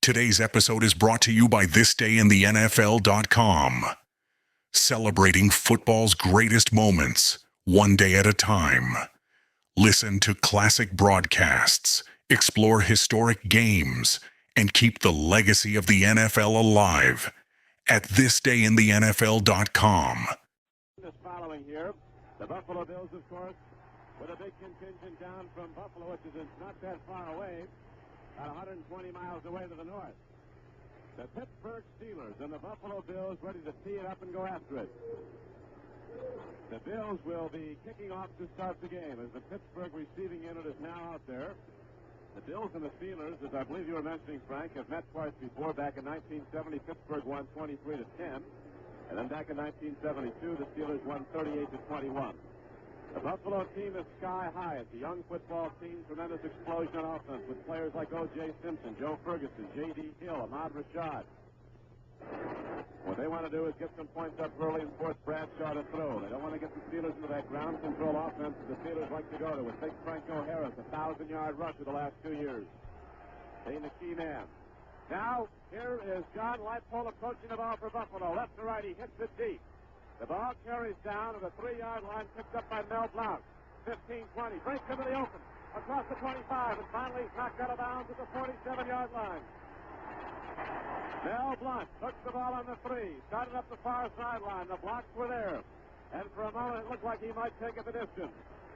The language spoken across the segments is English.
Today's episode is brought to you by thisdayinthenfl.com. Celebrating football's greatest moments, one day at a time. Listen to classic broadcasts, explore historic games, and keep the legacy of the NFL alive at thisdayinthenfl.com. This following here, the Buffalo Bills, of course, with a big contingent down from Buffalo, which is not that far away, about 120 miles away to the north. The Pittsburgh Steelers and the Buffalo Bills ready to tee it up and go after it. The Bills will be kicking off to start the game as the Pittsburgh receiving unit is now out there. The Bills and the Steelers, as I believe you were mentioning, Frank, have met twice before. Back in 1970, Pittsburgh won 23-10. And then back in 1972, the Steelers won 38-21. The Buffalo team is sky high. It's a young football team, tremendous explosion on offense with players like O.J. Simpson, Joe Ferguson, J.D. Hill, Ahmad Rashad. What they want to do is get some points up early and force Bradshaw to throw. They don't want to get the Steelers into that ground control offense that the Steelers like to go to. With big Franco Harris, a 1,000-yard rush of the last 2 years. Being the key man. Now, here is John Lightpole approaching the ball for Buffalo. Left to right, he hits it deep. The ball carries down to the 3-yard line, picked up by Mel Blount. 15-20, breaks into the open, across the 25, and finally he's knocked out of bounds at the 47-yard line. Mel Blount took the ball on the 3, started up the far sideline. The blocks were there, and for a moment it looked like he might take it the distance.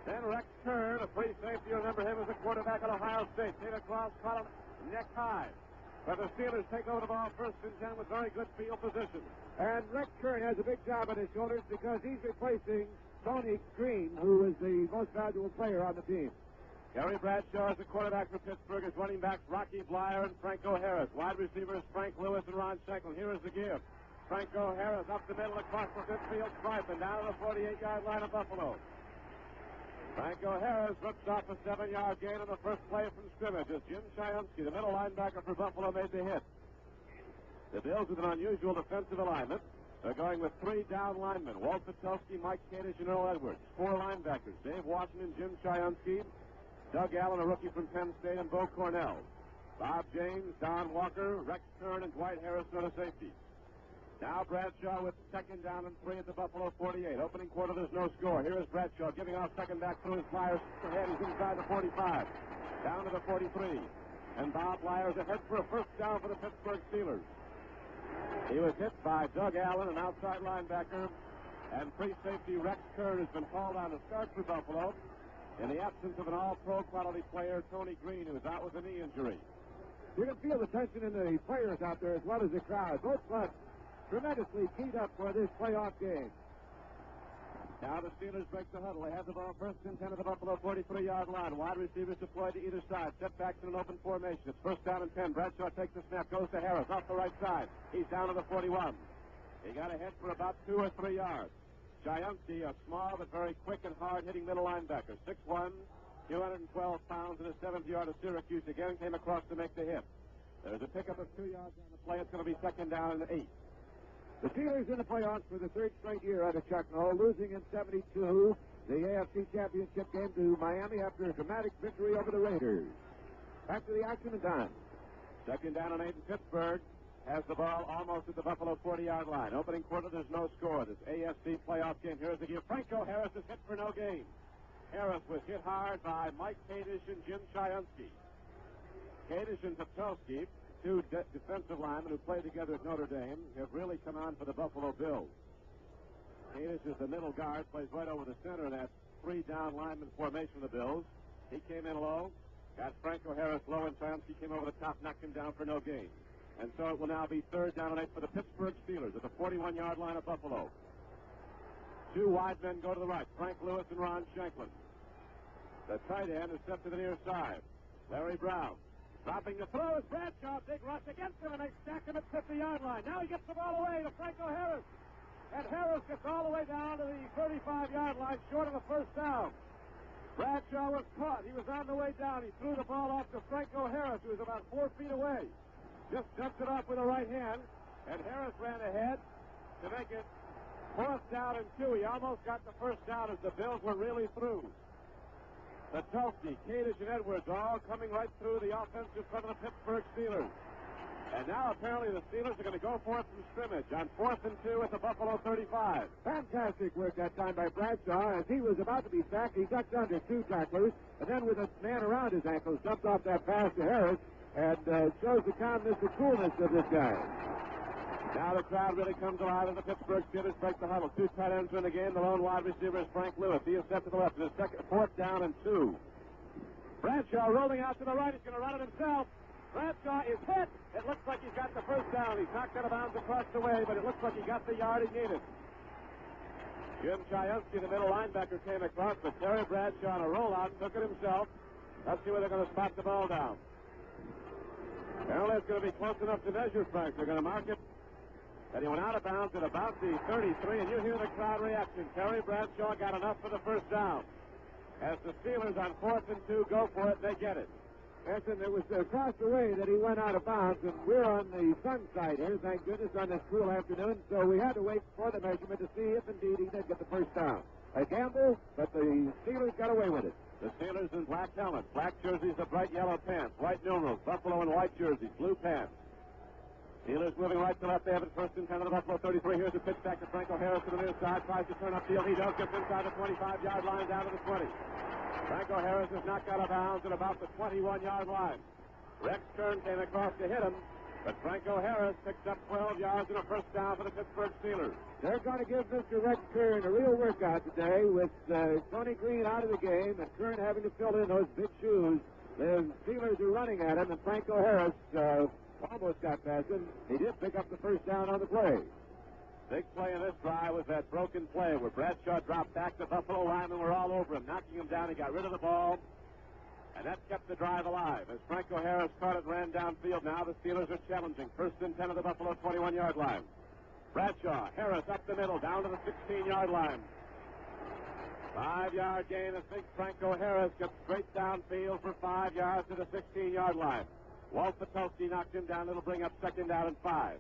Then Rex Kern, a free safety, you remember him as a quarterback at Ohio State, came across, caught him neck high. But the Steelers take over the ball first and 10 with very good field position. And Rex Kern has a big job on his shoulders because he's replacing Tony Green, who is the most valuable player on the team. Gary Bradshaw is the quarterback for Pittsburgh. His running backs Rocky Blyer and Franco Harris. Wide receivers Frank Lewis and Ron Shanklin. Here is the give. Franco Harris up the middle across the midfield stripe and down to the 48-yard line of Buffalo. Franco Harris rips off a 7-yard gain on the first play from scrimmage as Jim Chiunsky, the middle linebacker for Buffalo, made the hit. The Bills with an unusual defensive alignment. They're going with 3 down linemen, Walt Patelski, Mike Kadish, and Earl Edwards. 4 linebackers, Dave Washington, Jim Chiunsky, Doug Allen, a rookie from Penn State, and Bo Cornell. Bob James, Don Walker, Rex Kern, and Dwight Harrison are the safeties. Now Bradshaw with second down and 3 at the Buffalo 48. Opening quarter, there's no score. Here is Bradshaw giving off second back through his flyers. Ahead, he's inside the 45. Down to the 43. And Bob Lyers ahead for a first down for the Pittsburgh Steelers. He was hit by Doug Allen, an outside linebacker, and free safety Rex Kern has been called on to start for Buffalo in the absence of an all-pro quality player, Tony Green, who is out with a knee injury. You can feel the tension in the players out there as well as the crowd. Both clubs tremendously keyed up for this playoff game. Now the Steelers break the huddle. They have the ball first and 10 at the Buffalo 43-yard line. Wide receivers deployed to either side. Setbacks in an open formation. It's first down and 10. Bradshaw takes the snap, goes to Harris off the right side. He's down to the 41. He got ahead for about 2 or 3 yards. Chiunsky, a small but very quick and hard-hitting middle linebacker, 6'1", 212 pounds, and a 7th yard of Syracuse again came across to make the hit. There's a pickup of 2 yards on the play. It's going to be second down and 8. The Steelers in the playoffs for the 3rd straight year under Chuck Noll, losing in 72 the AFC Championship game to Miami after a dramatic victory over the Raiders. Back to the action and time. Second down and 8 in Pittsburgh. Has the ball almost at the Buffalo 40-yard line. Opening quarter, there's no score. This AFC playoff game. Here's the give. Franco Harris is hit for no gain. Harris was hit hard by Mike Kadish and Jim Chiunsky. Kadish and Patelski, 2 defensive linemen who played together at Notre Dame, have really come on for the Buffalo Bills. Kadish is the middle guard, plays right over the center in that 3 down lineman formation of the Bills. He came in low, got Franco Harris low, and Chiunsky came over the top, knocked him down for no gain. And so it will now be 3rd down and 8 for the Pittsburgh Steelers at the 41-yard line of Buffalo. 2 wide men go to the right, Frank Lewis and Ron Shanklin. The tight end is set to the near side, Larry Brown. Dropping the throw is Bradshaw, big rush against him, and they stack him at 50-yard line. Now he gets the ball away to Franco Harris. And Harris gets all the way down to the 35-yard line, short of the first down. Bradshaw was caught. He was on the way down. He threw the ball off to Franco Harris, who was about 4 feet away. Just dumped it off with the right hand, and Harris ran ahead to make it 4th down and 2. He almost got the first down as the Bills were really through. Patelski, Kadish, and Edwards all coming right through the offensive front of the Pittsburgh Steelers. And now apparently the Steelers are going to go for it from scrimmage on 4th and 2 at the Buffalo 35. Fantastic work that time by Bradshaw. As he was about to be sacked, he ducked under 2 tacklers, and then with a man around his ankles, jumped off that pass to Harris, and shows the calmness and coolness of this guy. Now the crowd really comes alive as the Pittsburgh Steelers break the huddle. 2 tight ends in the game. The lone wide receiver is Frank Lewis. He is set to the left. It is 4th down and 2. Bradshaw rolling out to the right. He's going to run it himself. Bradshaw is hit. It looks like he's got the first down. He's knocked out of bounds across the way, but it looks like he got the yard he needed. Jim Chayefsky, the middle linebacker, came across, but Terry Bradshaw on a rollout took it himself. Let's see where they're going to spot the ball down. Apparently it's going to be close enough to measure, Frank. They're going to mark it that he went out of bounds at about the 33, and you hear the crowd reaction. Terry Bradshaw got enough for the first down. As the Steelers on 4th and 2 go for it, they get it. Listen, it was across the way that he went out of bounds, and we're on the sun side here, thank goodness, on this cool afternoon, so we had to wait for the measurement to see if indeed he did get the first down. A gamble, but the Steelers got away with it. The Steelers in black helmets, black jerseys, the bright yellow pants, white numerals, buffalo and white jerseys, blue pants. Steelers moving right to left. They have it 1st and 10 of the Buffalo 33. Here's the pitch back to Franco Harris to the near side. Tries to turn upfield. He does, gets inside the 25-yard line down to the 20. Franco Harris is knocked out of bounds at about the 21-yard line. Rex Kern came across to hit him, but Franco Harris picks up 12 yards and a first down for the Pittsburgh Steelers. They're going to give Mr. Rex Kern a real workout today with Tony Green out of the game and Kern having to fill in those big shoes. The Steelers are running at him, and Franco Harris almost got past him. He did pick up the first down on the play. Big play in this drive was that broken play where Bradshaw dropped back. The Buffalo linemen were all over him, knocking him down. He got rid of the ball, and that kept the drive alive. As Franco Harris caught it, ran downfield. Now the Steelers are challenging. 1st and 10 of the Buffalo 21-yard line. Bradshaw, Harris up the middle, down to the 16-yard line. 5-yard gain as big Franco Harris gets straight downfield for 5 yards to the 16-yard line. Walt Patowski knocked him down. It'll bring up 2nd down and 5.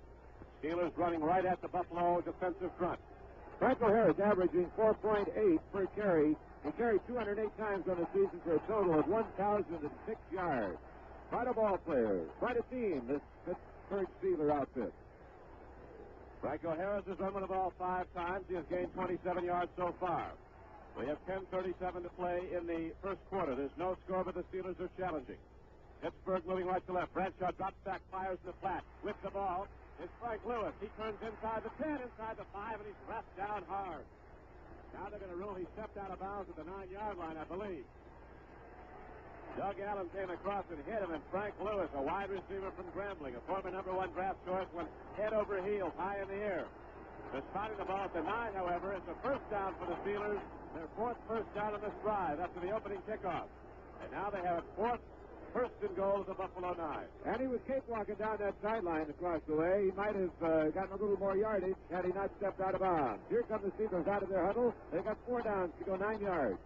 Steelers running right at the Buffalo defensive front. Franco Harris averaging 4.8 per carry. He carried 208 times on the season for a total of 1,006 yards. Quite a ball player. Quite a team, this Pittsburgh Steeler outfit. Franco Harris has run with the ball 5 times. He has gained 27 yards so far. We have 10:37 to play in the first quarter. There's no score, but the Steelers are challenging. Pittsburgh moving right to left. Bradshaw drops back, fires in the flat. With the ball is Frank Lewis. He turns inside the 10, inside the 5, and he's wrapped down hard. Now they're going to rule he stepped out of bounds at the 9-yard line, I believe. Doug Allen came across and hit him, and Frank Lewis, a wide receiver from Grambling, a former #1 draft choice, went head over heels high in the air. They're spotting the ball at the 9, however. It's a first down for the Steelers. Their 4th first down on this drive after the opening kickoff. And now they have 4th first and goal of the Buffalo 9. And he was cakewalking down that sideline across the way. He might have gotten a little more yardage had he not stepped out of bounds. Here come the Steelers out of their huddle. They got 4 downs to go 9 yards.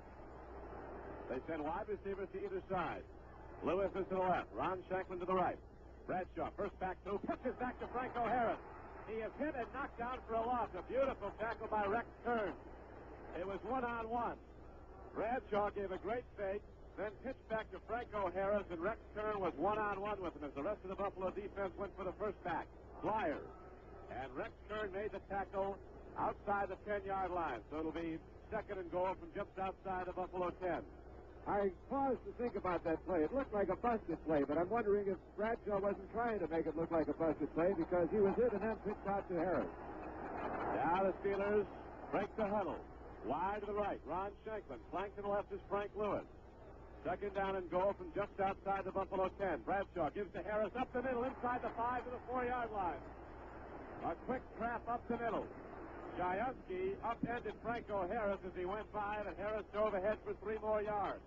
They send wide receivers to either side. Lewis is to the left. Ron Shanklin to the right. Bradshaw, first back through, pitches back to Franco Harris. He is hit and knocked down for a loss. A beautiful tackle by Rex Kern. It was 1-on-1. Bradshaw gave a great fake, then pitched back to Franco Harris, and Rex Kern was 1-on-1 with him as the rest of the Buffalo defense went for the first back. Flyers. And Rex Kern made the tackle outside the 10-yard line. So it'll be 2nd and goal from just outside the Buffalo 10. I paused to think about that play. It looked like a busted play, but I'm wondering if Bradshaw wasn't trying to make it look like a busted play because he was hit and then pitched out to Harris. Now the Steelers break the huddle. Wide to the right, Ron Shanklin. Flank to the left is Frank Lewis. 2nd down and goal from just outside the Buffalo 10. Bradshaw gives to Harris up the middle, inside the 5 to the 4-yard line. A quick trap up the middle. Chayefsky upended Franco Harris as he went by, and Harris dove ahead for 3 more yards.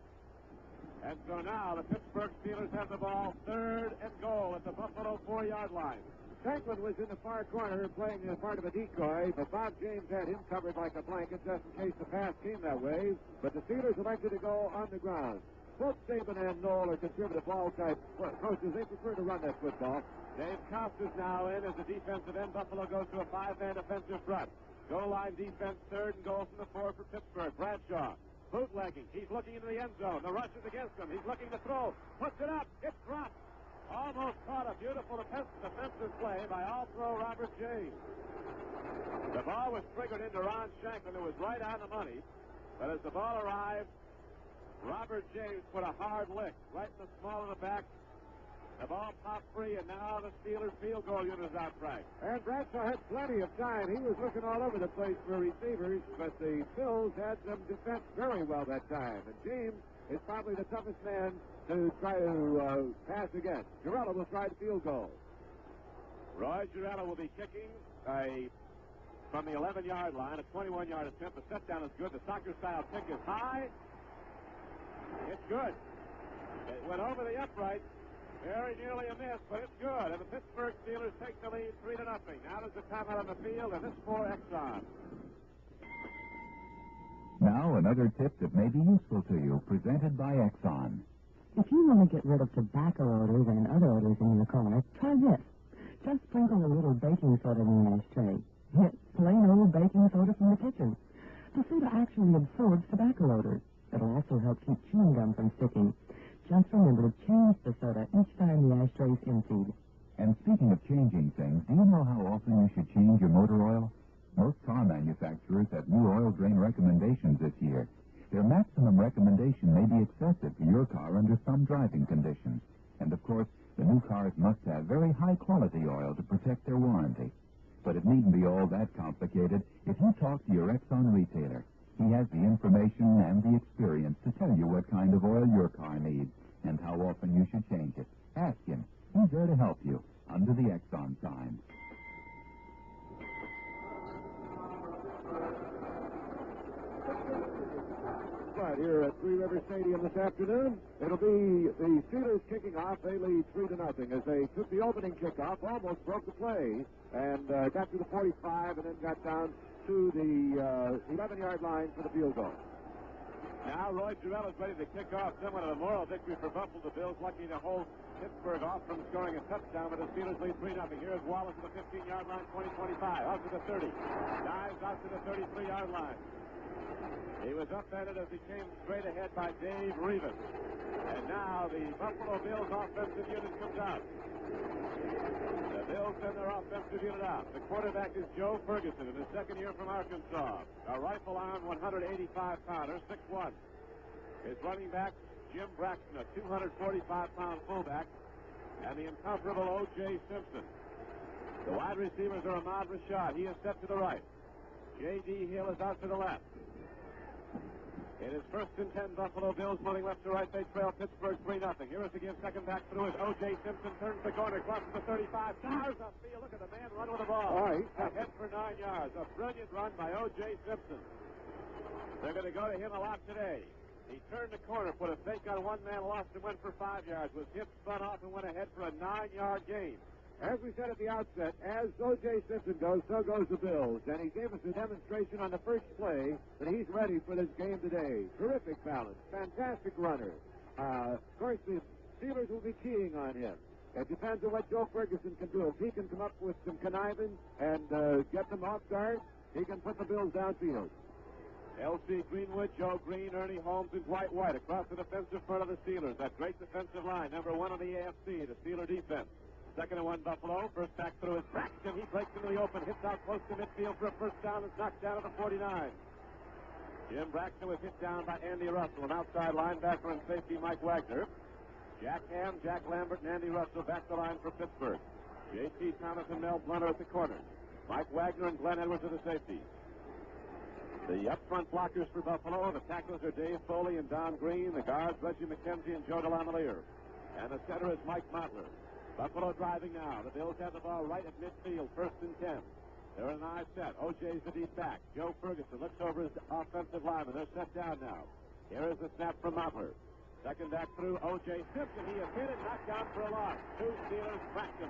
And so now the Pittsburgh Steelers have the ball, 3rd and goal at the Buffalo 4-yard line. Shanklin was in the far corner playing as part of a decoy, but Bob James had him covered like a blanket just in case the pass came that way. But the Steelers elected to go on the ground. Both Saban and Knoll are conservative ball-type coaches. They prefer to run that football. Dave Costa's now in as the defensive end. Buffalo goes to a 5-man defensive front. Goal line defense, 3rd and goal from the 4 for Pittsburgh. Bradshaw bootlegging. He's looking into the end zone. The rush is against him. He's looking to throw. Puts it up. It's dropped. Almost caught a beautiful defensive play by all-pro Robert James. The ball was triggered into Ron Shanklin, who was right on the money. But as the ball arrived, Robert James put a hard lick right in the small of the back. The ball popped free, and now the Steelers field goal unit is out, Frank. And Bradshaw had plenty of time. He was looking all over the place for receivers, but the Bills had some defense very well that time. And James is probably the toughest man to try to pass against. Girella will try the field goal. Roy Girella will be kicking from the 11-yard line, a 21-yard attempt. The set down is good. The soccer-style kick is high. It's good. It went over the upright. Very nearly a miss, but it's good. And the Pittsburgh Steelers take the lead 3-0. Now there's a timeout on the field, and this for Exxon. Now another tip that may be useful to you, presented by Exxon. If you want to get rid of tobacco odors and other odors in your car, try this. Just sprinkle a little baking soda in the ashtray. Yes, plain old baking soda from the kitchen. The soda actually absorbs tobacco odors. It'll also help keep chewing gum from sticking. Just remember to change the soda each time the ashtray is emptied. And speaking of changing things, do you know how often you should change your motor oil? Most car manufacturers have new oil drain recommendations this year. Their maximum recommendation may be excessive for your car under some driving conditions. And of course, the new cars must have very high-quality oil to protect their warranty. But it needn't be all that complicated if you talk to your Exxon retailer. He has the information and the experience to tell you what kind of oil your car needs and how often you should change it. Ask him. He's there to help you under the Exxon sign. Right here at Three River Stadium this afternoon. It'll be the Steelers kicking off. They lead 3-0 as they took the opening kickoff, almost broke the play, and got to the 45 and then got down to the 11-yard line for the field goal. Now Roy Girella is ready to kick off. Somewhat of a moral victory for Buffalo. The Bills lucky to hold Pittsburgh off from scoring a touchdown, but the Steelers lead 3-0. Here's Wallace at the 15-yard line, 20-25, out to the 30. Dives out to the 33-yard line. He was up at it as he came straight ahead by Dave Revis. And now the Buffalo Bills offensive unit comes out. The Bills send their offensive unit out. The quarterback is Joe Ferguson in his second year from Arkansas. A rifle-armed 185-pounder, 6'1". His running back, Jim Braxton, a 245-pound fullback, and the incomparable O.J. Simpson. The wide receivers are Ahmad Rashad. He is set to the right. J.D. Hill is out to the left. It is 1st and 10, Buffalo Bills moving left to right. They trail Pittsburgh 3-0. Here is again, second back through is O.J. Simpson, turns the corner, crosses the 35, towers upfield. Look at the man run with the ball. All right. Ahead for 9 yards. A brilliant run by O.J. Simpson. They're going to go to him a lot today. He turned the corner, put a fake on one man, lost and went for 5 yards. Was hit, spun off, and went ahead for a 9-yard gain. As we said at the outset, as O.J. Simpson goes, so goes the Bills. And he gave us a demonstration on the first play that he's ready for this game today. Terrific balance. Fantastic runner. Of course, the Steelers will be keying on him. It depends on what Joe Ferguson can do. If he can come up with some conniving and get them off guard, he can put the Bills downfield. L.C. Greenwood, Joe Green, Ernie Holmes, and Dwight White across the defensive front of the Steelers. That great defensive line, number 1 on the AFC, the Steeler defense. 2nd and 1 Buffalo. First back through is Braxton. He breaks into the open, hits out close to midfield for a first down. Is knocked down at the 49. Jim Braxton was hit down by Andy Russell, an outside linebacker and safety Mike Wagner. Jack Ham, Jack Lambert, and Andy Russell back the line for Pittsburgh. J.T. Thomas and Mel Blunter at the corner. Mike Wagner and Glenn Edwards are the safeties. The up front blockers for Buffalo. The tacklers are Dave Foley and Don Green. The guards, Reggie McKenzie and Joe DeLamielleure. And the center is Mike Mottler. Buffalo driving now. The Bills have the ball right at midfield, 1st and 10. They're in an eye set. O.J.'s the deep back. Joe Ferguson looks over his offensive lineman. They're set down now. Here is the snap from Mottler. Second back through, O.J. Simpson. He is hit and knocked down for a loss. 2 Steelers cracked him.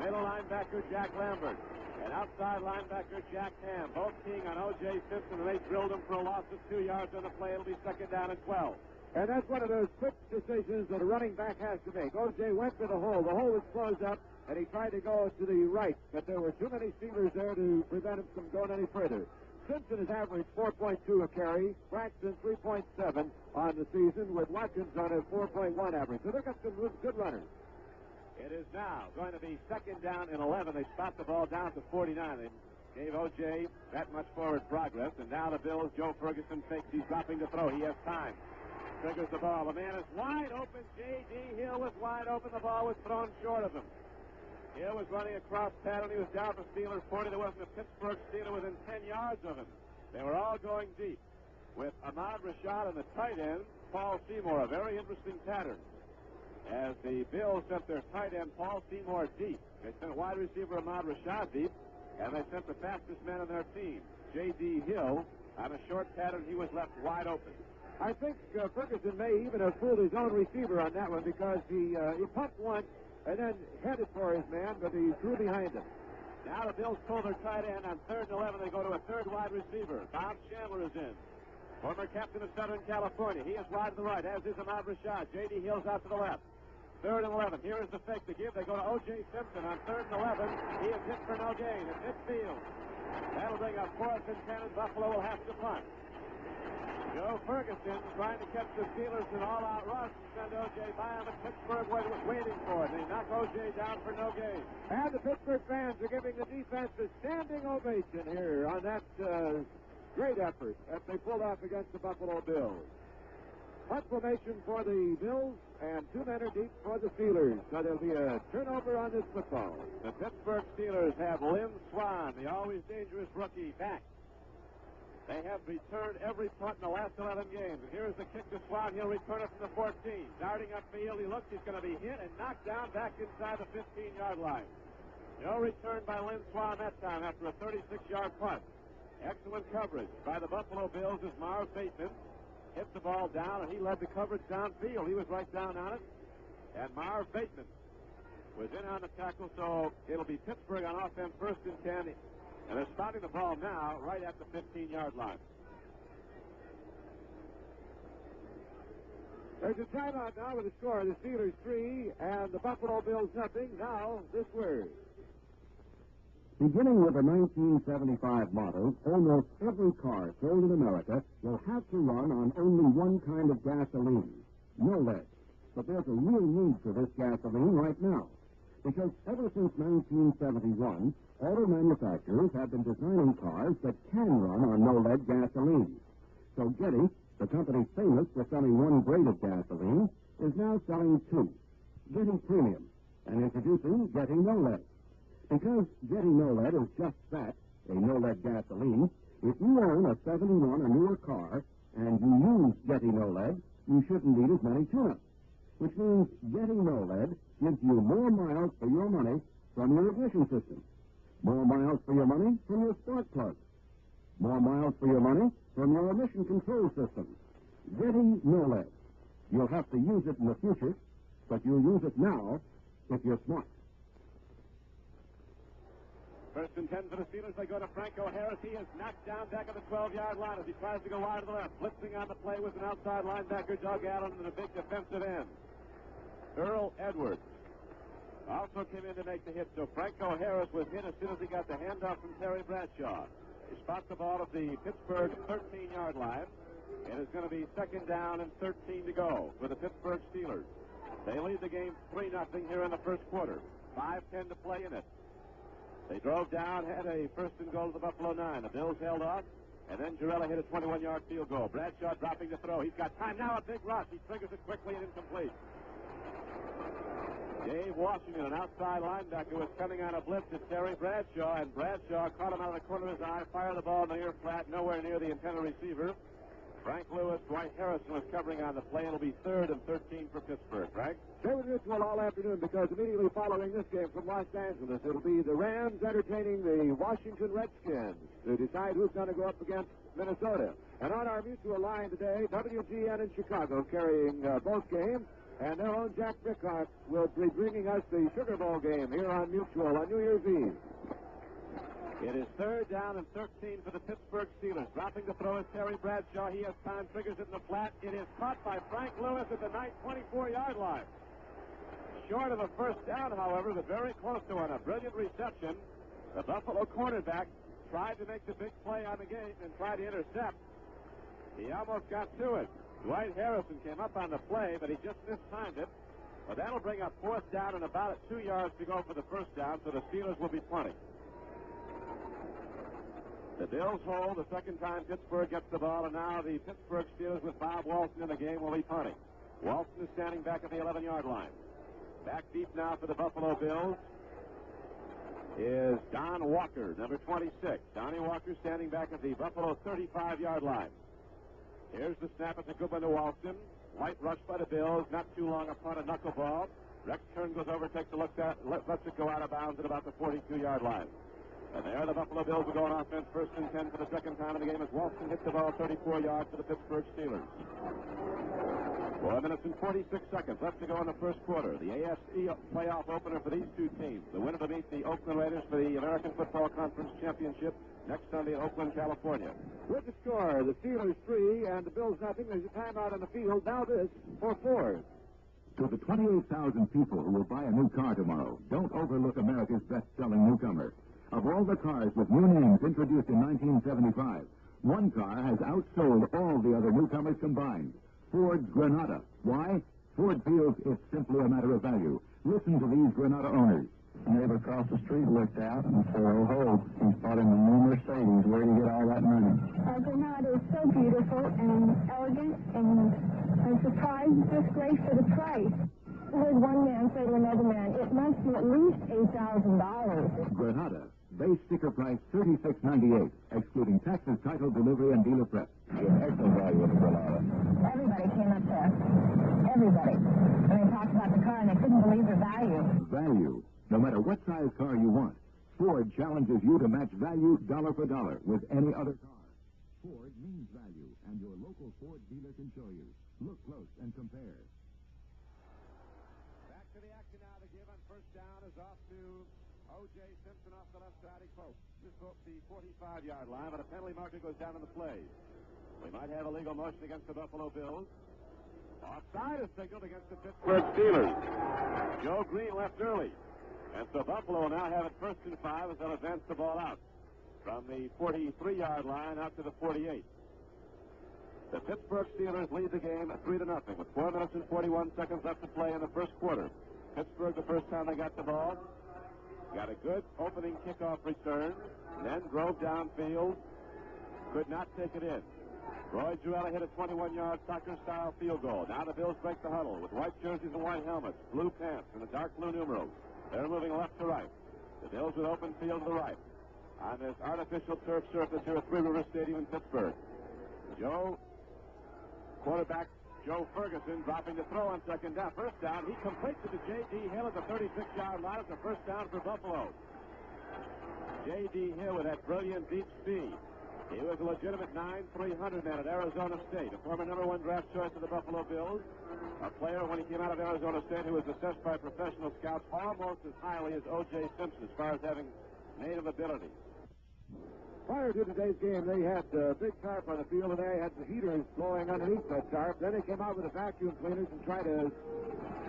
Middle linebacker, Jack Lambert. And outside linebacker, Jack Ham. Both keying on O.J. Simpson, and they drilled him for a loss of 2 yards on the play. It'll be 2nd down and 12. And that's one of those quick decisions that a running back has to make. O.J. went for the hole. The hole was closed up, and he tried to go to the right, but there were too many Steelers there to prevent him from going any further. Simpson has averaged 4.2 a carry. Braxton 3.7 on the season, with Watkins on a 4.1 average. So they've got some good runners. It is now going to be second down and 11. They stopped the ball down to 49. They gave O.J. that much forward progress, and now the Bills, Joe Ferguson fakes. He's dropping to throw. He has time. Triggers the ball. The man is wide open. J.D. Hill was wide open. The ball was thrown short of him. Hill was running across pattern. He was down for Steelers 40. There wasn't a Pittsburgh Steeler within 10 yards of him. They were all going deep. With Ahmad Rashad and the tight end, Paul Seymour, a very interesting pattern. As the Bills sent their tight end, Paul Seymour, deep. They sent wide receiver Ahmad Rashad deep, and they sent the fastest man on their team, J.D. Hill, on a short pattern. He was left wide open. I think Ferguson may even have fooled his own receiver on that one because he pumped once and then headed for his man, but he threw behind him. Now the Bills pull their tight end on 3rd and 11. They go to a third wide receiver. Bob Chandler is in. Former captain of Southern California. He is wide to the right, as is Ahmad Rashad. J.D. Hill's out to the left. 3rd and 11. Here is the fake to give. They go to O.J. Simpson on 3rd and 11. He is hit for no gain at midfield. That'll bring up 4th and 10, and Buffalo will have to punt. Joe Ferguson trying to catch the Steelers in all-out rush and send O.J. by him, but Pittsburgh was waiting for it. They knock O.J. down for no gain. And the Pittsburgh fans are giving the defense a standing ovation here on that great effort that they pulled off against the Buffalo Bills. Punt formation for the Bills, and 2 men are deep for the Steelers. So there'll be a turnover on this football. The Pittsburgh Steelers have Lynn Swann, the always dangerous rookie, back. They have returned every punt in the last 11 games. And here's the kick to Swann. He'll return it from the 14. Darting upfield, he looks. He's going to be hit and knocked down back inside the 15-yard line. No return by Lynn Swann that time after a 36-yard punt. Excellent coverage by the Buffalo Bills as Marv Bateman hit the ball down, and he led the coverage downfield. He was right down on it. And Marv Bateman was in on the tackle, so it'll be Pittsburgh on offense, 1st and 10. And they're spotting the ball now right at the 15-yard line. There's a timeout now with the score. The Steelers 3 and the Buffalo Bills nothing. Now, this word. Beginning with the 1975 model, almost every car sold in America will have to run on only one kind of gasoline, no lead. But there's a real need for this gasoline right now, because ever since 1971, auto manufacturers have been designing cars that can run on no-lead gasoline. So Getty, the company famous for selling one grade of gasoline, is now selling 2, Getty Premium, and introducing Getty No-Lead. Because Getty No-Lead is just that, a no-lead gasoline, if you own a 71 or newer car and you use Getty No-Lead, you shouldn't need as many tune-ups, which means Getty No-Lead gives you more miles for your money from your ignition system. More miles for your money from your spark plug. More miles for your money from your emission control system. Getty No-Lead. You'll have to use it in the future, but you'll use it now if you're smart. 1st and 10 for the Steelers. They go to Franco Harris. He is knocked down back at the 12-yard line as he tries to go wide to the left. Blitzing on the play with an outside linebacker, Doug Allen, and a big defensive end, Earl Edwards, also came in to make the hit. So Franco Harris was hit as soon as he got the handoff from Terry Bradshaw. He spots the ball at the Pittsburgh 13-yard line. It is going to be 2nd down and 13 to go for the Pittsburgh Steelers. They lead the game 3-0 here in the first quarter. 5:10 to play in it. They drove down, had a 1st and goal to the Buffalo 9. The Bills held off, and then Girella hit a 21-yard field goal. Bradshaw dropping to throw. He's got time now. A big rush. He triggers it quickly and incomplete. Dave Washington, an outside linebacker, was coming on a blitz at Terry Bradshaw, and Bradshaw caught him out of the corner of his eye, fired the ball in the near flat, nowhere near the intended receiver. Frank Lewis, Dwight Harrison was covering on the play. It'll be 3rd and 13 for Pittsburgh. Frank? Stay with Mutual all afternoon because immediately following this game from Los Angeles, it'll be the Rams entertaining the Washington Redskins to decide who's going to go up against Minnesota. And on our Mutual line today, WGN in Chicago carrying both games. And their own Jack Brickhart will be bringing us the Sugar Bowl game here on Mutual on New Year's Eve. It is 3rd down and 13 for the Pittsburgh Steelers. Dropping the throw is Terry Bradshaw. He has time, triggers it in the flat. It is caught by Frank Lewis at the 24-yard line. Short of a 1st down, however, but very close to one. A brilliant reception. The Buffalo cornerback tried to make the big play on the game and tried to intercept. He almost got to it. Dwight Harrison came up on the play, but he just mistimed it. Well, that'll bring up fourth down and about 2 yards to go for the first down, so the Steelers will be punting. The Bills hold the second time Pittsburgh gets the ball, and now the Pittsburgh Steelers with Bob Walton in the game will be punting. Walton is standing back at the 11-yard line. Back deep now for the Buffalo Bills is Don Walker, number 26. Donnie Walker standing back at the Buffalo 35-yard line. Here's the snap. It's a good one to Walton. Light rush by the Bills. Not too long a punt, a knuckleball. Rex Kern goes over, takes a look at, lets it go out of bounds at about the 42-yard line. And there the Buffalo Bills will go on offense, first and 10 for the second time in the game as Walton hits the ball 34 yards for the Pittsburgh Steelers. 4 minutes and 46 seconds left to go in the first quarter. The AFC playoff opener for these two teams. The winner to meet the Oakland Raiders for the American Football Conference Championship next Sunday in Oakland, California. With the score, the Steelers 3 and the Bills nothing. There's a timeout on the field. Now this for Ford. To the 28,000 people who will buy a new car tomorrow, don't overlook America's best-selling newcomer. Of all the cars with new names introduced in 1975, one car has outsold all the other newcomers combined. Ford's Granada. Why? Ford feels it's simply a matter of value. Listen to these Granada owners. A neighbor across the street looked out and said, oh, ho, he's bought him a new Mercedes. Where do you get all that money? Our Granada is so beautiful and elegant, and I'm surprised it's this great for the price. I heard one man say to another man, it must be at least $8,000. Granada. Base sticker price $36.98, excluding taxes, title, delivery, and dealer prep. Excellent value of the Granada. Everybody came up there. Everybody. And they talked about the car, and they couldn't believe the value. Value. No matter what size car you want, Ford challenges you to match value dollar for dollar with any other car. Ford means value, and your local Ford dealer can show you. Look close and compare. Back to the action now. The give on first down is off to O.J. Simpson off the left side. He pokes. This broke the 45-yard line, but a penalty marker goes down on the play. We might have a legal motion against the Buffalo Bills. Offside is signaled against the Pittsburgh Steelers. Joe Green left early. And so Buffalo will now have it first and 5 as they'll advance the ball out from the 43-yard line out to the 48. The Pittsburgh Steelers lead the game 3-0 with 4 minutes and 41 seconds left to play in the first quarter. Pittsburgh, the first time they got the ball, got a good opening kickoff return, then drove downfield, could not take it in. Roy Juella hit a 21-yard soccer-style field goal. Now the Bills break the huddle with white jerseys and white helmets, blue pants, and the dark blue numerals. They're moving left to right. The Bills with open field to the right on this artificial turf surface here at Three Rivers Stadium in Pittsburgh. Quarterback Joe Ferguson dropping the throw on second down. First down, he completes it to J.D. Hill at the 36-yard line. It's a first down for Buffalo. J.D. Hill with that brilliant deep speed. He was a legitimate 9-300 man at Arizona State, a former number 1 draft choice of the Buffalo Bills. A player, when he came out of Arizona State, who was assessed by professional scouts almost as highly as O.J. Simpson as far as having native ability. Prior to today's game, they had a big tarp on the field, and they had the heaters blowing underneath that tarp. Then they came out with the vacuum cleaners and tried to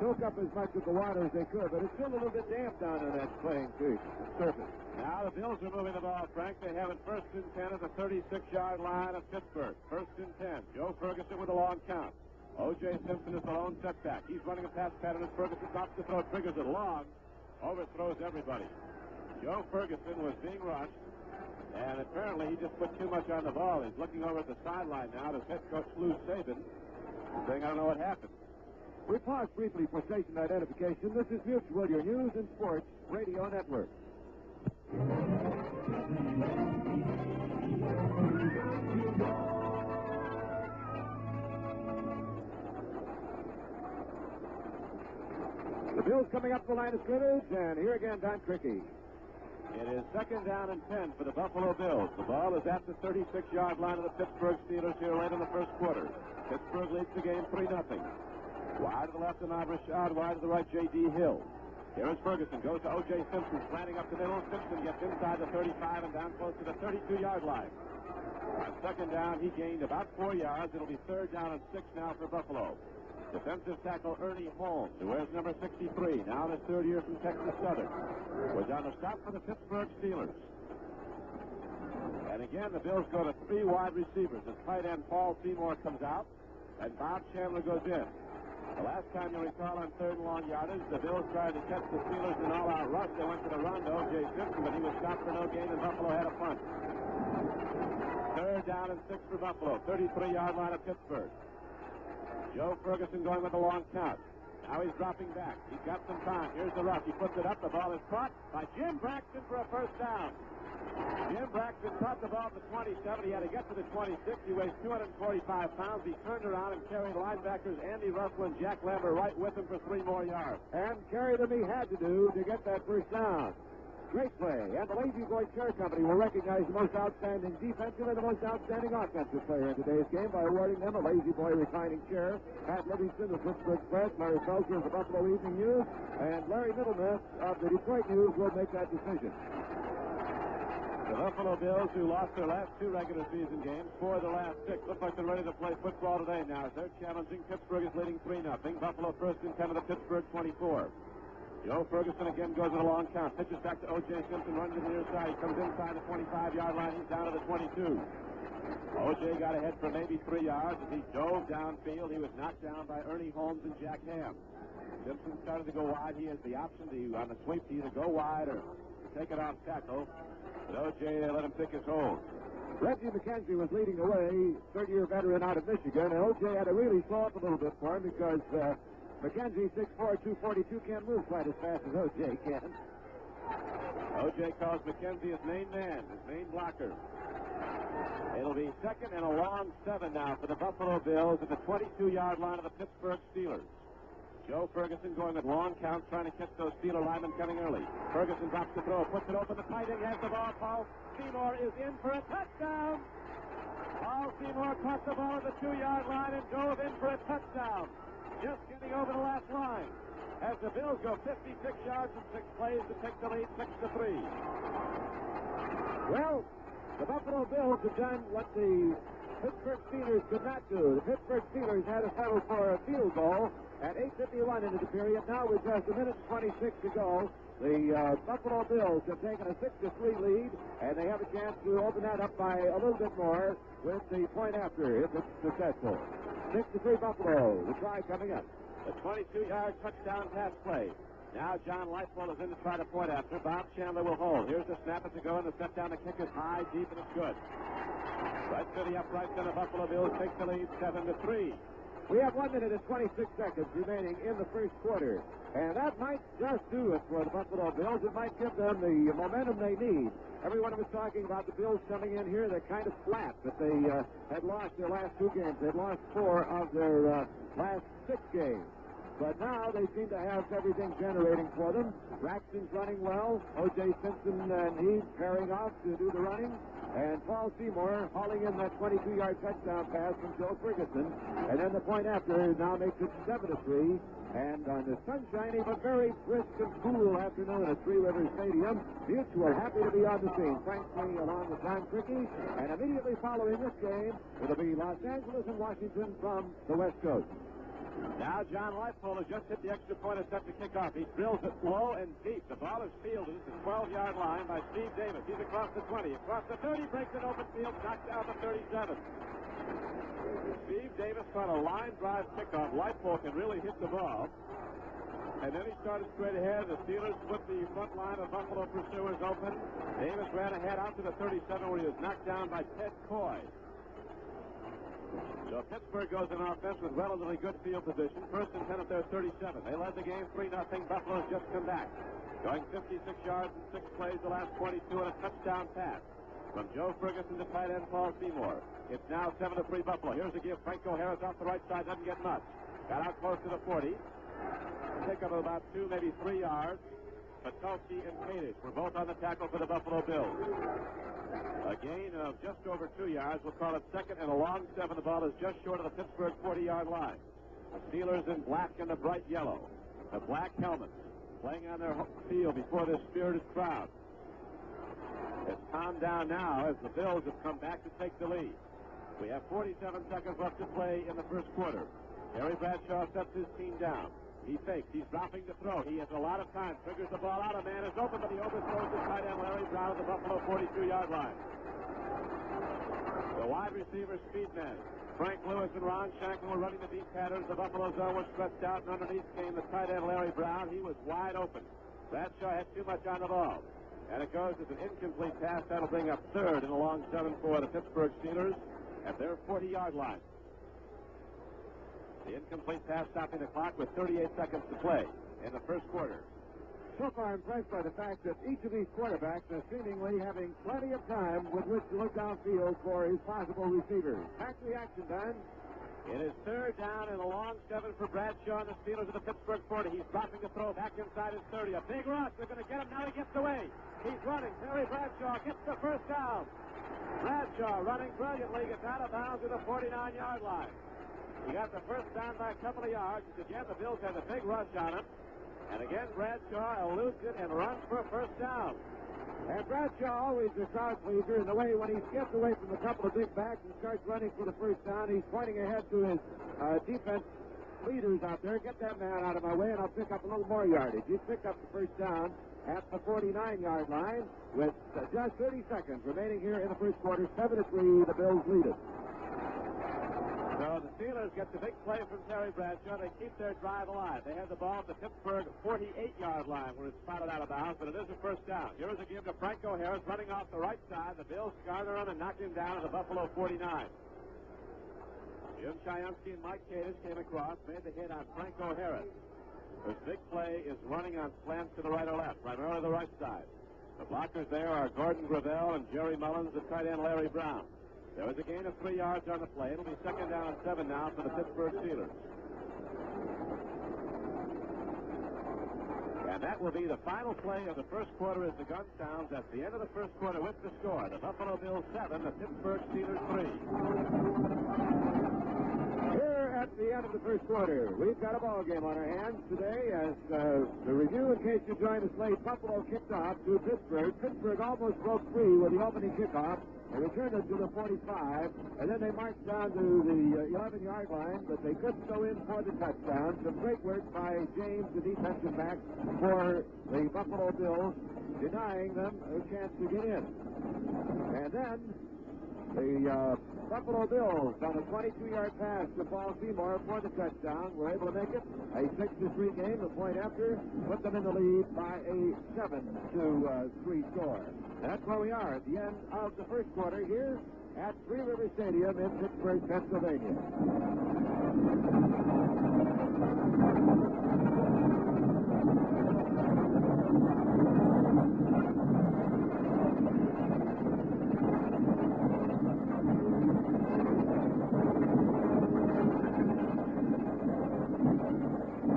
soak up as much of the water as they could, but it's still a little bit damp down on that playing surface. Now the Bills are moving the ball, Frank. They have it first and 10 at the 36-yard line of Pittsburgh. First and 10. Joe Ferguson with a long count. O.J. Simpson is the lone setback. He's running a pass pattern as Ferguson stops the throw, triggers it long, overthrows everybody. Joe Ferguson was being rushed, and apparently he just put too much on the ball. He's looking over at the sideline now to head coach Lou Saban, saying, I don't know what happened. We pause briefly for station identification. This is Mutual, your news and sports radio network. The Bills coming up the line of scrimmage, and here again, Don Crickey. It is second down and 10 for the Buffalo Bills. The ball is at the 36-yard line of the Pittsburgh Steelers here late in the first quarter. Pittsburgh leads the game 3-0. Wide to the left, Ahmad Rashad. Wide to the right, J.D. Hill. Here is Ferguson. Goes to O.J. Simpson, slanting up the middle. Simpson gets inside the 35 and down close to the 32-yard line. On second down, he gained about 4 yards. It'll be third down and 6 now for Buffalo. Defensive tackle Ernie Holmes, who wears number 63, now in his third year from Texas Southern, was on the stop for the Pittsburgh Steelers. And again, the Bills go to 3 wide receivers as tight end Paul Seymour comes out, and Bob Chandler goes in. The last time you recall on third and long yardage, the Bills tried to catch the Steelers in all-out rush. They went to the run to O.J. Simpson, but he was stopped for no gain, and Buffalo had a punt. Third down and 6 for Buffalo. 33-yard line of Pittsburgh. Joe Ferguson going with a long count. Now he's dropping back. He's got some time. Here's the rush. He puts it up. The ball is caught by Jim Braxton for a first down. Jim Braxton caught the ball at the 27. He had to get to the 26. He weighs 245 pounds. He turned around and carried linebackers Andy Russell and Jack Lambert right with him for 3 more yards. And carry them he had to do to get that first down. Great play. And the Lazy Boy Chair Company will recognize the most outstanding defensive and the most outstanding offensive player in today's game by awarding them a Lazy Boy reclining chair. Pat Livingston of Pittsburgh Press, Larry Felser of the Buffalo Evening News, and Larry Middlemiss of the Detroit News will make that decision. The Buffalo Bills, who lost their last 2 regular season games, 4 of the last 6, look like they're ready to play football today now as they're challenging. Pittsburgh is leading 3-0. Buffalo first and 10 of the Pittsburgh 24. Joe Ferguson again goes with a long count. Pitches back to O.J. Simpson, runs to the near side. He comes inside the 25-yard line. He's down to the 22. O.J. got ahead for maybe 3 yards as he dove downfield. He was knocked down by Ernie Holmes and Jack Ham. Simpson started to go wide. He has the option to, on the sweep, to either go wide or take it off tackle. But O.J. let him pick his hold. Reggie McKenzie was leading the way, third-year veteran out of Michigan, and O.J. had to really slow up a little bit for him because McKenzie, 6'4", 242, can't move quite as fast as O.J. can. O.J. calls McKenzie his main man, his main blocker. It'll be second and a long 7 now for the Buffalo Bills at the 22-yard line of the Pittsburgh Steelers. Joe Ferguson going with long counts, trying to catch those Steeler linemen coming early. Ferguson drops the throw, puts it open. The tight end has the ball. Paul Seymour is in for a touchdown. Paul Seymour caught the ball at the 2-yard line and dove in for a touchdown. Just getting over the last line. As the Bills go 56 yards in 6 plays to take the lead 6-3. Well, the Buffalo Bills have done what the Pittsburgh Steelers could not do. The Pittsburgh Steelers had to settle for a field goal at 8:51 into the period. Now with just a minute and 26 to go, the Buffalo Bills have taken a 6-3 lead, and they have a chance to open that up by a little bit more with the point after if it's successful. 6-3 Buffalo. The try coming up. The 22-yard touchdown pass play. Now John Lightfall is in to try to point after. Bob Chandler will hold. Here's the snap at the go, and the step down. The kick is high, deep, and it's good. Right to the upright, and the Buffalo Bills take the lead 7-3. We have 1 minute and 26 seconds remaining in the first quarter. And that might just do it for the Buffalo Bills. It might give them the momentum they need. Everyone was talking about the Bills coming in here. They're kind of flat, but they had lost their last 2 games. They'd lost 4 of their last 6 games. But now they seem to have everything generating for them. Braxton's running well. O.J. Simpson and he pairing off to do the running. And Paul Seymour hauling in that 22-yard touchdown pass from Joe Ferguson. And then the point after now makes it 7-3. And on the sunshiny but very brisk and cool afternoon at Three Rivers Stadium, Mutual happy to be on the scene. Frank Sweeney along with John Crickey. And immediately following this game, it'll be Los Angeles and Washington from the West Coast. Now John Lightfall has just hit the extra point and set to kick off. He drills it low and deep. The ball is fielded at the 12-yard line by Steve Davis. He's across the 20, across the 30, breaks an open field, knocks out the 37. Steve Davis caught a line drive kickoff. Lightfall can really hit the ball. And then he started straight ahead. The Steelers put the front line of Buffalo pursuers open. Davis ran ahead out to the 37 where he was knocked down by Ted Coy. So Pittsburgh goes in offense with relatively good field position. First and 10 at their 37. They led the game 3-0. Buffalo's just come back. Going 56 yards in 6 plays the last 22 and a touchdown pass from Joe Ferguson to tight end Paul Seymour. It's now 7-3 Buffalo. Here's a give. Franco Harris off the right side. Doesn't get much. Got out close to the 40. Pick up about 2, maybe 3 yards. Patulski and Kadish were both on the tackle for the Buffalo Bills. A gain of just over 2 yards. We'll call it second and a long 7. The ball is just short of the Pittsburgh 40-yard line. The Steelers in black and the bright yellow. The black helmets playing on their field before this spirited crowd. It's calmed down now as the Bills have come back to take the lead. We have 47 seconds left to play in the first quarter. Terry Bradshaw sets his team down. He fakes. He's dropping the throw. He has a lot of time. Triggers the ball out. A man is open, but he overthrows the tight end Larry Brown at the Buffalo 42-yard line. The wide receiver speed men. Frank Lewis and Ron Shanklin were running the deep patterns. The Buffalo zone was stretched out, and underneath came the tight end Larry Brown. He was wide open. Bradshaw had too much on the ball. And it goes as an incomplete pass. That'll bring up third in a long 7 for the Pittsburgh Steelers at their 40-yard line. The incomplete pass stopping the clock with 38 seconds to play in the first quarter. So far impressed by the fact that each of these quarterbacks are seemingly having plenty of time with which to look downfield for his possible receivers. Back to the action, Dan. It is third down and a long 7 for Bradshaw and the Steelers at the Pittsburgh 40. He's dropping the throw back inside his 30. A big rush. They're going to get him. Now he gets away. He's running. Terry Bradshaw gets the first down. Bradshaw running brilliantly, gets out of bounds at the 49-yard line. He got the first down by a couple of yards. Again, the Bills had a big rush on him. And again, Bradshaw eludes it and runs for a first down. And Bradshaw always a crowd pleaser in the way when he gets away from a couple of big backs and starts running for the first down, he's pointing ahead to his defense leaders out there. Get that man out of my way and I'll pick up a little more yardage. He's picked up the first down at the 49-yard line with just 30 seconds remaining here in the first quarter. 7-3, the Bills lead it. So the Steelers get the big play from Terry Bradshaw. They keep their drive alive. They have the ball at the Pittsburgh 48-yard line where it's spotted out of bounds, but it is a first down. Here is a give to Franco Harris running off the right side. The Bills garner him and knock him down at the Buffalo 49. Jim Chiansky and Mike Cadish came across, made the hit on Franco Harris. His big play is running on slants to the right or left, primarily the right side. The blockers there are Gordon Gravel and Jerry Mullins, the tight end Larry Brown. There was a gain of 3 yards on the play. It'll be second down and 7 now for the Pittsburgh Steelers. And that will be the final play of the first quarter as the gun sounds at the end of the first quarter with the score. The Buffalo Bills 7, the Pittsburgh Steelers 3. Here at the end of the first quarter, we've got a ball game on our hands today as the review, in case you joined us late, Buffalo kicked off to Pittsburgh. Pittsburgh almost broke free with the opening kickoff. They returned it to the 45, and then they marched down to the 11-yard line, but they couldn't go in for the touchdown. Some great work by James, the defensive back, for the Buffalo Bills, denying them a chance to get in. And then the Buffalo Bills on a 22-yard pass to Paul Seymour for the touchdown were able to make it a 6-3 game. The point after put them in the lead by a 7-3 score. That's where we are at the end of the first quarter here at Three River Stadium in Pittsburgh, Pennsylvania.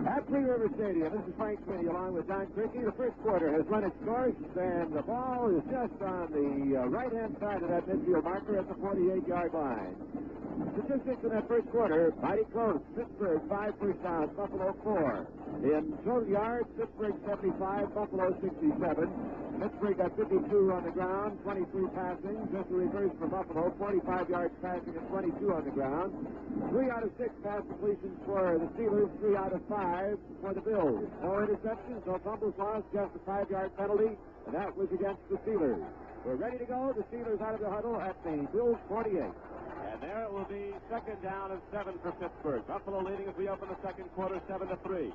At Three River Stadium, this is Frank Smitty along with Don Crickey. The first quarter has run its course, and the ball is just on the right-hand side of that midfield marker at the 48-yard line. Statistics in that first quarter, mighty close. Pittsburgh 5 first downs, Buffalo 4. In total yards, Pittsburgh 75, Buffalo 67. Pittsburgh got 52 on the ground, 23 passing. Just a reverse for Buffalo, 45 yards passing and 22 on the ground. 3 out of 6 pass completions for the Steelers, 3 out of 5 for the Bills. No interceptions, no fumbles lost, just a 5-yard penalty, and that was against the Steelers. We're ready to go. The Steelers out of the huddle at the Bills 48. And there it will be second down and 7 for Pittsburgh. Buffalo leading as we open the second quarter, 7-3.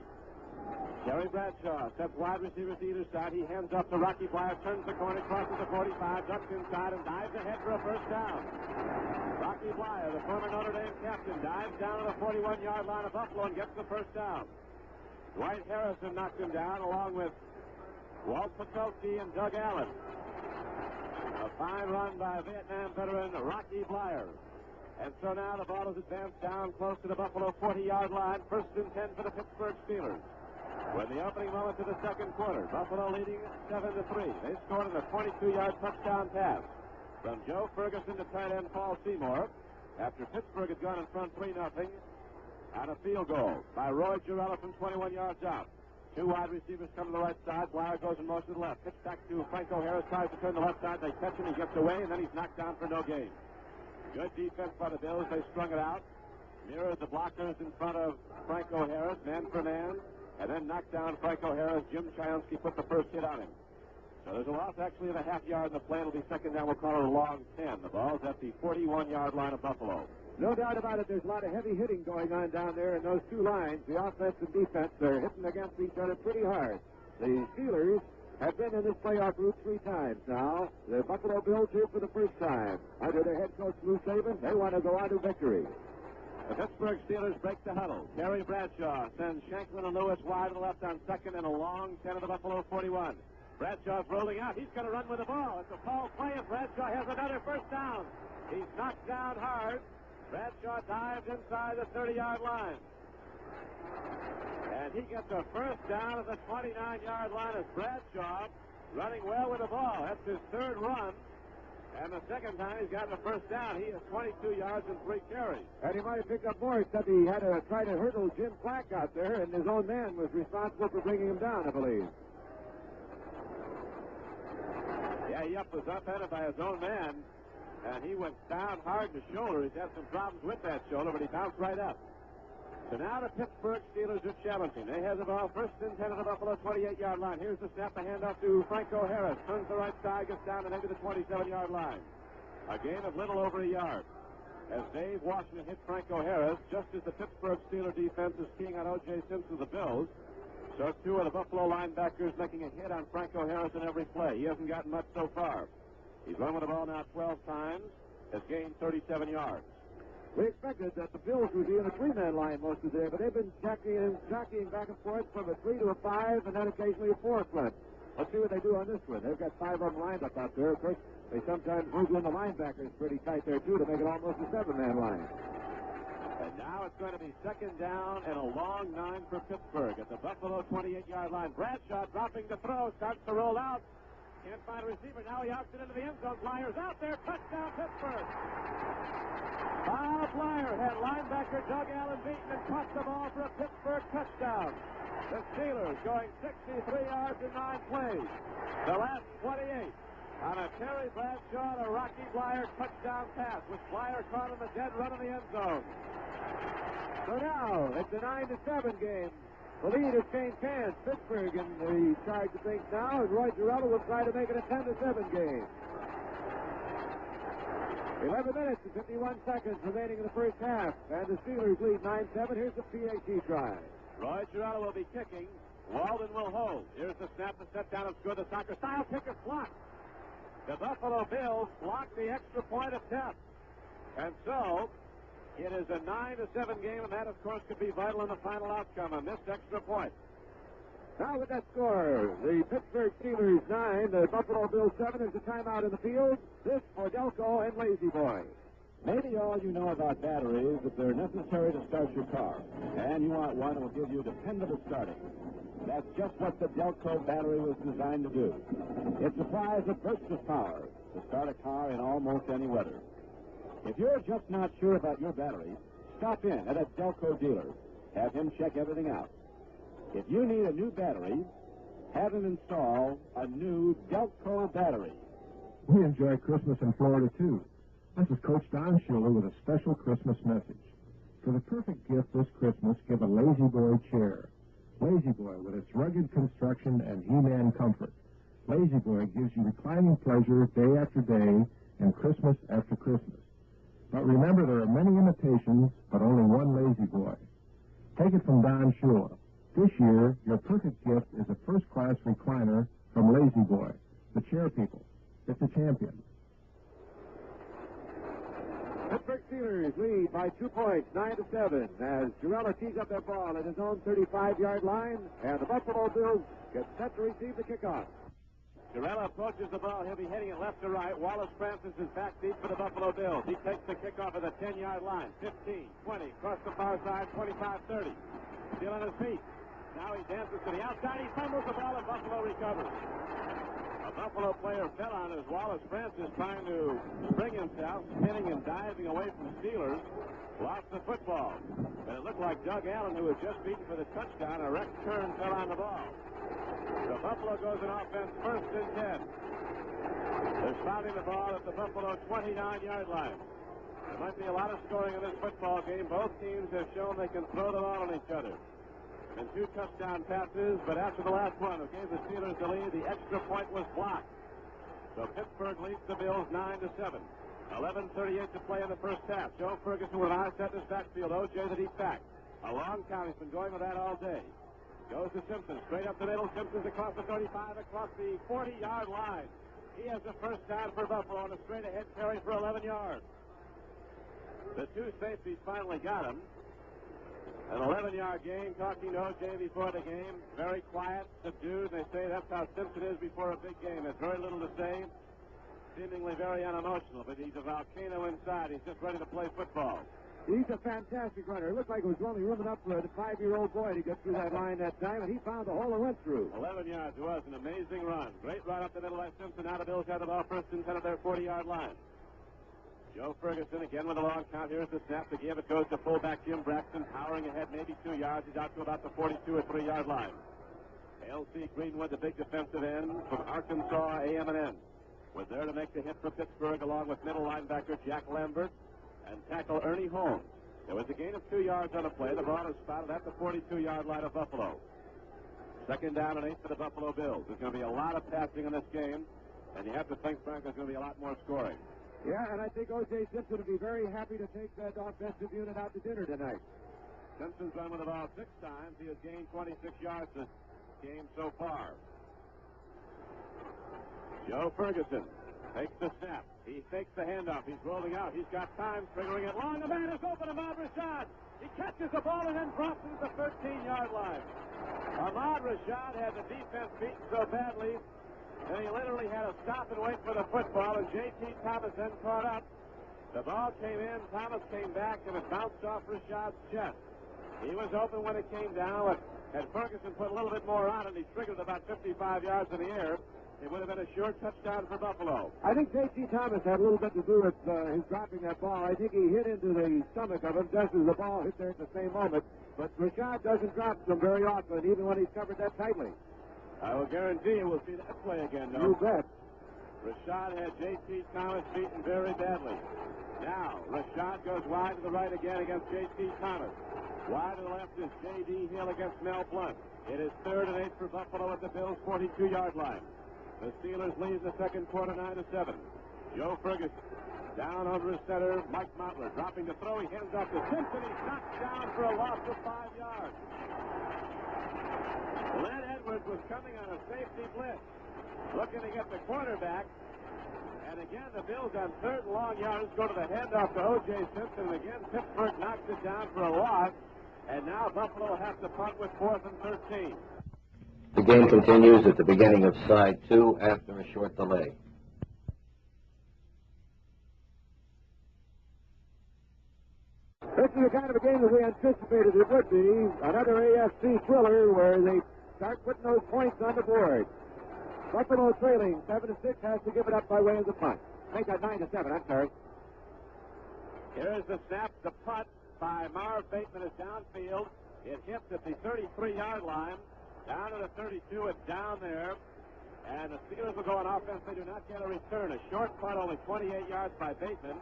Terry Bradshaw sets wide receivers to either side. He hands up to Rocky Blyer, turns the corner, crosses the 45, ducks inside, and dives ahead for a first down. Rocky Blyer, the former Notre Dame captain, dives down to the 41-yard line of Buffalo and gets the first down. Dwight Harrison knocked him down along with Walt Pokowski and Doug Allen. A fine run by Vietnam veteran Rocky Blyer. And so now the ball is advanced down close to the Buffalo 40-yard line. First and 10 for the Pittsburgh Steelers. With the opening moment to the second quarter, Buffalo leading 7-3. They scored on a 22-yard touchdown pass from Joe Ferguson to tight end Paul Seymour after Pittsburgh had gone in front 3-0 on a field goal by Roy Girella from 21 yards out. 2 wide receivers come to the right side. Blyer goes in motion to the left. Pitch back to Franco Harris. Tries to turn the left side. They catch him. He gets away, and then he's knocked down for no gain. Good defense by the Bills. They strung it out. Mirrored the blockers in front of Franco Harris, man for man, and then knocked down Franco Harris. Jim Chiansky put the first hit on him. So there's a loss actually of a half yard in the play. It'll be second down. We'll call it a long 10. The ball's at the 41-yard line of Buffalo. No doubt about it, there's a lot of heavy hitting going on down there in those two lines. The offense and defense, they're hitting against each other pretty hard. The Steelers have been in this playoff route 3 times now. The Buffalo Bills here for the first time. Under their head coach Lou Saban, they want to go on to victory. The Pittsburgh Steelers break the huddle. Terry Bradshaw sends Shanklin and Lewis wide to the left on second and a long 10 of the Buffalo 41. Bradshaw's rolling out. He's going to run with the ball. It's a foul play, and Bradshaw has another first down. He's knocked down hard. Bradshaw dives inside the 30-yard line. And he gets a first down at the 29-yard line as Bradshaw running well with the ball. That's his third run. And the second time he's gotten a first down. He has 22 yards and 3 carries. And he might have picked up more, except he had to try to hurdle Jim Flack out there, and his own man was responsible for bringing him down, I believe. Yeah, he was upended by his own man, and he went down hard in the shoulder. He's had some problems with that shoulder, but he bounced right up. So now the Pittsburgh Steelers are challenging. They have the ball first and 10 of the Buffalo 28-yard line. Here's the snap, the handoff to Franco Harris. Turns the right side, gets down and into the 27-yard line. A gain of little over a yard. As Dave Washington hit Franco Harris, just as the Pittsburgh Steelers defense is keying on O.J. Simpson of the Bills, so 2 of the Buffalo linebackers making a hit on Franco Harris in every play. He hasn't gotten much so far. He's run with the ball now 12 times, has gained 37 yards. We expected that the Bills would be in a 3-man line most of the day, but they've been jockeying back and forth from a 3 to a 5 and then occasionally a 4 front. Let's see what they do on this one. They've got 5 of them lined up out there. Of course, they sometimes move in the linebackers pretty tight there, too, to make it almost a 7-man line. And now it's going to be second down and a long 9 for Pittsburgh at the Buffalo 28-yard line. Bradshaw dropping to throw, starts to roll out. Can't find a receiver. Now he outs it into the end zone. Flyers out there. Touchdown, Pittsburgh. Bob Flyer had linebacker Doug Allen beaten and caught the ball for a Pittsburgh touchdown. The Steelers going 63 yards in 9 plays. The last 28 on a Terry Bradshaw to Rocky Flyer touchdown pass, which Flyer caught in the dead run in the end zone. So now it's a 9-7 game. The lead has changed hands. Pittsburgh in the charge of things now, and Roy Girella will try to make it a 10-7 game. 11 minutes and 51 seconds remaining in the first half, and the Steelers lead 9-7. Here's the PAT try. Roy Girella will be kicking. Walden will hold. Here's the snap, the set down, and score. The soccer-style kick is blocked. The Buffalo Bills blocked the extra point attempt. And so it is a 9-7 game, and that, of course, could be vital in the final outcome on this extra point. Now with that score, the Pittsburgh Steelers 9, the Buffalo Bills 7. There's a timeout in the field. This for Delco and Lazy Boy. Maybe all you know about batteries is they're necessary to start your car, and you want one that will give you dependable starting. That's just what the Delco battery was designed to do. It supplies a burst of power to start a car in almost any weather. If you're just not sure about your battery, stop in at a Delco dealer. Have him check everything out. If you need a new battery, have him install a new Delco battery. We enjoy Christmas in Florida, too. This is Coach Don Schuler with a special Christmas message. For the perfect gift this Christmas, give a Lazy Boy chair. Lazy Boy, with its rugged construction and He-Man comfort. Lazy Boy gives you reclining pleasure day after day and Christmas after Christmas. But remember, there are many imitations, but only one Lazy Boy. Take it from Don Schuler. This year, your perfect gift is a first-class recliner from Lazy Boy. The chair people. It's a champion. Pittsburgh Steelers lead by 2 points, 9-7, as Girella tees up that ball at his own 35-yard line, and the Buffalo Bills get set to receive the kickoff. Girella approaches the ball. He'll be heading it left to right. Wallace Francis is back deep for the Buffalo Bills. He takes the kickoff at the 10-yard line. 15, 20, across the far side, 25, 30. Still on his feet. Now he dances to the outside. He fumbles the ball, and Buffalo recovers. A Buffalo player fell on as Wallace Francis trying to spring himself, spinning and diving away from the Steelers. Lost the football. But it looked like Doug Allen, who was just beaten for the touchdown. A wrecked turn fell on the ball. So Buffalo goes in offense first and 10. They're spotting the ball at the Buffalo 29-yard line. There might be a lot of scoring in this football game. Both teams have shown they can throw the ball on each other. and 2 touchdown passes, but after the last one, who gave the Steelers the lead, the extra point was blocked. So Pittsburgh leads the Bills 9-7. 11:38 to play in the first half. Joe Ferguson with an eye set in his backfield. O.J. the deep back. A long count. He's been going with that all day. Goes to Simpson. Straight up the middle. Simpson's across the 35, across the 40-yard line. He has the first down for Buffalo on a straight-ahead carry for 11 yards. The 2 safeties finally got him. An 11-yard gain. Talking to O.J. before the game. Very quiet, subdued. They say that's how Simpson is before a big game. There's very little to say. Seemingly very unemotional, but he's a volcano inside. He's just ready to play football. He's a fantastic runner. It looked like it was only room enough for the 5-year-old boy to get through that line that time, and he found the hole and went through. 11 yards. It was an amazing run. Great run up the middle by Simpson. Now the Bills have the ball first and 10 of their 40-yard line. Joe Ferguson again with a long count. Here's the snap to give. It goes to fullback Jim Braxton, powering ahead maybe 2 yards. He's out to about the 42 or 3-yard line. L.C. Greenwood, the big defensive end from Arkansas A&M, was there to make the hit for Pittsburgh along with middle linebacker Jack Lambert and tackle Ernie Holmes. There was a gain of 2 yards on the play. The ball is spotted at the 42-yard line of Buffalo. 2nd down and 8 for the Buffalo Bills. There's going to be a lot of passing in this game, and you have to think, Frank, there's going to be a lot more scoring. Yeah, and I think O.J. Simpson would be very happy to take that offensive unit out to dinner tonight. Simpson's run with the ball 6 times. He has gained 26 yards this game so far. Joe Ferguson takes the snap. He fakes the handoff. He's rolling out. He's got time, triggering it long. The man is open. Ahmad Rashad. He catches the ball and then drops it at the 13-yard line. Ahmad Rashad had the defense beaten so badly that he literally had to stop and wait for the football, and J.T. Thomas then caught up. The ball came in. Thomas came back, and it bounced off Rashad's chest. He was open when it came down. Had Ferguson put a little bit more on it, he triggered about 55 yards in the air. It would have been a sure touchdown for Buffalo. I think J.T. Thomas had a little bit to do with his dropping that ball. I think he hit into the stomach of him just as the ball hit there at the same moment. But Rashad doesn't drop them very often, even when he's covered that tightly. I will guarantee you we'll see that play again, though. You bet. Rashad had J.T. Thomas beaten very badly. Now, Rashad goes wide to the right again against J.T. Thomas. Wide to the left is J.D. Hill against Mel Blunt. It is 3rd and 8 for Buffalo at the Bills' 42-yard line. The Steelers lead the second quarter 9-7. Joe Ferguson down over his center. Mike Mottler dropping the throw. He hands off to Simpson. He's knocked down for a loss of 5 yards. Len Edwards was coming on a safety blitz, looking to get the quarterback. And again, the Bills on 3rd and long yards go to the handoff to O.J. Simpson. And again, Pittsburgh knocks it down for a loss. And now Buffalo has to punt with 4th and 13. The game continues at the beginning of side 2 after a short delay. This is the kind of a game that we anticipated it would be. Another AFC thriller where they start putting those points on the board. Buffalo trailing 7-6, has to give it up by way of the punt. Make that 9-7, I'm sorry. Here's the snap. The punt by Marv Bateman is downfield. It hits at the 33-yard line. Down to the 32, it's down there. And the Steelers will go on offense. They do not get a return. A short punt, only 28 yards by Bateman.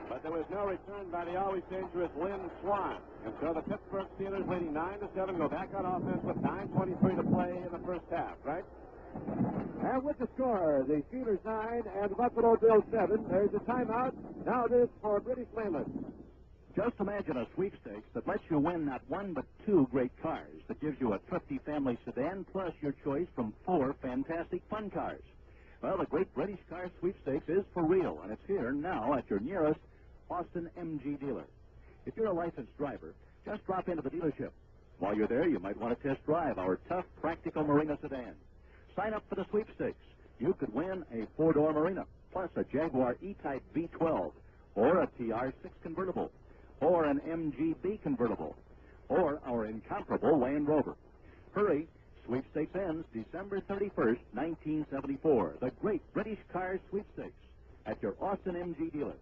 But there was no return by the always dangerous Lynn Swan. And so the Pittsburgh Steelers leading 9-7 go back on offense with 9:23 to play in the first half, right? And with the score, the Steelers 9 and the Buffalo Bills 7. There's a timeout. Now this for British Leyland. Just imagine a sweepstakes that lets you win not 1 but 2 great cars, that gives you a thrifty family sedan plus your choice from 4 fantastic fun cars. Well, the Great British Car Sweepstakes is for real, and it's here now at your nearest Austin MG dealer. If you're a licensed driver, just drop into the dealership. While you're there, you might want to test drive our tough, practical Marina sedan. Sign up for the sweepstakes. You could win a 4-door Marina, plus a Jaguar E-Type V12, or a TR6 convertible, or an MGB convertible, or our incomparable Land Rover. Hurry! Sweepstakes ends December 31st, 1974. The Great British Car Sweepstakes at your Austin MG dealer.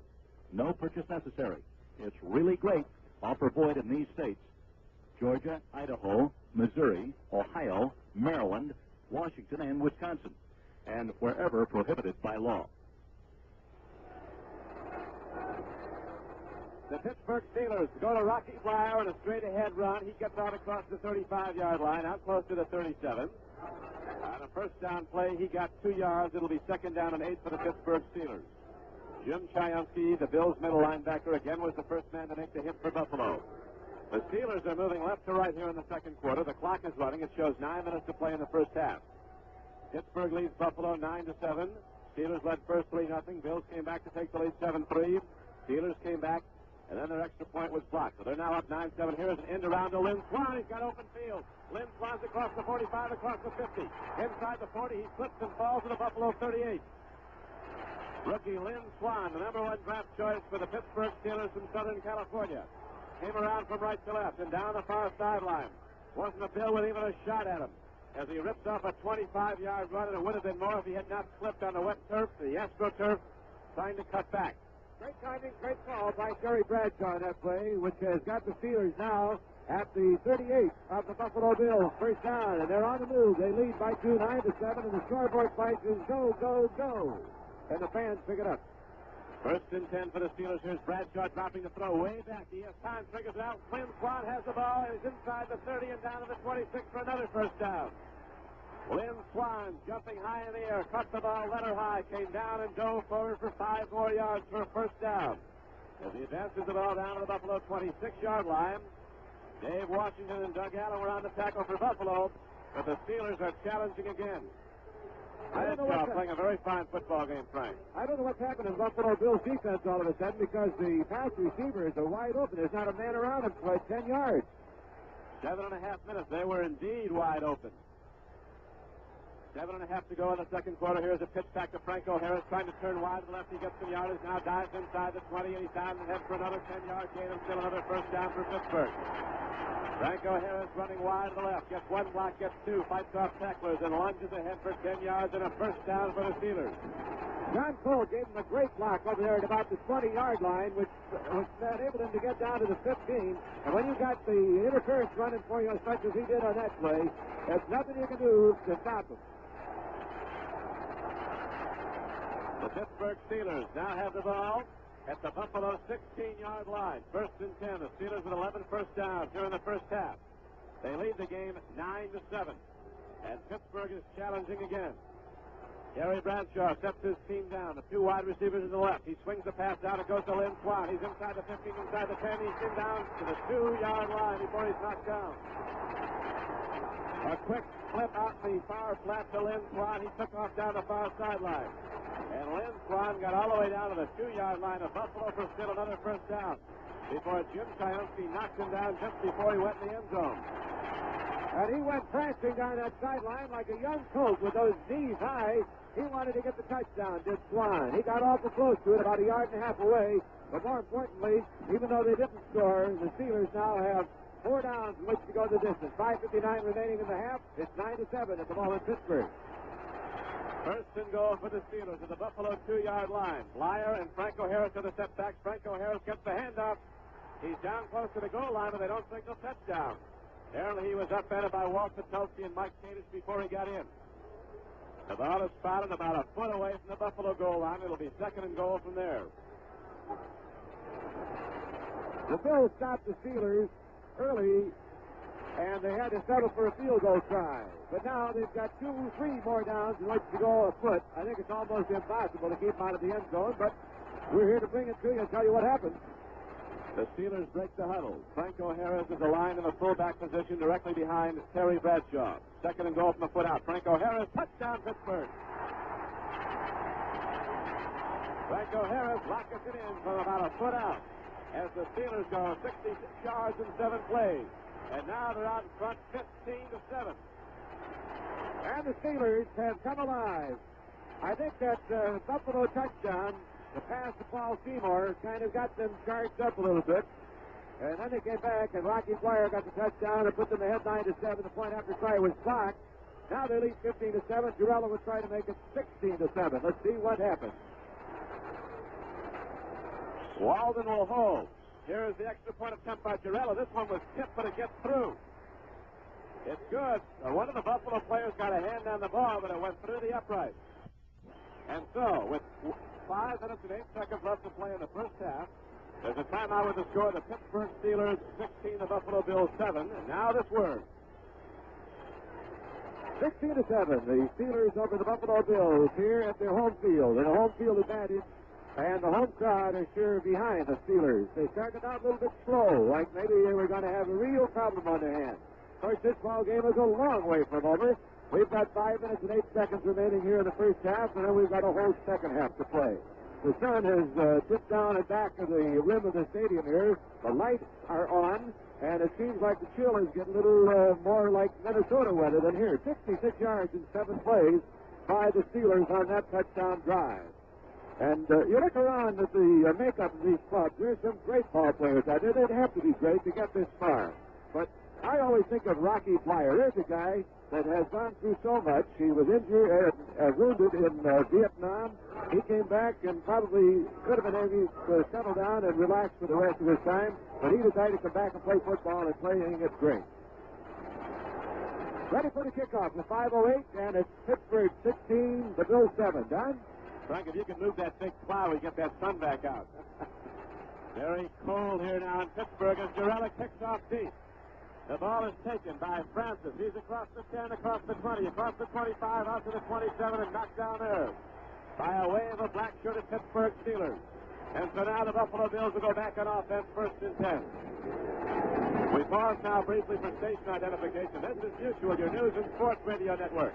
No purchase necessary. It's really great. Offer void in these states: Georgia, Idaho, Missouri, Ohio, Maryland, Washington, and Wisconsin, and wherever prohibited by law. The Pittsburgh Steelers go to Rocky Flyer on a straight-ahead run. He gets out across the 35-yard line, out close to the 37. On a first down play, he got 2 yards. It'll be second down and 8 for the Pittsburgh Steelers. Jim Chionsky, the Bills' middle linebacker, again was the first man to make the hit for Buffalo. The Steelers are moving left to right here in the second quarter. The clock is running. It shows 9 minutes to play in the first half. Pittsburgh leads Buffalo 9-7. Steelers led first 3-0. Bills came back to take the lead 7-3. Steelers came back, and then their extra point was blocked. So they're now up 9-7. Here's an end around to Lynn Swan. He's got open field. Lynn Swan's across the 45, across the 50. Inside the 40, he slips and falls to the Buffalo 38. Rookie Lynn Swan, the number 1 draft choice for the Pittsburgh Steelers from Southern California. Came around from right to left and down the far sideline. Wasn't a Bill with even a shot at him as he ripped off a 25-yard run, and it would have been more if he had not slipped on the wet turf, the AstroTurf, trying to cut back. Great timing, great call by Terry Bradshaw on that play, which has got the Steelers now at the 38 of the Buffalo Bills. First down, and they're on the move. They lead by 2, 9-7, and the scoreboard flash is go, go, go. And the fans pick it up. First and 10 for the Steelers. Here's Bradshaw dropping the throw way back. He has time, figures it out. Lynn Swan has the ball. He's inside the 30 and down to the 26 for another first down. Lynn Swan jumping high in the air, caught the ball, let her high, came down and dove forward for 5 more yards for a first down. As he advances the ball down to the Buffalo 26-yard line, Dave Washington and Doug Allen were on the tackle for Buffalo, but the Steelers are challenging again. Bradshaw playing a very fine football game, Frank. I don't know what's happened in Buffalo Bills defense all of a sudden because the pass receivers are wide open. There's not a man around him for 10 yards. 7.5 minutes. They were indeed wide open. 7.5 to go in the second quarter. Here's a pitch back to Franco Harris, trying to turn wide to the left. He gets some yardage, now dives inside the 20, and he's down and head for another 10-yard gain, and still another first down for Pittsburgh. Franco Harris running wide to the left, gets 1 block, gets 2, fights off tacklers, and lunges ahead for 10 yards and a first down for the Steelers. John Cole gave him a great block over there at about the 20-yard line, which enabled him to get down to the 15. And when you got the interference running for you as much as he did on that play, there's nothing you can do to stop him. The Pittsburgh Steelers now have the ball at the Buffalo 16-yard line. First and 10. The Steelers with 11 first downs here in the first half. They lead the game 9-7. And Pittsburgh is challenging again. Terry Bradshaw sets his team down. The 2 wide receivers to the left. He swings the pass out. It goes to Lynn Swan. He's inside the 15, inside the 10. He's down to the 2-yard line before he's knocked down. A quick flip out the far flat to Lynn Swan. He took off down the far sideline. And Lynn Swan got all the way down to the 2-yard line of Buffalo for still another first down before Jim Chionsky knocked him down just before he went in the end zone. And he went prancing down that sideline like a young colt with those knees high. He wanted to get the touchdown, did Swan. He got awful close to it, about 1.5 yards away. But more importantly, even though they didn't score, the Steelers now have 4 downs in which to go the distance. 5:59 remaining in the half. It's 9-7 at the ball in Pittsburgh. First and goal for the Steelers at the Buffalo 2-yard line. Blyer and Franco Harris are the setbacks. Franco Harris gets the handoff. He's down close to the goal line, but they don't signal touchdown. Apparently he was upended by Walt Patulski and Mike Kadish before he got in. The ball is spotted about a foot away from the Buffalo goal line. It'll be second and goal from there. The Bills stopped the Steelers early, and they had to settle for a field goal try. But now they've got 2, 3 more downs in which to go a foot. I think it's almost impossible to keep them out of the end zone, but we're here to bring it to you and tell you what happened. The Steelers break the huddle. Franco Harris is aligned in the fullback position directly behind Terry Bradshaw. Second and goal from the foot out. Franco Harris, touchdown Pittsburgh. Franco Harris rockets it in from about a foot out as the Steelers go 66 yards in 7 plays. And now they're out in front 15-7. And the Steelers have come alive. I think that Buffalo touchdown, the pass to Paul Seymour, kind of got them charged up a little bit. And then they came back, and Rocky Flyer got the touchdown and put them ahead 9-7. The point after try was blocked. Now they lead 15-7. Girella was trying to make it 16-7. Let's see what happens. Walden will hold. Here is the extra point attempt by Girella. This one was tipped, but it gets through. It's good. One of the Buffalo players got a hand on the ball, but it went through the upright. And so, with 5 minutes and 8 seconds left to play in the first half, There's a timeout with the score. The Pittsburgh Steelers 16, the Buffalo Bills 7. And now this word. 16-7. The Steelers over the Buffalo Bills here at their home field. And a home field advantage. And the home crowd are sure behind the Steelers. They started out a little bit slow, like maybe they were going to have a real problem on their hands. Of course, this ball game is a long way from over. We've got 5 minutes and 8 seconds remaining here in the first half, and then we've got a whole second half to play. The sun has dipped down at back of the rim of the stadium here. The lights are on, and it seems like the chill is getting a little more like Minnesota weather than here. 66 yards in 7 plays by the Steelers on that touchdown drive. And you look around at the makeup of these clubs, there's some great ball players out there. They'd have to be great to get this far. But I always think of Rocky Flyer. There's a guy that has gone through so much. He was injured, wounded in Vietnam. He came back and probably could have been able to settle down and relax for the rest of his time. But he decided to come back and play football, and playing it great. Ready for the kickoff, the 5:08, and it's Pittsburgh 16, the Bills 7. Don? Frank, if you can move that big plow, we get that sun back out. Very cold here now in Pittsburgh as Jarrella kicks off deep. The ball is taken by Francis. He's across the 10, across the 20, across the 25, out to the 27, and knocked down there by a wave of black-shirted Pittsburgh Steelers. And so now the Buffalo Bills will go back on offense, 1st and 10. We pause now briefly for station identification. This is Mutual, your news and sports radio network.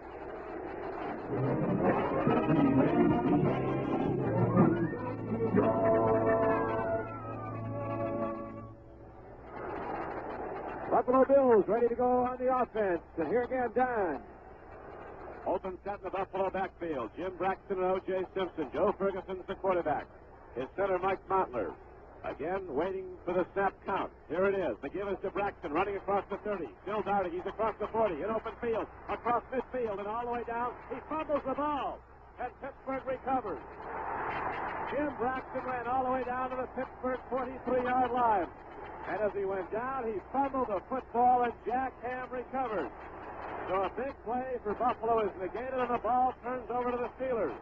Buffalo Bills ready to go on the offense. And here again, Don. Open set in the Buffalo backfield. Jim Braxton and O.J. Simpson. Joe Ferguson's the quarterback. His center, Mike Montler. Again, waiting for the snap count. Here it is. The give is to Braxton, running across the 30. Still darting. He's across the 40. In open field. Across midfield and all the way down. He fumbles the ball. And Pittsburgh recovers. Jim Braxton ran all the way down to the Pittsburgh 43-yard line. And as he went down, he fumbled the football, and Jack Ham recovered. So a big play for Buffalo is negated, and the ball turns over to the Steelers.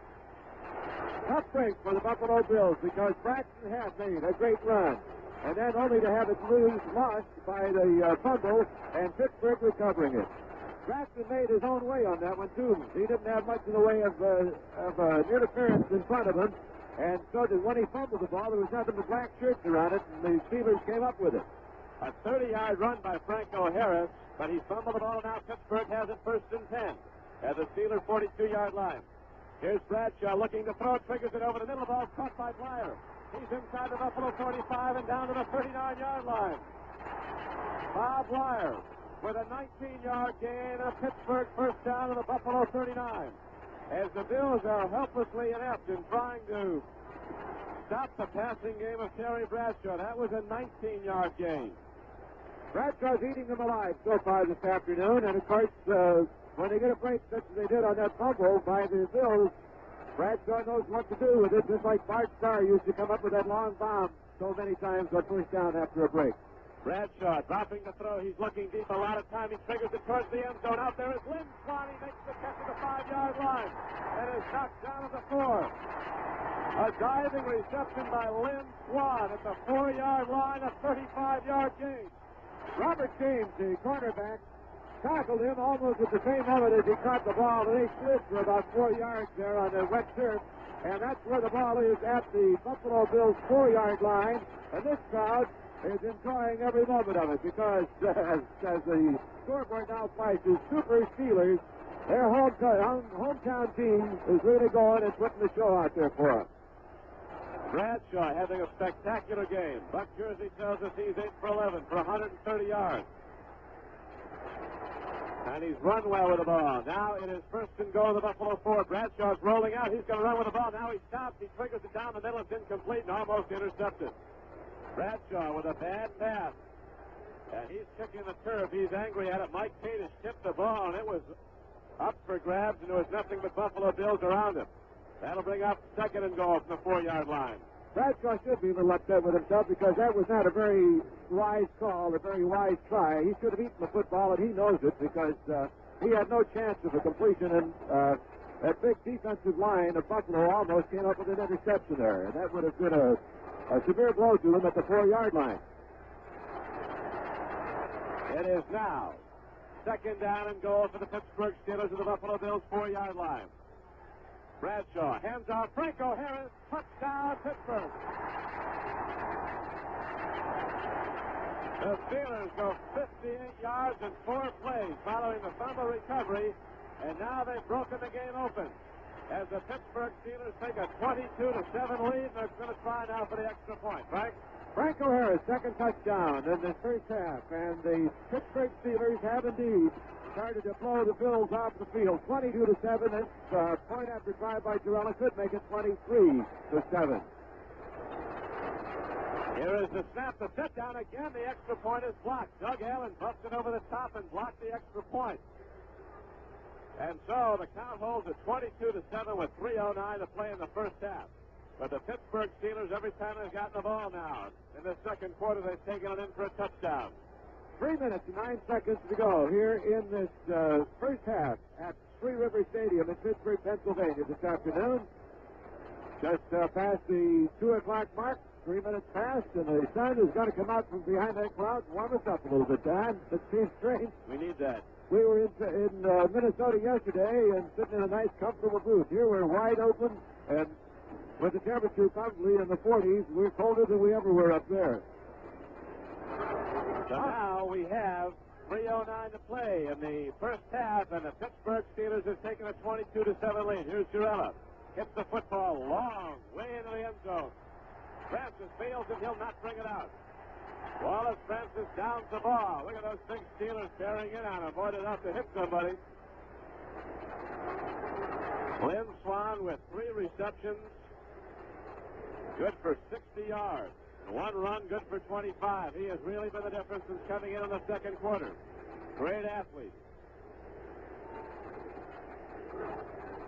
Tough break for the Buffalo Bills because Braxton has made a great run. And then only to have it lost by the fumble and Pittsburgh recovering it. Braxton made his own way on that one, too. He didn't have much in the way of interference in front of him. And so that when he fumbled the ball, there was nothing but black shirts around it, and the Steelers came up with it. A 30-yard run by Franco Harris, but he fumbled the ball, and now Pittsburgh has it 1st and 10 at the Steelers' 42-yard line. Here's Bradshaw looking to throw it, triggers it over the middle, ball caught by Blyer. He's inside the Buffalo 45 and down to the 39-yard line. Bob Blyer with a 19-yard gain, a Pittsburgh first down to the Buffalo 39. As the Bills are helplessly inept in trying to stop the passing game of Terry Bradshaw. That was a 19-yard gain. Bradshaw's eating them alive so far this afternoon, and of course, when they get a break such as they did on that fumble by the Bills, Bradshaw knows what to do with it, just like Bart Starr used to come up with that long bomb so many times on first down after a break. Bradshaw dropping the throw. He's looking deep. A lot of time. He triggers it towards the end zone. Out there is Lynn Swan. He makes the catch at the 5-yard line and is knocked down at the 4. A diving reception by Lynn Swan at the 4-yard line. A 35-yard gain. Robert James, the cornerback, tackled him almost at the same moment as he caught the ball, and they slid for about 4 yards there on the wet turf. And that's where the ball is at the Buffalo Bills 4-yard line. And this crowd is enjoying every moment of it because as the scoreboard now flashes, Super Steelers, their hometown team is really going and putting the show out there for them. Bradshaw having a spectacular game. Buck Jersey tells us he's 8 for 11 for 130 yards. And he's run well with the ball. Now it is 1st and goal of the Buffalo 4. Bradshaw's rolling out. He's going to run with the ball. Now he stops. He triggers it down the middle. It's incomplete and almost intercepted. Bradshaw with a bad pass. And he's kicking the turf. He's angry at it. Mike Kadish tipped the ball, and it was up for grabs, and there was nothing but Buffalo Bills around him. That'll bring up 2nd and goal from the 4-yard line. Bradshaw should be a little upset with himself because that was not a very wise call, a very wise try. He should have eaten the football, and he knows it because he had no chance of a completion, and that big defensive line of Buffalo almost came up with an interception there, and that would have been a a severe blow to them at the 4-yard line. It is now second down and goal for the Pittsburgh Steelers at the Buffalo Bills 4-yard line. Bradshaw hands off Franco Harris. Touchdown, Pittsburgh. The Steelers go 58 yards in 4 plays following the fumble recovery, and now they've broken the game open as the Pittsburgh Steelers take a 22-7 lead. They're going to try now for the extra point. Frank? Franco Harris, second touchdown in the first half, and the Pittsburgh Steelers have indeed started to blow the Bills off the field. 22-7. This point after try by Girella could make it 23-7. Here is the snap, the set down again. The extra point is blocked. Doug Allen bumped it over the top and blocked the extra point. And so the count holds at 22-7 with 3:09 to play in the first half. But the Pittsburgh Steelers, every time they've gotten the ball now, in the second quarter, they've taken it in for a touchdown. 3 minutes and 9 seconds to go here in this first half at Three River Stadium in Pittsburgh, Pennsylvania this afternoon. Just past the 2 o'clock mark, 3 minutes past, and the sun is going to come out from behind that cloud and warm us up a little bit, Dan. It seems strange. We need that. We were in Minnesota yesterday and sitting in a nice, comfortable booth. Here we're wide open, and with the temperature probably in the 40s, we're colder than we ever were up there. So now we have 3:09 to play in the first half, and the Pittsburgh Steelers have taken a 22-7 lead. Here's Girella. Hits the football long, way into the end zone. Francis fails and he'll not bring it out. Wallace Francis downs the ball. Look at those big Steelers bearing in on him. Boy, enough to hit somebody. Lynn Swan with 3 receptions. Good for 60 yards. And 1 run, good for 25. He has really been the difference since coming in the second quarter. Great athlete.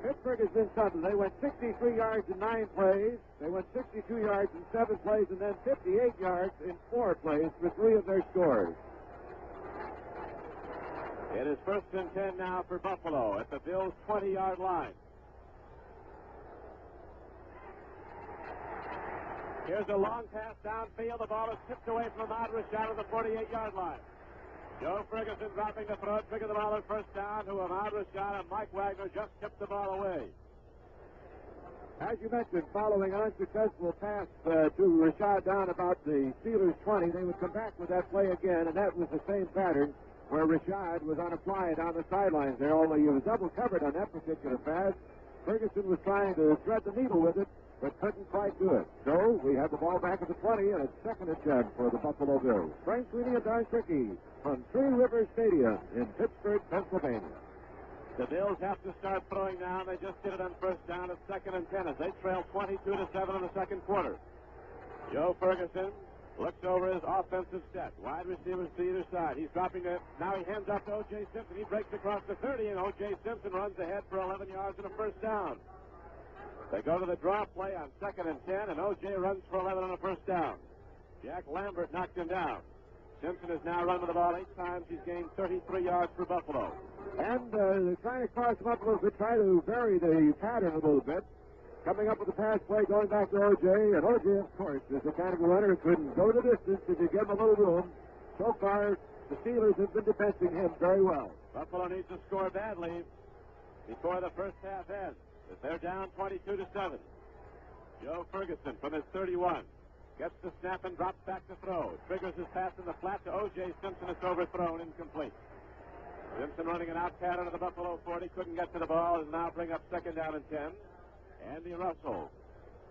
Pittsburgh has been something. They went 63 yards in 9 plays. They went 62 yards in 7 plays, and then 58 yards in 4 plays for 3 of their scores. It is first and 10 now for Buffalo at the Bills' 20-yard line. Here's a long pass downfield. The ball is tipped away from Ahmad Rashad on the 48-yard line. Joe Ferguson dropping the throw, trigger the ball on first down to Ahmad Rashad, and Mike Wagner just tipped the ball away. As you mentioned, following an unsuccessful pass to Rashad down about the Steelers' 20, they would come back with that play again, and that was the same pattern where Rashad was on a fly down the sidelines there, although he was double covered on that particular pass. Ferguson was trying to thread the needle with it, but couldn't quite do it. So we have the ball back at the 20, and it's second and 10 for the Buffalo Bills. Frank Sweeney and Don Trickey from Three River Stadium in Pittsburgh, Pennsylvania. The Bills have to start throwing now. They just did it on first down at second and 10 as they trail 22-7 in the second quarter. Joe Ferguson looks over his offensive set. Wide receivers to either side. He's dropping it. Now he hands off to O.J. Simpson. He breaks across the 30, and O.J. Simpson runs ahead for 11 yards and a first down. They go to the draw play on second and 10, and O.J. runs for 11 on a first down. Jack Lambert knocked him down. Simpson has now run with the ball 8 times. He's gained 33 yards for Buffalo. And they're trying to cross him up a little bit, try to vary the pattern a little bit. Coming up with the pass play, going back to O.J. And O.J., of course, is the kind of a runner who can go the distance if you give him a little room. So far, the Steelers have been defending him very well. Buffalo needs to score badly before the first half ends. If they're down 22-7. Joe Ferguson from his 31 gets the snap and drops back to throw. Triggers his pass in the flat to O.J. Simpson. It's overthrown, incomplete. Simpson running an out pattern of the Buffalo 40. Couldn't get to the ball. Is now bring up second down and 10. Andy Russell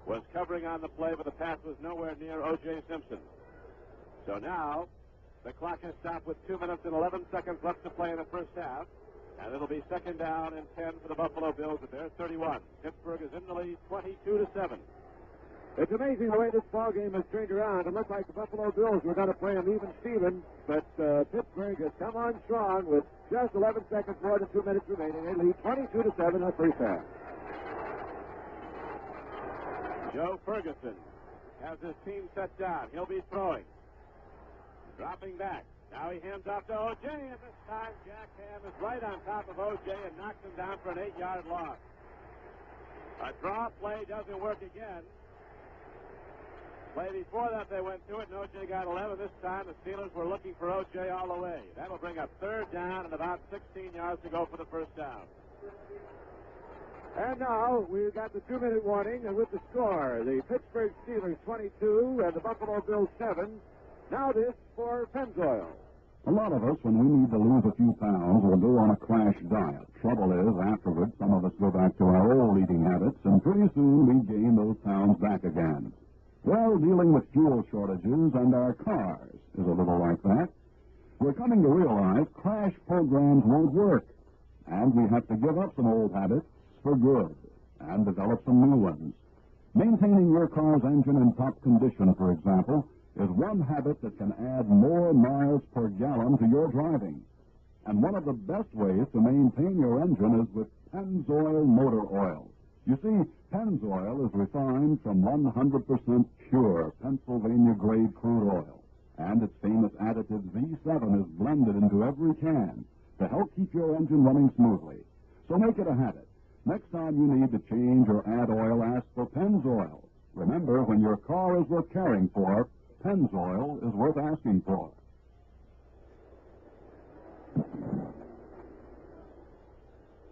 was covering on the play, but the pass was nowhere near O.J. Simpson. So now the clock is stopped with 2 minutes and 11 seconds left to play in the first half. And it'll be second down and 10 for the Buffalo Bills at their 31. Pittsburgh is in the lead 22-7. It's amazing the way this ball game has turned around. It looked like the Buffalo Bills were going to play them even Steven, but Pittsburgh has come on strong with just 11 seconds more than 2 minutes remaining. They lead 22-7 in the first half. Joe Ferguson has his team set down. He'll be throwing. Dropping back. Now he hands off to O.J., and this time Jack Ham is right on top of O.J. and knocks him down for an 8-yard loss. A draw play doesn't work again. Play before that, they went to it, and O.J. got 11. This time, the Steelers were looking for O.J. all the way. That will bring up third down and about 16 yards to go for the first down. And now we've got the 2-minute warning, and with the score, the Pittsburgh Steelers 22 and the Buffalo Bills 7. Now this for Pennzoil. A lot of us, when we need to lose a few pounds, will go on a crash diet. Trouble is, afterwards, some of us go back to our old eating habits, and pretty soon we gain those pounds back again. Well, dealing with fuel shortages and our cars is a little like that. We're coming to realize crash programs won't work, and we have to give up some old habits for good and develop some new ones. Maintaining your car's engine in top condition, for example, is one habit that can add more miles per gallon to your driving. And one of the best ways to maintain your engine is with Pennzoil motor oil. You see, Pennzoil is refined from 100% pure Pennsylvania-grade crude oil, and its famous additive V7 is blended into every can to help keep your engine running smoothly. So make it a habit. Next time you need to change or add oil, ask for Pennzoil. Remember, when your car is worth caring for, Pennzoil is worth asking for.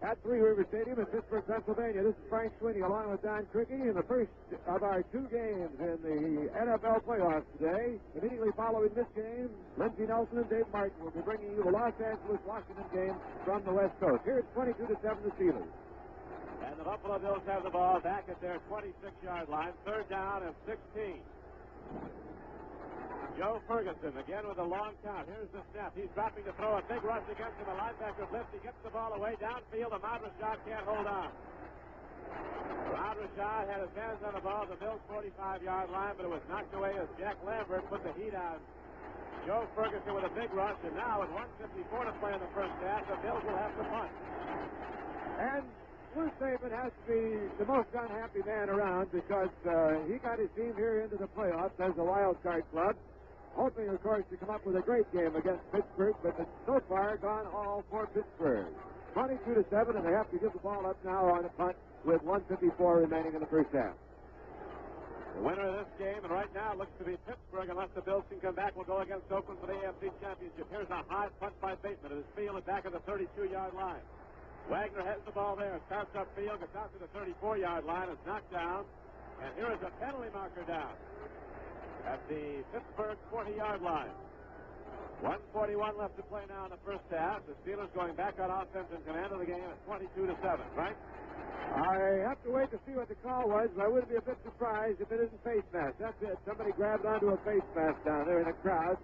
At Three River Stadium in Pittsburgh, Pennsylvania, this is Frank Sweeney along with Don Crickey in the first of our two games in the NFL playoffs today. Immediately following this game, Lindsey Nelson and Dave Martin will be bringing you the Los Angeles-Washington game from the West Coast. Here it's 22-7 the Steelers. And the Buffalo Bills have the ball back at their 26-yard line, third down and 16. Joe Ferguson again with a long count. Here's the snap. He's dropping to throw a big rush against him. A linebacker blitz. He gets the ball away downfield. Ahmad Rashad can't hold on. Ahmad Rashad had his hands on the ball at the Bills' 45-yard line, but it was knocked away as Jack Lambert put the heat on Joe Ferguson with a big rush. And now with 1:54 to play in the first half, the Bills will have to punt. And Lou Saban has to be the most unhappy man around because he got his team here into the playoffs as a wild card club, hoping, of course, to come up with a great game against Pittsburgh, but it's so far gone all for Pittsburgh. 22-7, and they have to give the ball up now on a punt with 1:54 remaining in the first half. The winner of this game, and right now it looks to be Pittsburgh, unless the Bills can come back, will go against Oakland for the AFC Championship. Here's a high punt by Bateman. It is fielded back at the 32-yard line. Wagner has the ball there. Starts upfield, gets out to the 34-yard line, is knocked down, and here is a penalty marker down at the Pittsburgh 40-yard line. 1:41 left to play now in the first half. The Steelers going back on offense in command of the game at 22-7, right? I have to wait to see what the call was, but I wouldn't be a bit surprised if it isn't face mask. That's it. Somebody grabbed onto a face mask down there in the crowd,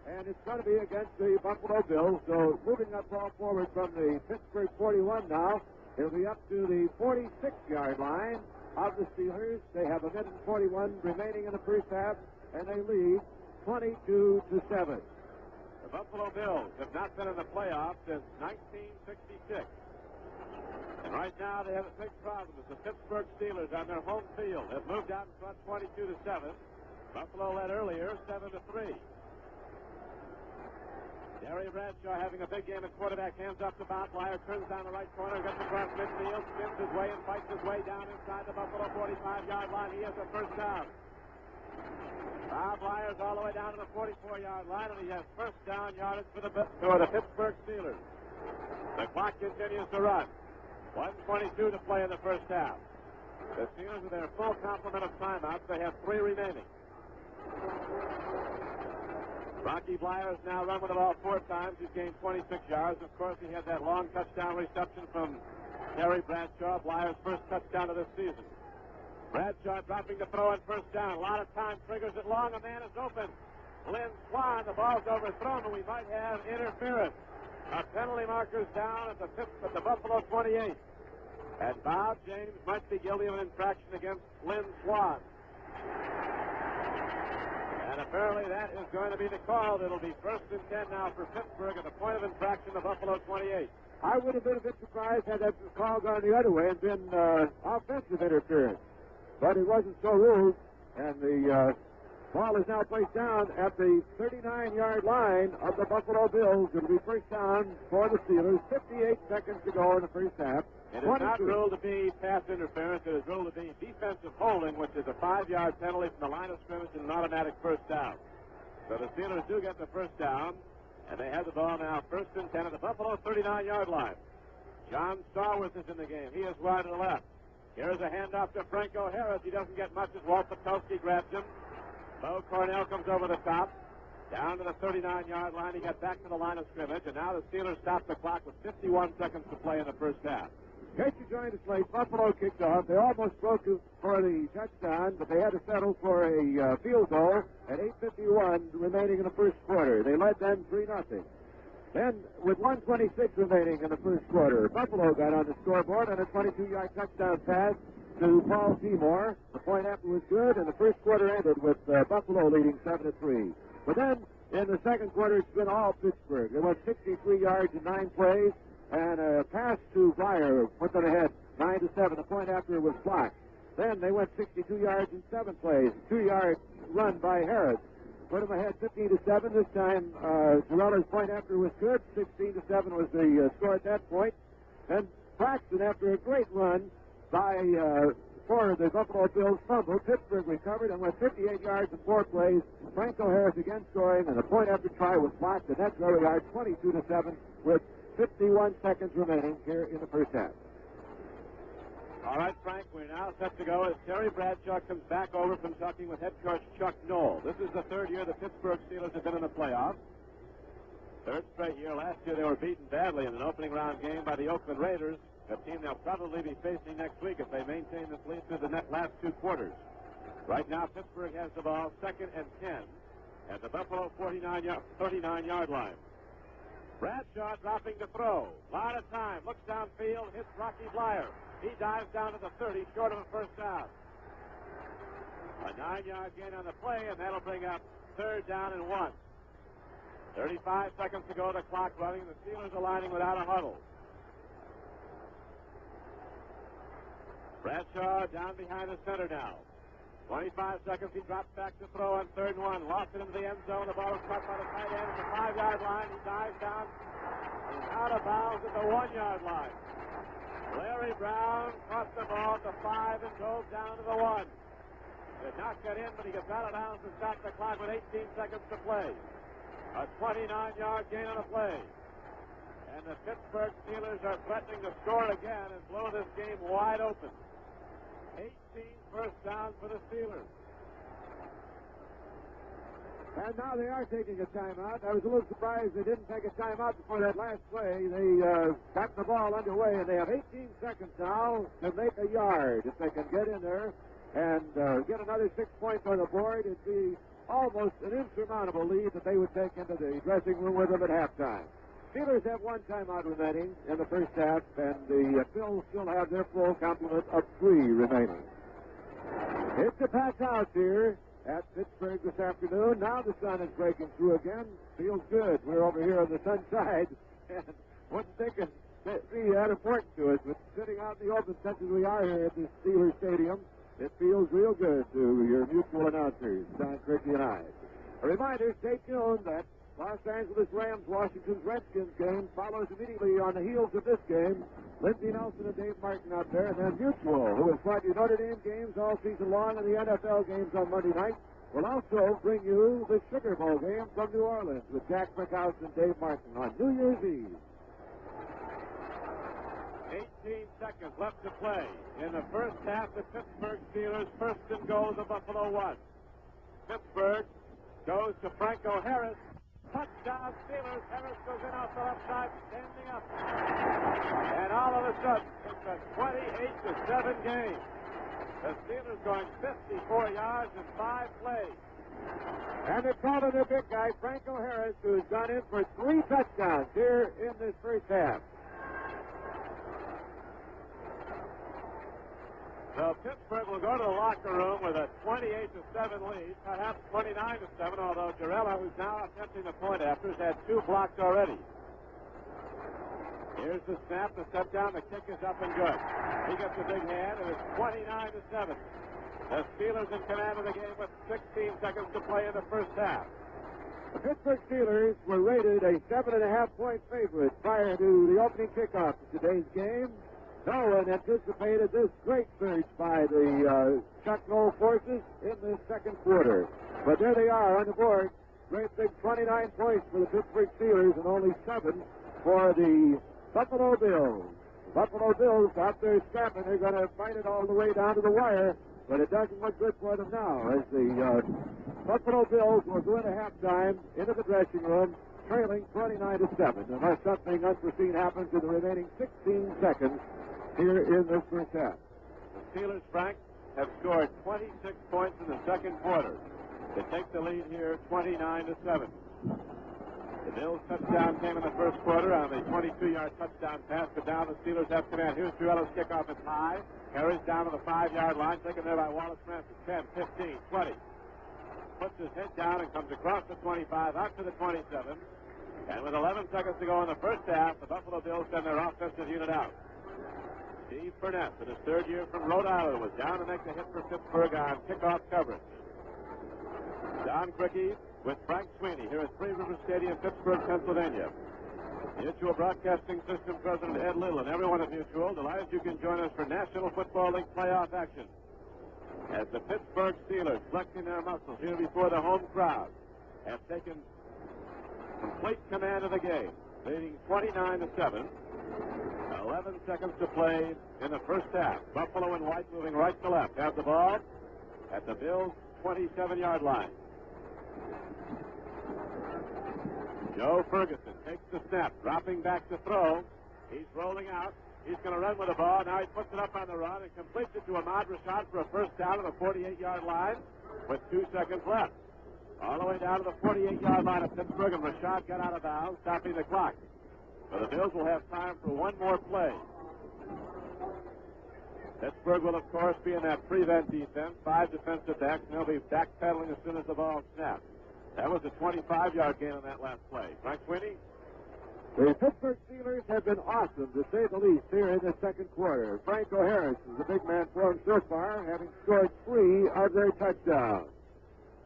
and it's going to be against the Buffalo Bills. So moving that ball forward from the Pittsburgh 41 now, it'll be up to the 46-yard line of the Steelers. They have a minute and 41 remaining in the first half, and they lead 22-7. The Buffalo Bills have not been in the playoffs since 1966. And right now they have a big problem. It's the Pittsburgh Steelers on their home field. They've moved out in front 22-7. Buffalo led earlier 7-3. Gary Bradshaw having a big game at quarterback, hands up to Bob Blyer, turns down the right corner, gets across midfield, spins his way and fights his way down inside the Buffalo 45-yard line. He has a first down. Bob Blyer's all the way down to the 44-yard line, and he has first down yardage for the Pittsburgh Steelers. The clock continues to run. 1:22 to play in the first half. The Steelers with their full complement of timeouts. They have 3 remaining. Rocky Blyer has now run with the ball 4 times. He's gained 26 yards. Of course, he had that long touchdown reception from Terry Bradshaw, Blyer's first touchdown of this season. Bradshaw dropping the throw on first down. A lot of time, triggers it long. A man is open. Lynn Swan, the ball's overthrown, and we might have interference. A penalty marker's down at the Buffalo 28. And Bob James might be guilty of an infraction against Lynn Swan. And apparently that is going to be the call. It'll be 1st and 10 now for Pittsburgh at the point of infraction of Buffalo 28. I would have been a bit surprised had that call gone the other way and been offensive interference. But it wasn't so ruled, and the Ball is now placed down at the 39-yard line of the Buffalo Bills. It'll be first down for the Steelers. 58 seconds to go in the first half. It is not ruled to be pass interference. It is ruled to be defensive holding, which is a 5-yard penalty from the line of scrimmage and an automatic first down. So the Steelers do get the first down, and they have the ball now first and 10 at the Buffalo 39-yard line. John Starworth is in the game. He is wide to the left. Here's a handoff to Franco Harris. He doesn't get much as Walt Patowski grabs him. Bo Cornell comes over the top. Down to the 39-yard line. He got back to the line of scrimmage, and now the Steelers stop the clock with 51 seconds to play in the first half. In case you joined us late, Buffalo kicked off. They almost broke for the touchdown, but they had to settle for a field goal at 8:51 remaining in the first quarter. They led then 3-0. Then, with 1:26 remaining in the first quarter, Buffalo got on the scoreboard on a 22-yard touchdown pass to Paul Seymour. The point after was good, and the first quarter ended with Buffalo leading 7-3. But then, in the second quarter, it's been all Pittsburgh. They went 63 yards in 9 plays, and a pass to Breyer put them ahead 9-7. The point after was blocked. Then they went 62 yards in 7 plays. 2-yard run by Harris put them ahead 15-7. This time, Torello's point after was good. 16-7 was the score at that point. Then Braxton, after a great run by for the Buffalo Bills fumble, Pittsburgh recovered and went 58 yards in 4 plays. Franco Harris again scoring, and the point after try was blocked. The next row yard 22-7 with 51 seconds remaining here in the first half. All right, Frank, we're now set to go as Terry Bradshaw comes back over from talking with head coach Chuck Knoll. This is the third year the Pittsburgh Steelers have been in the playoffs. Third straight year. Last year they were beaten badly in an opening round game by the Oakland Raiders, a team they'll probably be facing next week if they maintain this lead through the last 2 quarters. Right now, Pittsburgh has the ball second and 10 at the Buffalo 39-yard line. Bradshaw dropping to throw. Lot of time. Looks downfield. Hits Rocky Blyer. He dives down to the 30, short of a first down. A 9-yard gain on the play, and that'll bring up third down and 1. 35 seconds to go. The clock running. The Steelers are lining without a huddle. Bradshaw down behind the center now. 25 seconds. He drops back to throw on 3rd and 1. Lost it into the end zone. The ball is caught by the tight end at the 5-yard line. He dives down. He's out of bounds at the 1-yard line. Larry Brown caught the ball at the 5 and goes down to the 1. Did not get in, but he gets out of bounds to stop the clock with 18 seconds to play. A 29-yard gain on the play. And the Pittsburgh Steelers are threatening to score again and blow this game wide open. 18 first downs for the Steelers. And now they are taking a timeout. I was a little surprised they didn't take a timeout before that last play. They got the ball underway, and they have 18 seconds now to make a yard. If they can get in there and get another 6 points on the board, it'd be almost an insurmountable lead that they would take into the dressing room with them at halftime. Steelers have 1 timeout remaining in the first half, and the Bills still have their full complement of 3 remaining. It's a packed house here at Pittsburgh this afternoon. Now the sun is breaking through again. Feels good. We're over here on the sun side, and wasn't thinking that'd be that important to us, but sitting out in the open such as we are here at the Steelers Stadium, it feels real good to your mutual announcers, Don Crickey and I. A reminder, stay tuned that Los Angeles Rams Washington Redskins game follows immediately on the heels of this game. Lindsey Nelson and Dave Martin out there, and then Mutual, who has brought you Notre Dame games all season long and the NFL games on Monday night, will also bring you the Sugar Bowl game from New Orleans with Jack McHouse and Dave Martin on New Year's Eve. 18 seconds left to play. In the first half, the Pittsburgh Steelers first and goal to Buffalo 1. Pittsburgh goes to Franco Harris. Touchdown Steelers. Harris goes in off the left side, standing up. And all of a sudden, it's a 28-7 game. The Steelers going 54 yards in 5 plays. And they're calling their big guy, Franco Harris, who's gone in for 3 touchdowns here in this first half. So Pittsburgh will go to the locker room with a 28-7 lead, perhaps 29-7, although Jarrella, who's now attempting the point after, has had 2 blocks already. Here's the snap, the step down, the kick is up and good. He gets a big hand, and it's 29-7. The Steelers in command of the game with 16 seconds to play in the first half. The Pittsburgh Steelers were rated a 7.5-point favorite prior to the opening kickoff of today's game. No one anticipated this great surge by the Chuck Noll forces in the second quarter. But there they are on the board. Great big 29 points for the Pittsburgh Steelers and only 7 for the Buffalo Bills. The Buffalo Bills out there scrapping. They're going to fight it all the way down to the wire. But it doesn't look good for them now as the Buffalo Bills will go into halftime into the dressing room trailing 29-7 unless something unforeseen happens in the remaining 16 seconds here in this first half. The Steelers, Frank, have scored 26 points in the second quarter to take the lead here 29-7. The Bills' touchdown came in the first quarter on the 22-yard touchdown pass, but now the Steelers have command. Here's Duello's kickoff. It's high. Carries down to the 5-yard line, taken there by Wallace Francis. 10, 15, 20. Puts his head down and comes across the 25, out to the 27. And with 11 seconds to go in the first half, the Buffalo Bills send their offensive unit out. Steve Burnett, in his third year from Rhode Island, was down to make the hit for Pittsburgh on kickoff coverage. Don Crickey with Frank Sweeney here at Three Rivers Stadium, Pittsburgh, Pennsylvania. Mutual Broadcasting System President Ed Little and everyone at Mutual, delighted you can join us for National Football League playoff action. As the Pittsburgh Steelers, flexing their muscles here before the home crowd, have taken complete command of the game, leading 29-7. 11 seconds to play in the first half. Buffalo in white moving right to left. Have the ball at the Bills' 27-yard line. Joe Ferguson takes the snap, dropping back to throw. He's rolling out. He's going to run with the ball. Now he puts it up on the run and completes it to Ahmad Rashad for a first down at the 48-yard line with 2 seconds left. All the way down to the 48-yard line of Pittsburgh, and Rashad got out of bounds, stopping the clock. But the Bills will have time for one more play. Pittsburgh will, of course, be in that prevent defense, 5 defensive backs, and they'll be backpedaling as soon as the ball snaps. That was a 25-yard gain on that last play. Frank Sweeney? The Pittsburgh Steelers have been awesome, to say the least, here in the second quarter. Franco Harris is the big man for them so far, having scored 3 of their touchdowns.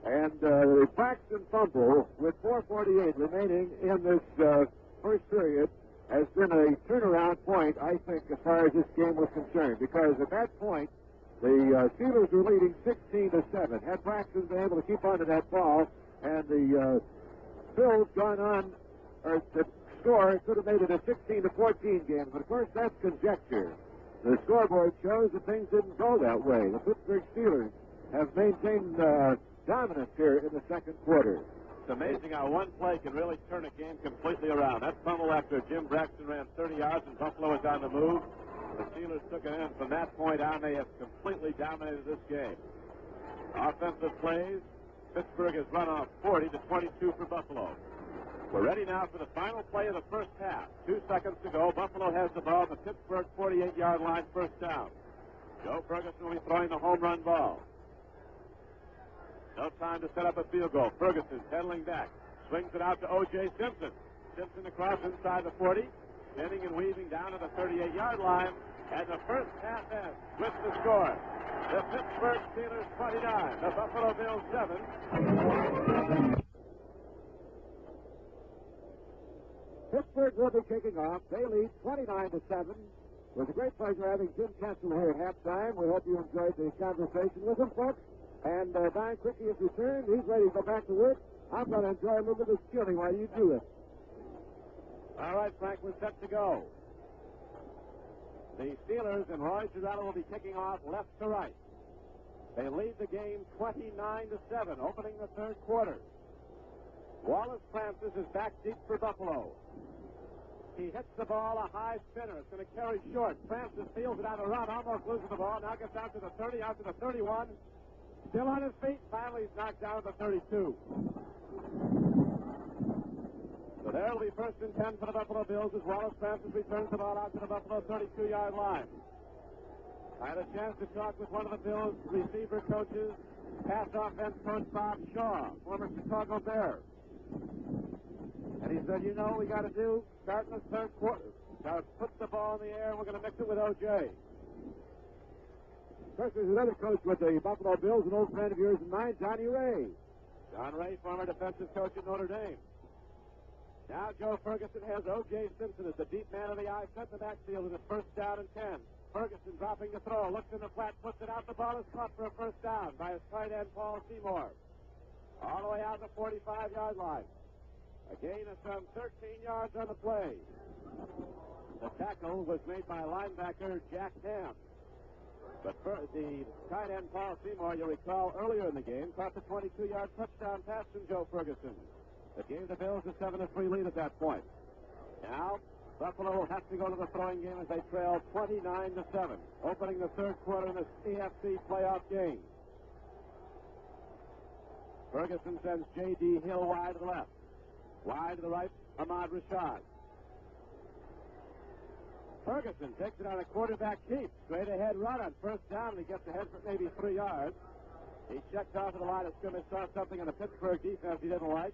And the Braxton fumble with 4:48 remaining in this first period has been a turnaround point, I think, as far as this game was concerned. Because at that point, the Steelers were leading 16-7. Had Braxton been able to keep onto that ball, and the Bills gone on, or the score could have made it a 16-14 game. But of course, that's conjecture. The scoreboard shows that things didn't go that way. The Pittsburgh Steelers have maintained dominance here in the second quarter. It's amazing how one play can really turn a game completely around. That fumble after Jim Braxton ran 30 yards and Buffalo was on the move. The Steelers took it in. From that point on, they have completely dominated this game. Offensive plays, Pittsburgh has run off 40-22 for Buffalo. We're ready now for the final play of the first half. 2 seconds to go. Buffalo has the ball at the Pittsburgh 48-yard line, first down. Joe Ferguson will be throwing the home run ball. No time to set up a field goal. Ferguson pedaling back. Swings it out to O.J. Simpson. Simpson across inside the 40. Bending and weaving down to the 38-yard line. And the first half ends with the score. The Pittsburgh Steelers 29. The Buffalo Bills 7. Pittsburgh will be kicking off. They lead 29-7. It was a great pleasure having Jim Kessel here at halftime. We hope you enjoyed the conversation with him, folks. And Don Crickey has returned. He's ready to go back to work. I'm going to enjoy a little bit of this killing while you do it. All right, Frank, we're set to go. The Steelers and Roy Girardo will be kicking off left to right. They lead the game 29-7, opening the third quarter. Wallace Francis is back deep for Buffalo. He hits the ball, a high spinner. It's going to carry short. Francis feels it on a run, almost loses the ball. Now gets out to the 30, out to the 31. Still on his feet. Finally, he's knocked down to the 32. So there will be first and 10 for the Buffalo Bills as Wallace Francis returns the ball out to the Buffalo 32-yard line. I had a chance to talk with one of the Bills receiver coaches, pass offense coach Bob Shaw, former Chicago Bear. And he said, you know, we got to do, start in the third quarter, Now put the ball in the air. We're going to mix it with O.J. Of course, there's another coach with the Buffalo Bills, an old friend of yours and mine, Johnny Ray. John Ray, former defensive coach at Notre Dame. Now Joe Ferguson has O.J. Simpson as the deep man of the eye, set the backfield in the first down and 10. Ferguson dropping the throw, looks in the flat, puts it out. The ball is caught for a first down by his tight end, Paul Seymour. All the way out the 45-yard line. A gain of some 13 yards on the play. The tackle was made by linebacker Jack Ham. But the tight end, Paul Seymour, you'll recall earlier in the game, caught the 22-yard touchdown pass from Joe Ferguson. It gave the Bills a 7-3 lead at that point. Now, Buffalo will have to go to the throwing game as they trail 29-7, opening the third quarter in this AFC playoff game. Ferguson sends J.D. Hill wide to the left. Wide to the right, Ahmad Rashad. Ferguson takes it on a quarterback keep. Straight ahead run on first down, and he gets ahead for maybe 3 yards. He checked off of the line of scrimmage, saw something in the Pittsburgh defense he didn't like.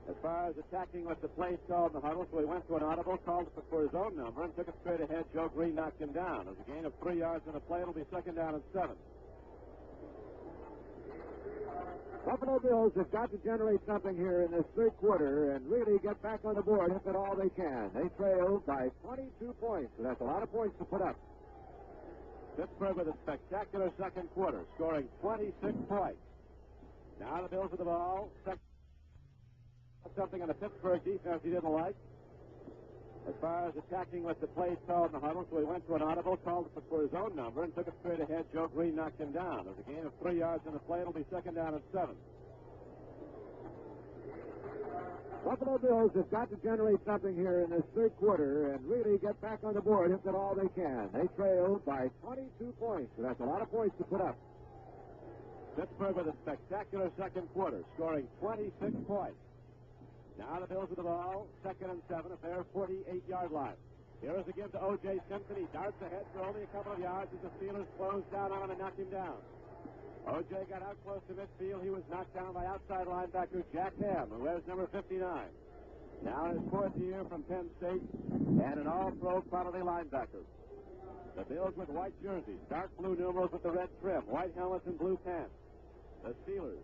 As far as attacking with the plays called in the huddle, so he went to an audible, called for his own number, and took it straight ahead. Joe Green knocked him down. There's a gain of 3 yards in the play. It'll be second down and 7. Buffalo Bills have got to generate something here in this third quarter and really get back on the board if at all they can. They trail by 22 points, so that's a lot of points to put up. Pittsburgh with a spectacular second quarter, scoring 26 points. Now the Bills with the ball. Something on the Pittsburgh defense he didn't like. As far as attacking with the plays called in the huddle, so he went to an audible, called for his own number, and took it straight ahead. Joe Green knocked him down. There's a gain of 3 yards in the play. It'll be second down and 7. Buffalo Bills have got to generate something here in this third quarter and really get back on the board if at all they can. They trail by 22 points, so that's a lot of points to put up. Pittsburgh with a spectacular second quarter, scoring 26 points. Now the Bills with the ball, second and 7 at their 48-yard line. Here is a give to O.J. Simpson. He darts ahead for only a couple of yards as the Steelers close down on him and knock him down. O.J. got out close to midfield. He was knocked down by outside linebacker Jack Ham, who wears number 59. Now in his fourth year from Penn State and an all-pro quality linebacker. The Bills with white jerseys, dark blue numerals with the red trim, white helmets and blue pants. The Steelers,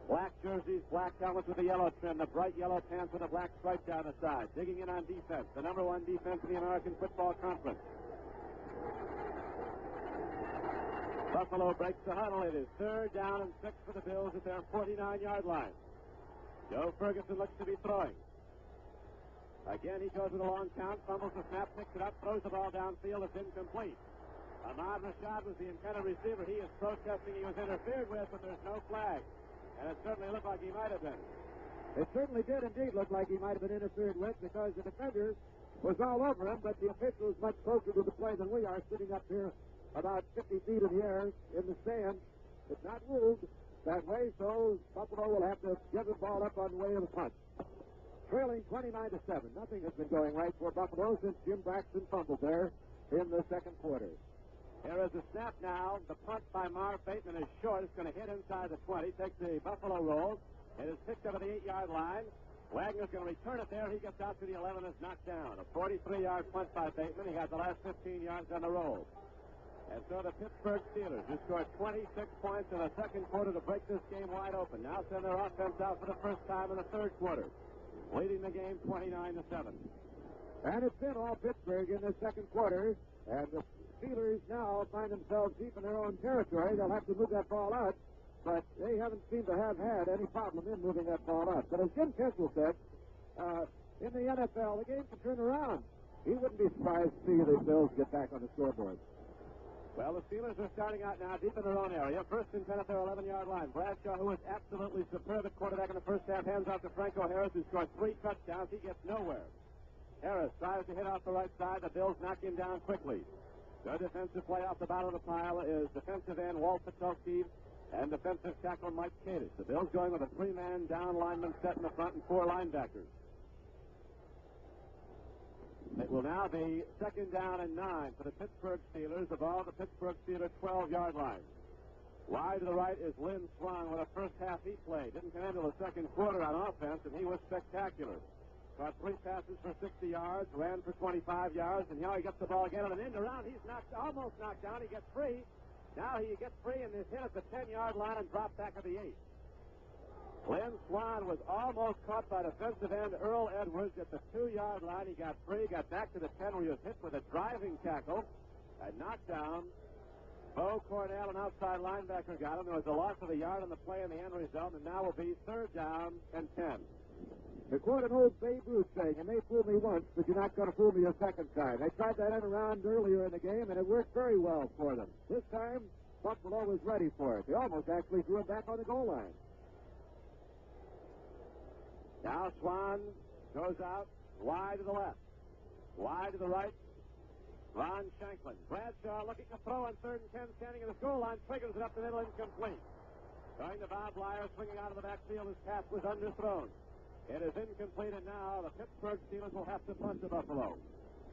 black jerseys, black helmets with the yellow trim, the bright yellow pants with a black stripe down the side. Digging in on defense, the number 1 defense in the American Football Conference. Buffalo breaks the huddle. It is third down and 6 for the Bills at their 49-yard line. Joe Ferguson looks to be throwing. Again, he goes with a long count, fumbles the snap, picks it up, throws the ball downfield. It's incomplete. Ahmad Rashad was the intended receiver. He is protesting he was interfered with, but there's no flag. And it certainly looked like he might have been. It certainly did indeed look like he might have been interfered with because the defender was all over him, but the official is much closer to the play than we are, sitting up here about 50 feet in the air in the stand. It's not ruled that way, so Buffalo will have to give the ball up on the way of the punt. Trailing 29-7. Nothing has been going right for Buffalo since Jim Braxton fumbled there in the second quarter. Here is a snap now. The punt by Marv Bateman is short. It's going to hit inside the 20. Takes the Buffalo roll. It is picked up at the 8-yard line. Wagner's going to return it there. He gets out to the 11 and is knocked down. A 43-yard punt by Bateman. He got the last 15 yards on the roll. And so the Pittsburgh Steelers, who scored 26 points in the second quarter to break this game wide open, now send their offense out for the first time in the third quarter, leading the game 29-7. And it's been all Pittsburgh in the second quarter, and the Steelers now find themselves deep in their own territory. They'll have to move that ball out, but they haven't seemed to have had any problem in moving that ball out. But as Jim Kessel said, in the NFL, the game can turn around. He wouldn't be surprised to see the Bills get back on the scoreboard. Well, the Steelers are starting out now deep in their own area. First and 10 at their 11-yard line. Bradshaw, who was absolutely superb at quarterback in the first half, hands off to Franco Harris, who scored 3 touchdowns. He gets nowhere. Harris tries to hit off the right side. The Bills knock him down quickly. Their defensive play off the bottom of the pile is defensive end Walt Patulski and defensive tackle Mike Kadish. The Bills going with a 3-man down lineman set in the front and 4 linebackers. It will now be second down and 9 for the Pittsburgh Steelers. The ball at the Pittsburgh Steelers 12-yard line. Wide to the right is Lynn Swan with a first half he played. Didn't come into the second quarter on offense, and he was spectacular. Caught 3 passes for 60 yards, ran for 25 yards, and now he gets the ball again on an end around. He's almost knocked down. He gets free. Now he gets free and is hit at the 10-yard line and dropped back at the 8. Lynn Swan was almost caught by defensive end Earl Edwards at the 2-yard line. He got free, got back to the 10 where he was hit with a driving tackle and knocked down. Bo Cornell, an outside linebacker, got him. There was a loss of a yard on the play in the end result, and now will be 3rd down and 10. To quote an old Babe Ruth saying, "You may fool me once, but you're not going to fool me a second time." They tried that end around earlier in the game, and it worked very well for them. This time, Buffalo was ready for it. They almost actually threw it back on the goal line. Now Swan goes out wide to the left, wide to the right. Ron Shanklin. Bradshaw looking to throw on 3rd and 10, standing at the goal line, figures it up the middle, incomplete. Going to Bob Lyer, swinging out of the backfield. His pass was underthrown. It is incomplete, and now the Pittsburgh Steelers will have to punt to Buffalo.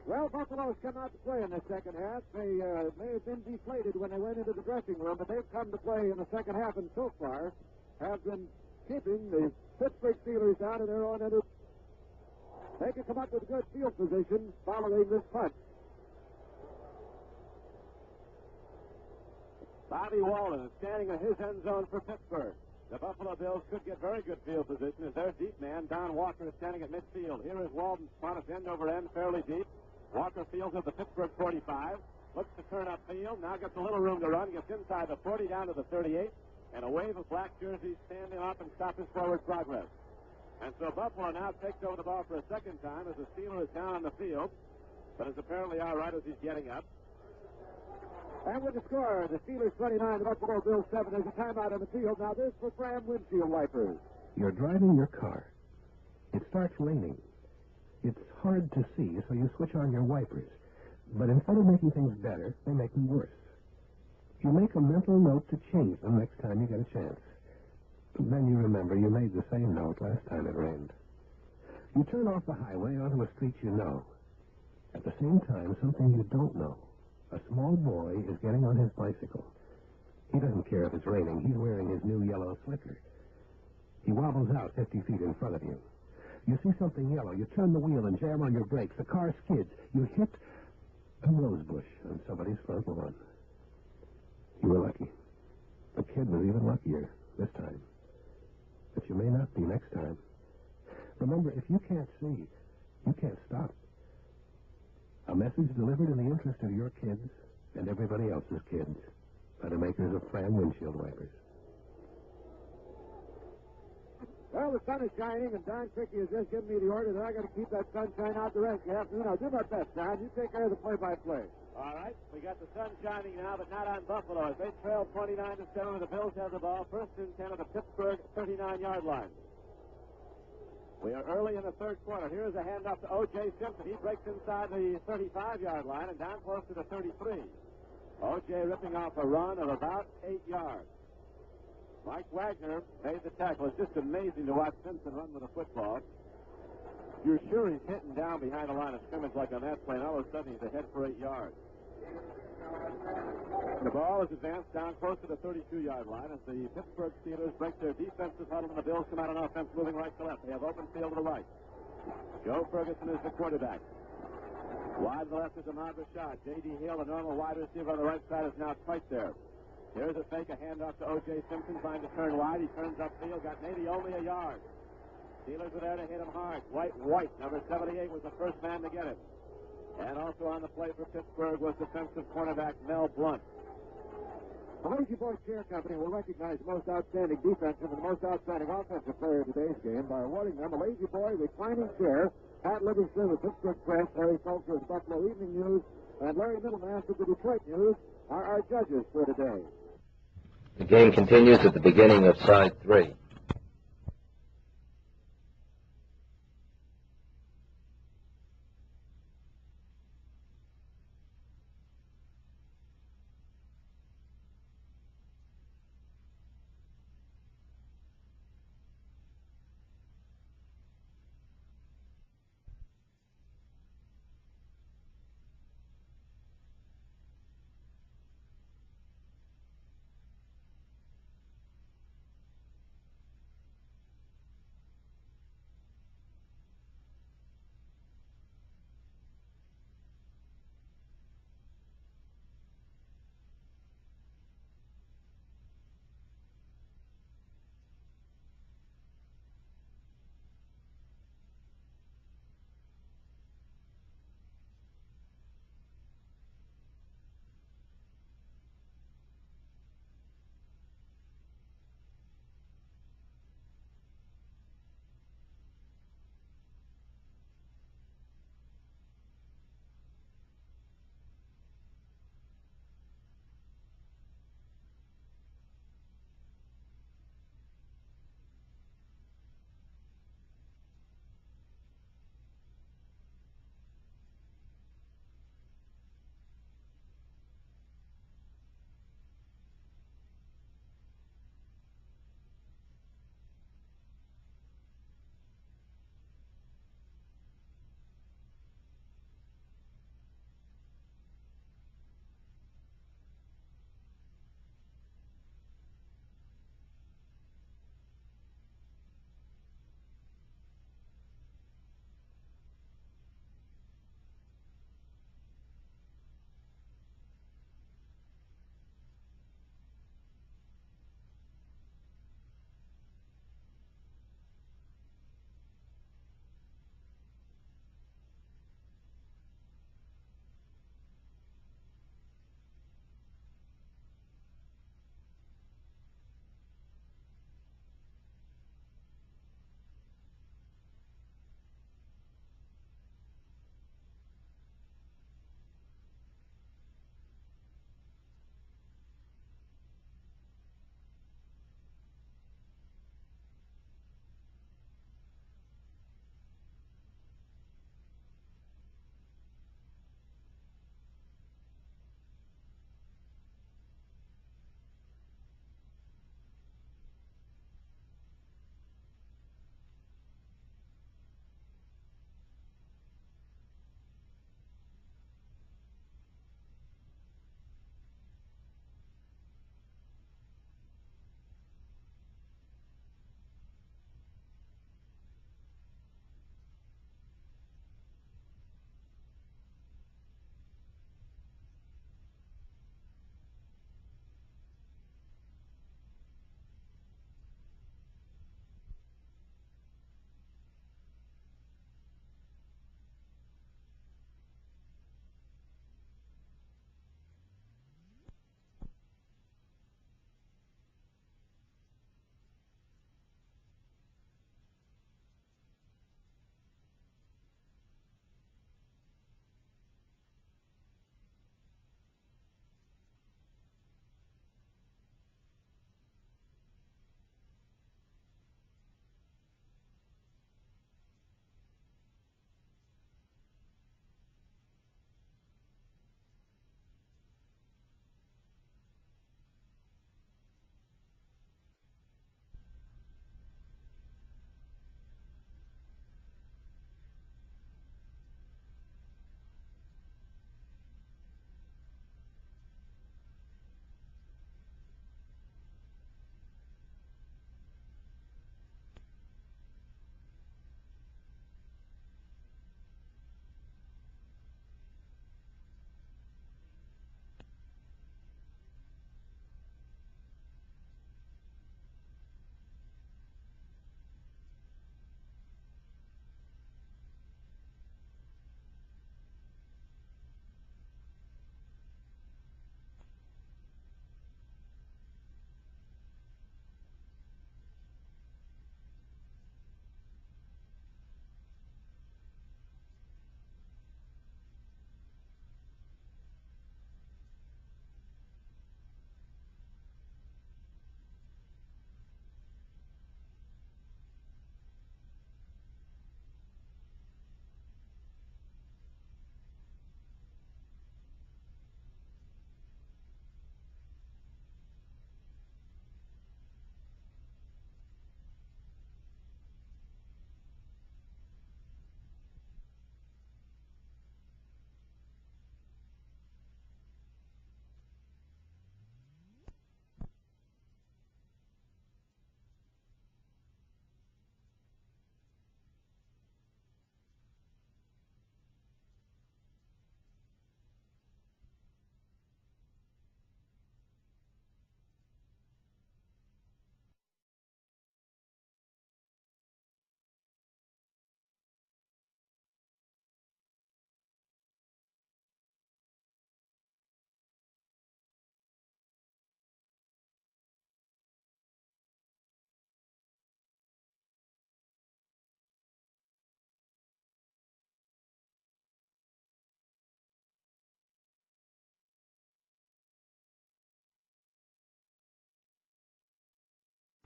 Well, Buffalo's come out to play in the second half. They may have been deflated when they went into the dressing room, but they've come to play in the second half, and so far have been keeping the Pittsburgh Steelers down in their own end. They can come up with good field position following this punt. Bobby Walden is standing in his end zone for Pittsburgh. The Buffalo Bills could get very good field position as their deep man, Don Walker, is standing at midfield. Here is Walden's punt. It's end over end, fairly deep. Walker fields at the Pittsburgh 45. Looks to turn upfield. Now gets a little room to run. Gets inside the 40 down to the 38. And a wave of black jerseys standing up and stop his forward progress. And so Buffalo now takes over the ball for a second time as the Steeler is down on the field. But is apparently all right as he's getting up. And with the score, the Steelers 29, the Buffalo Bills 7. There's a timeout on the field. Now this for Fram windshield wipers. You're driving your car. It starts raining. It's hard to see, so you switch on your wipers. But instead of making things better, they make them worse. You make a mental note to change them next time you get a chance. Then you remember you made the same note last time it rained. You turn off the highway onto a street you know. At the same time, something you don't know. A small boy is getting on his bicycle. He doesn't care if it's raining. He's wearing his new yellow slicker. He wobbles out 50 feet in front of you. You see something yellow. You turn the wheel and jam on your brakes. The car skids. You hit a rose bush on somebody's front lawn. You were lucky. The kid was even luckier this time. But you may not be next time. Remember, if you can't see, you can't stop. A message delivered in the interest of your kids and everybody else's kids by the makers of Fram windshield wipers. Well, the sun is shining, and Don Cricky has just given me the order that I got to keep that sunshine out the rest of the afternoon. I'll do my best, Don. You take care of the play-by-play. All right, we got the sun shining now, but not on Buffalo. As they trail 29-7, the Bills have the ball. 1st and 10 at the Pittsburgh 39-yard line. We are early in the third quarter. Here is a handoff to O.J. Simpson. He breaks inside the 35-yard line and down close to the 33. O.J. ripping off a run of about 8 yards. Mike Wagner made the tackle. It's just amazing to watch Simpson run with a football. You're sure he's hitting down behind the line of scrimmage like on that play, and all of a sudden he's ahead for 8 yards. The ball is advanced down close to the 32-yard line as the Pittsburgh Steelers break their defensive huddle, and the Bills come out on offense, moving right to left. They have open field to the right. Joe Ferguson is the quarterback. Wide to the left is Ahmad Rashad. J.D. Hill, the normal wide receiver on the right side, is now tight there. Here's a fake, a handoff to O.J. Simpson, trying to turn wide. He turns upfield, got maybe only a yard. Steelers were there to hit him hard. White, number 78, was the first man to get it. And also on the play for Pittsburgh was defensive cornerback Mel Blunt. The Lazy Boy Chair Company will recognize the most outstanding defensive and the most outstanding offensive player of today's game by awarding them a Lazy Boy reclining chair. Pat Livingston of the Pittsburgh Press, Harry Fulcher of the Buffalo Evening News, and Larry Middlemass of the Detroit News are our judges for today. The game continues at the beginning of side 3.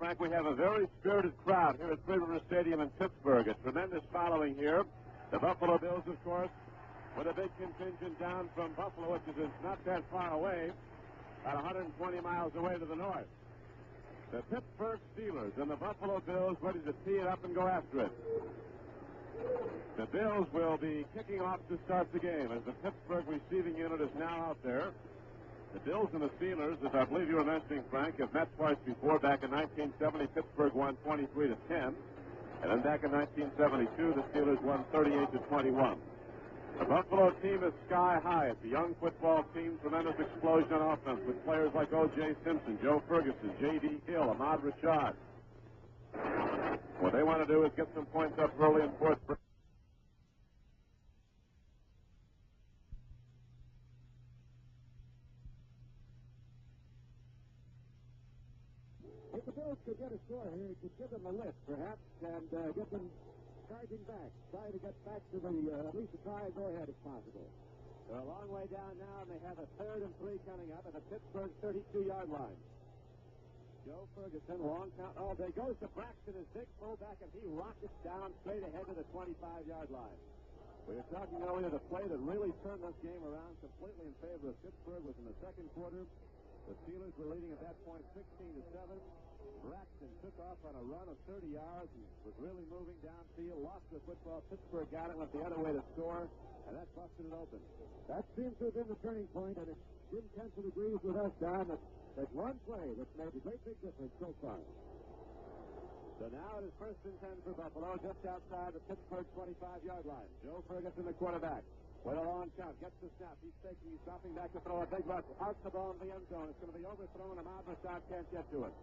Frank, we have a very spirited crowd here at Three River Stadium in Pittsburgh. A tremendous following here. The Buffalo Bills, of course, with a big contingent down from Buffalo, which is not that far away, about 120 miles away to the north. The Pittsburgh Steelers and the Buffalo Bills ready to tee it up and go after it. The Bills will be kicking off to start the game as the Pittsburgh receiving unit is now out there. The Bills and the Steelers, as I believe you were mentioning, Frank, have met twice before. Back in 1970, Pittsburgh won 23-10. And then back in 1972, the Steelers won 38-21. The Buffalo team is sky high. It's a young football team, tremendous explosion on offense with players like O.J. Simpson, Joe Ferguson, J.D. Hill, Ahmad Rashad. What they want to do is get some points up early in fourth. If the Bills could get a score here, it could give them a lift, perhaps, and get them charging back, try to get back to the, at least to try and go ahead if possible. They're a long way down now, and they have a 3rd and 3 coming up at the Pittsburgh 32-yard line. Joe Ferguson, long count. Oh, there goes to Braxton, his big fullback, and he rockets down straight ahead to the 25-yard line. We were talking earlier, the play that really turned this game around completely in favor of Pittsburgh was in the second quarter. The Steelers were leading at that point 16-7. Braxton took off on a run of 30 yards and was really moving downfield, lost the football. Pittsburgh got it, went the other way to score, and that busted it open. That seems to have been the turning point, and Jim Kenson agrees with us, Don, that there's one play that's made a great big difference so far. So now it is 1st and 10 for Buffalo, just outside the Pittsburgh 25-yard line. Joe Ferguson, the quarterback, with a long count, gets the snap. He's taking, he's dropping back to throw a big rush. Out the ball in the end zone. It's going to be overthrown, and Ahmad Rashad can't get to it.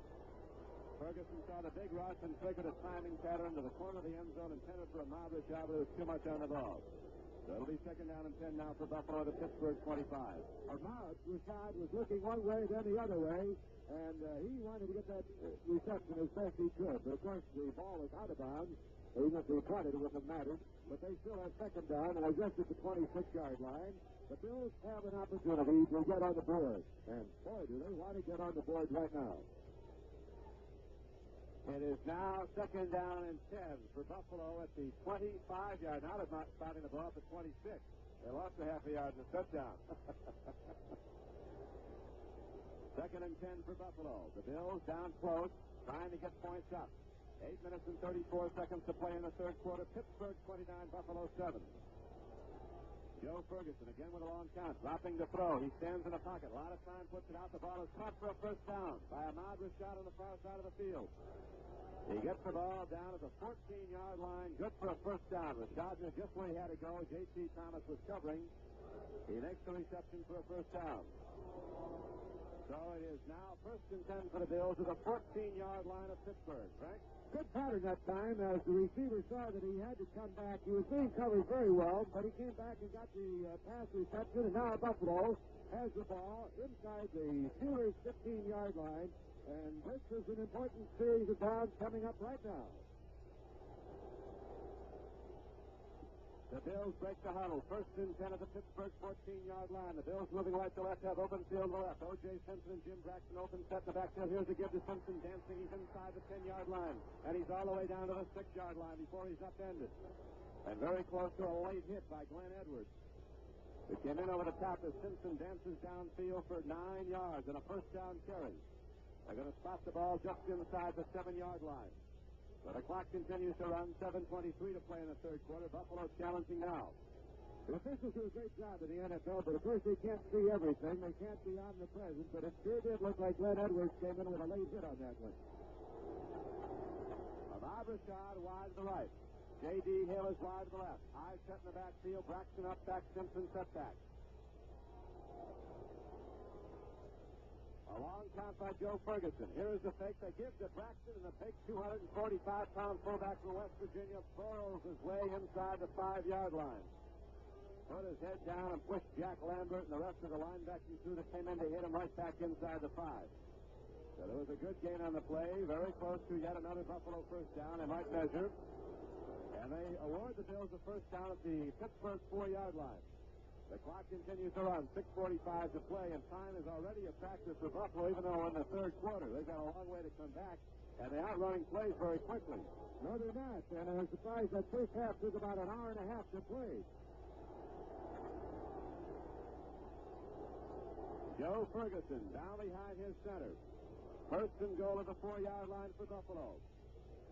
Ferguson saw the big rush and triggered a timing pattern to the corner of the end zone intended for Ahmad Rashad, but there was too much on the ball. So it'll be 2nd down and 10 now for Buffalo to Pittsburgh 25. Ahmad Rashad was looking one way, then the other way, and he wanted to get that reception as best he could. But, of course, the ball was out of bounds. Even if they caught it, it wouldn't have mattered. But they still have 2nd down, and I just at the 26-yard line. The Bills have an opportunity to get on the board. And, boy, do they want to get on the board right now. It is now 2nd down and 10 for Buffalo at the 25-yard. Now they're not spotting the ball at the 26. They lost a half a yard in the touchdown. 2nd and 10 for Buffalo. The Bills down close, trying to get points up. 8 minutes and 34 seconds to play in the third quarter. Pittsburgh 29, Buffalo 7. Joe Ferguson again with a long count, dropping the throw. He stands in the pocket. A lot of time, puts it out. The ball is caught for a 1st down by Ahmad Rashad on the far side of the field. He gets the ball down at the 14-yard line. Good for a 1st down. Rashad knew just where he had to go. J.T. Thomas was covering. He makes the reception for a 1st down. So it is now 1st and 10 for the Bills at the 14-yard line of Pittsburgh. Frank? Good pattern that time as the receiver saw that he had to come back. He was being covered very well, but he came back and got the pass reception, and now Buffalo has the ball inside the Steelers' 15-yard line, and this is an important series of downs coming up right now. The Bills break the huddle. 1st and 10 at the Pittsburgh 14-yard line. The Bills moving right to left, have open field to the left. O.J. Simpson and Jim Braxton open set in the backfield. Here's a give to Simpson dancing. He's inside the 10-yard line. And he's all the way down to the 6-yard line before he's upended. And very close to a late hit by Glenn Edwards. It came in over the top as Simpson dances downfield for 9 yards and a 1st down carry. They're going to spot the ball just inside the 7-yard line. But the clock continues to run. 7:23 to play in the third quarter. Buffalo challenging now. The officials do a great job in the NFL, but of course they can't see everything. They can't be omnipresent, but it sure did look like Glenn Edwards came in with a late hit on that one. Ahmad Rashad wide to the right. J.D. Hill is wide to the left. High set in the backfield. Braxton up back. Simpson set back. A long count by Joe Ferguson. Here is the fake. They give to Braxton, and the fake 245-pound fullback from West Virginia burrows his way inside the 5-yard line. Put his head down and pushed Jack Lambert and the rest of the linebacking crew that came in to hit him right back inside the 5. So there was a good gain on the play. Very close to yet another Buffalo 1st down. They might measure. And they award the Bills a 1st down at the Pittsburgh 4-yard line. The clock continues to run. 6:45 to play, and time is already a factor for Buffalo, even though in the third quarter they've got a long way to come back. and they aren't running plays very quickly. No, they're not. And I'm surprised that first half took about an hour and a half to play. Joe Ferguson down behind his center. First and goal at the 4-yard line for Buffalo.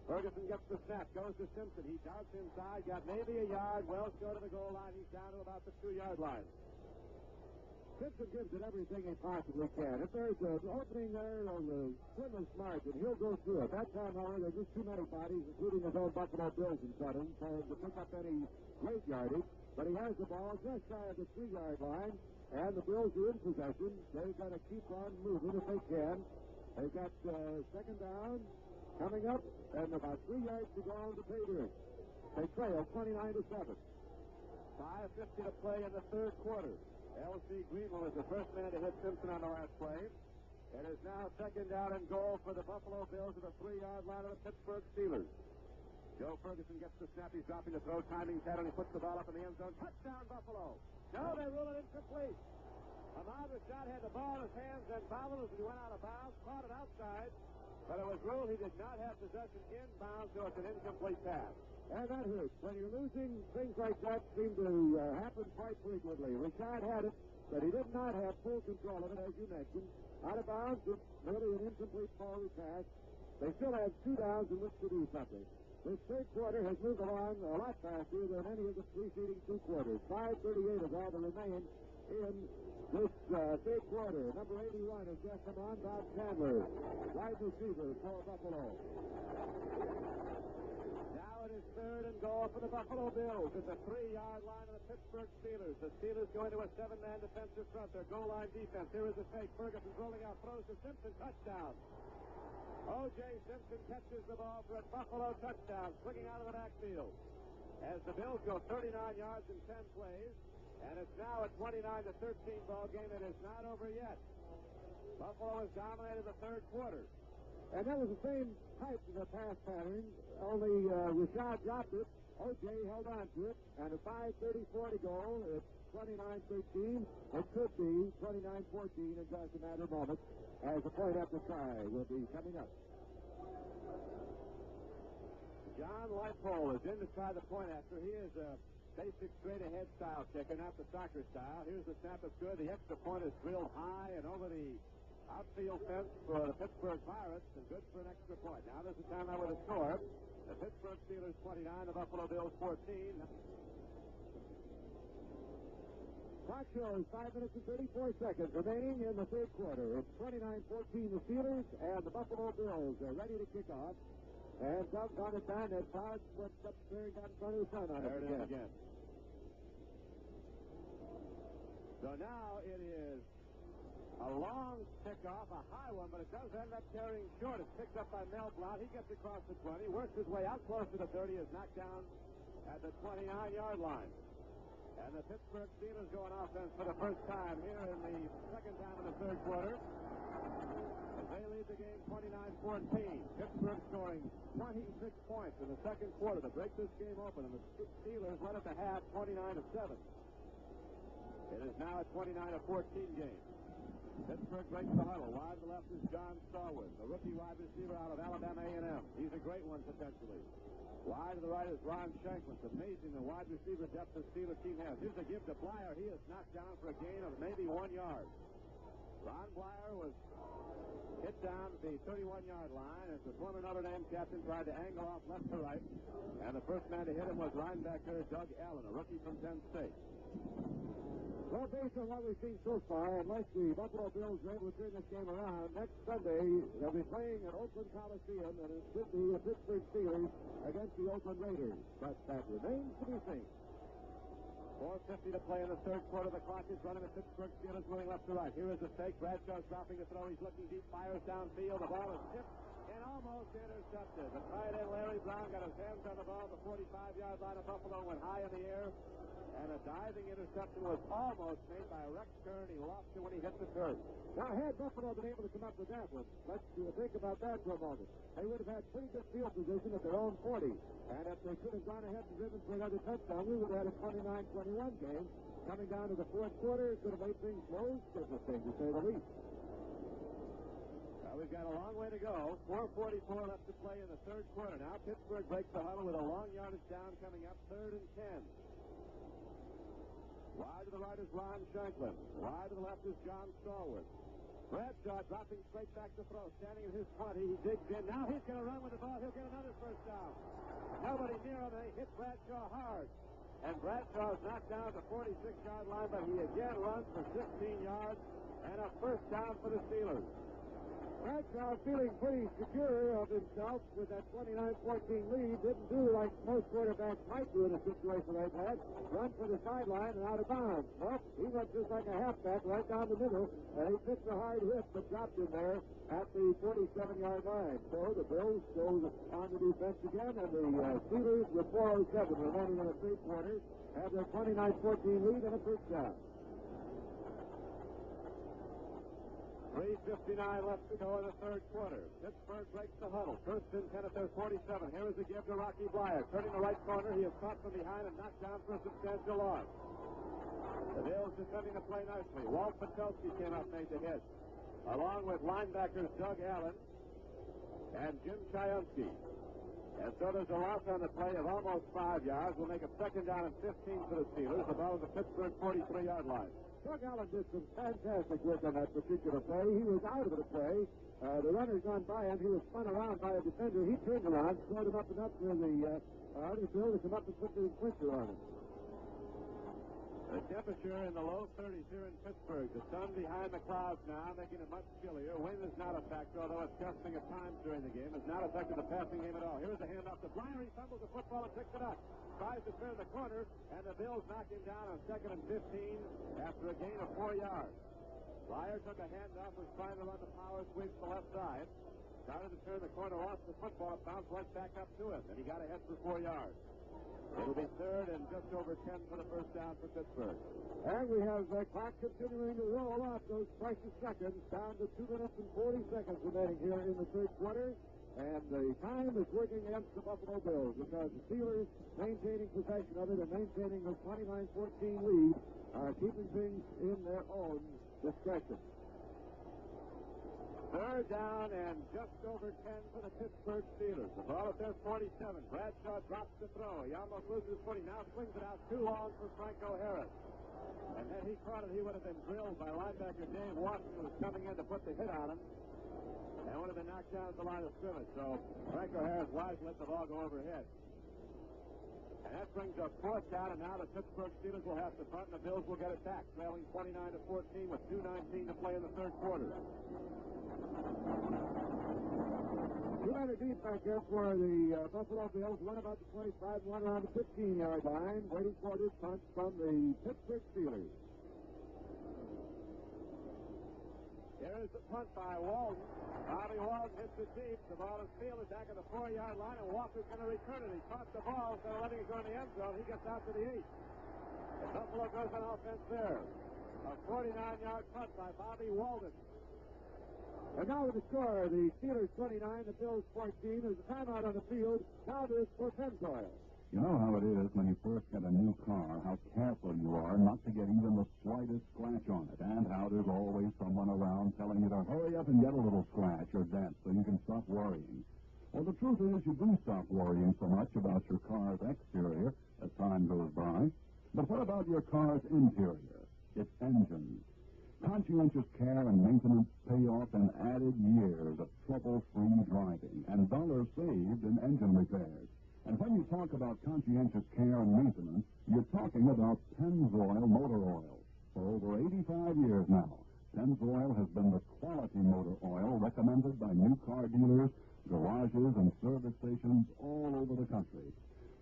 Ferguson gets the snap, goes to Simpson. He darts inside, got maybe a yard. Wells go to the goal line. He's down to about the 2-yard line. Simpson gives it everything he possibly can. If there's an opening there on the Plymouth margin, he'll go through it. That time, however, there's just too many bodies, including his own Buffalo Bills in front of him, to pick up any great yardage. But he has the ball just shy of the 3-yard line, and the Bills are in possession. They've got to keep on moving if they can. They've got second down coming up, and about 3 yards to go on the pay dirt. They trail 29-7. 5:50 to play in the third quarter. L.C. Greenwell is the first man to hit Simpson on the last play. It is now second down and goal for the Buffalo Bills at the 3-yard line of the Pittsburgh Steelers. Joe Ferguson gets the snap. He's dropping the throw. Timing's head, and he puts the ball up in the end zone. Touchdown, Buffalo. No, they rule it incomplete. Ahmad Rashad had the ball in his hands and fouled as he went out of bounds, caught it outside, but it was ruled he did not have possession inbounds, so it's an incomplete pass. And that hurts. When you're losing, things like that seem to happen quite frequently. Rashad had it, but he did not have full control of it, as you mentioned. Out of bounds, it's really an incomplete forward pass. They still have 2 downs in which to do something. This third quarter has moved along a lot faster than any of the preceding 2 quarters. 5:38 is all that remain in this third quarter. Number 81 is just come on, Bob Chandler, wide receiver for Buffalo. Now it is third and goal for the Buffalo Bills at the 3-yard line of the Pittsburgh Steelers. The Steelers going to a 7-man defensive front. Their goal line defense. Here is the fake. Ferguson's rolling out, throws to Simpson. Touchdown. O.J. Simpson catches the ball for a Buffalo touchdown, swinging out of the backfield. As the Bills go 39 yards in 10 plays, and it's now a 29-13 ball game. It is not over yet. Buffalo has dominated the third quarter. And that was the same type of a pass pattern, only Rashad dropped it. O.J. held on to it, and a 5:34 to go. It's 29-13. It could be 29-14 in just a matter of moments, as the point after try will be coming up. John Lightpole is in to try the point after. He is a basic straight-ahead style kicker, not the soccer style. Here's the snap. It's good. The extra point is drilled high and over the outfield fence for the Pittsburgh Pirates, and good for an extra point. Now there's a timeout with a score. The Pittsburgh Steelers 29, the Buffalo Bills 14. Clock shows 5 minutes and 34 seconds remaining in the third quarter. It's 29-14 the Steelers, and the Buffalo Bills are ready to kick off. And Doug on it down that Bowers what's up there and got in front of the sun on there it is again. So now it is a long kickoff, a high one, but it does end up carrying short. It's picked up by Mel Blount. He gets across the 20, works his way out close to the 30, is knocked down at the 29-yard line. And the Pittsburgh Steelers go on offense for the first time here in the second time in the third quarter. As they lead the game 29-14. Pittsburgh scoring 26 points in the second quarter to break this game open, and the Steelers led at the half 29-7. It is now a 29-14 game. Pittsburgh breaks the huddle. Wide to the left is John Stallworth, the rookie wide receiver out of Alabama A&M. He's a great one potentially. Wide to the right is Ron Shanklin. It's amazing the wide receiver depth the Steelers team has. Here's a give to Blyer. He is knocked down for a gain of maybe 1 yard. Ron Blyer was hit down at the 31-yard line as the former Notre Dame captain tried to angle off left to right. And the first man to hit him was linebacker Doug Allen, a rookie from Penn State. Well, based on what we've seen so far, unless the Buffalo Bills are able to turn this game around, next Sunday they'll be playing at Oakland Coliseum, and it should be the Pittsburgh Steelers against the Oakland Raiders. But that remains to be seen. 4:50 to play in the third quarter. The clock is running. The Pittsburgh Steelers moving left to right. Here is the fake. Bradshaw's dropping the throw. He's looking deep, fires downfield. The ball is tipped and almost intercepted. The tight end Larry Brown got his hands on the ball at the 45-yard line of Buffalo, went high in the air. And a diving interception was almost made by Rex Kern. He lost it when he hit the turf. Now, had Buffalo been able to come up with that one, let's think about that for a moment. They would have had pretty good field position at their own 40. And if they could have gone ahead and driven for another touchdown, we would have had a 29-21 game. Coming down to the fourth quarter, it could have made things most interesting, to say the least. Well, we've got a long way to go. 4:44 left to play in the third quarter. Now Pittsburgh breaks the huddle with a long yardage down coming up, 3rd and 10. Wide to the right is Ron Shanklin. Wide to the left is John Stallworth. Bradshaw dropping straight back to throw. Standing at his 20. He digs in. Now he's going to run with the ball. He'll get another first down. Nobody near him. They hit Bradshaw hard. And Bradshaw is knocked down at the 46-yard line, but he again runs for 16 yards and a first down for the Steelers. Bradshaw feeling pretty secure of himself with that 29-14 lead. Didn't do like most quarterbacks might do in a situation like that. Run for the sideline and out of bounds. Nope, he went just like a halfback right down the middle. And he pitched a hard hit, but dropped him there at the 47-yard line. So the Bills go on the defense again, and the Steelers, with 4:07 remaining in the third quarter, have their 29-14 lead and a first down. 3:59 left to go in the third quarter. Pittsburgh breaks the huddle. 1st and 10 at their 47. Here is a give to Rocky Bleier. Turning the right corner. He is caught from behind and knocked down for a substantial loss. The Bills defending the play nicely. Walt Patelski came up, made the hit, along with linebackers Doug Allen and Jim Chiunsky. And so there's a loss on the play of almost 5 yards. We'll make a 2nd down and 15 for the Steelers. The ball is the Pittsburgh 43-yard line. Doug Allen did some fantastic work on that particular play. He was out of the play. The runner's gone by him. He was spun around by a defender. He turned around, slowed him up and up for the Huddersfield to come up and put the clincher on him. The temperature in the low 30s here in Pittsburgh. The sun behind the clouds now, making it much chillier. Wind is not a factor, although it's gusting at times during the game. Has not affected the passing game at all. Here's a handoff to Bleier. He fumbles the football and picks it up. Tries to turn the corner, and the Bills knock him down on 2nd and 15 after a gain of 4 yards. Bleier took a handoff, was trying to run the power sweep to the left side. Started to turn the corner, lost the football, bounced right back up to him, and he got ahead for 4 yards. It'll be 3rd and just over 10 for the first down for Pittsburgh. And we have the clock continuing to roll off those precious seconds down to 2 minutes and 40 seconds remaining here in the third quarter. And the time is working against the Buffalo Bills because the Steelers, maintaining possession of it and maintaining the 29-14 lead, are keeping things in their own discretion. 3rd down and just over 10 for the Pittsburgh Steelers. The ball at their 47. Bradshaw drops the throw. He almost loses footing. Now swings it out too long for Franco Harris. And had he caught it, he would have been drilled by linebacker Dave Watson, who was coming in to put the hit on him. And would have been knocked down at the line of scrimmage. So Franco Harris wisely let the ball go overhead. And that brings up 4th down, and now the Pittsburgh Steelers will have to punt, and the Bills will get it back, trailing 29-14 with 2:19 to play in the third quarter. 200 deep back there for the Buffalo Bills. One about the 25, one around the 15-yard line, waiting for this punt from the Pittsburgh Steelers. Here is the punt by Walden. Bobby Walden hits it deep. The ball is fielded back at the 4-yard line, and Walker's going to return it. He caught the ball instead of letting it go in the end zone. He gets out to the 8. And Buffalo goes on offense there. A 49-yard punt by Bobby Walden. And now with the score, the Steelers 29, the Bills 14. There's a timeout on the field. Now there's for Pennzoil. You know how it is when you first get a new car, how careful you are not to get even the slightest scratch on it, and how there's always someone around telling you to hurry up and get a little scratch or dent so you can stop worrying. Well, the truth is you do stop worrying so much about your car's exterior as time goes by. But what about your car's interior, its engine? Conscientious care and maintenance pay off in added years of trouble-free driving and dollars saved in engine repairs. And when you talk about conscientious care and maintenance, you're talking about Pennzoil motor oil. For over 85 years now, Pennzoil has been the quality motor oil recommended by new car dealers, garages, and service stations all over the country.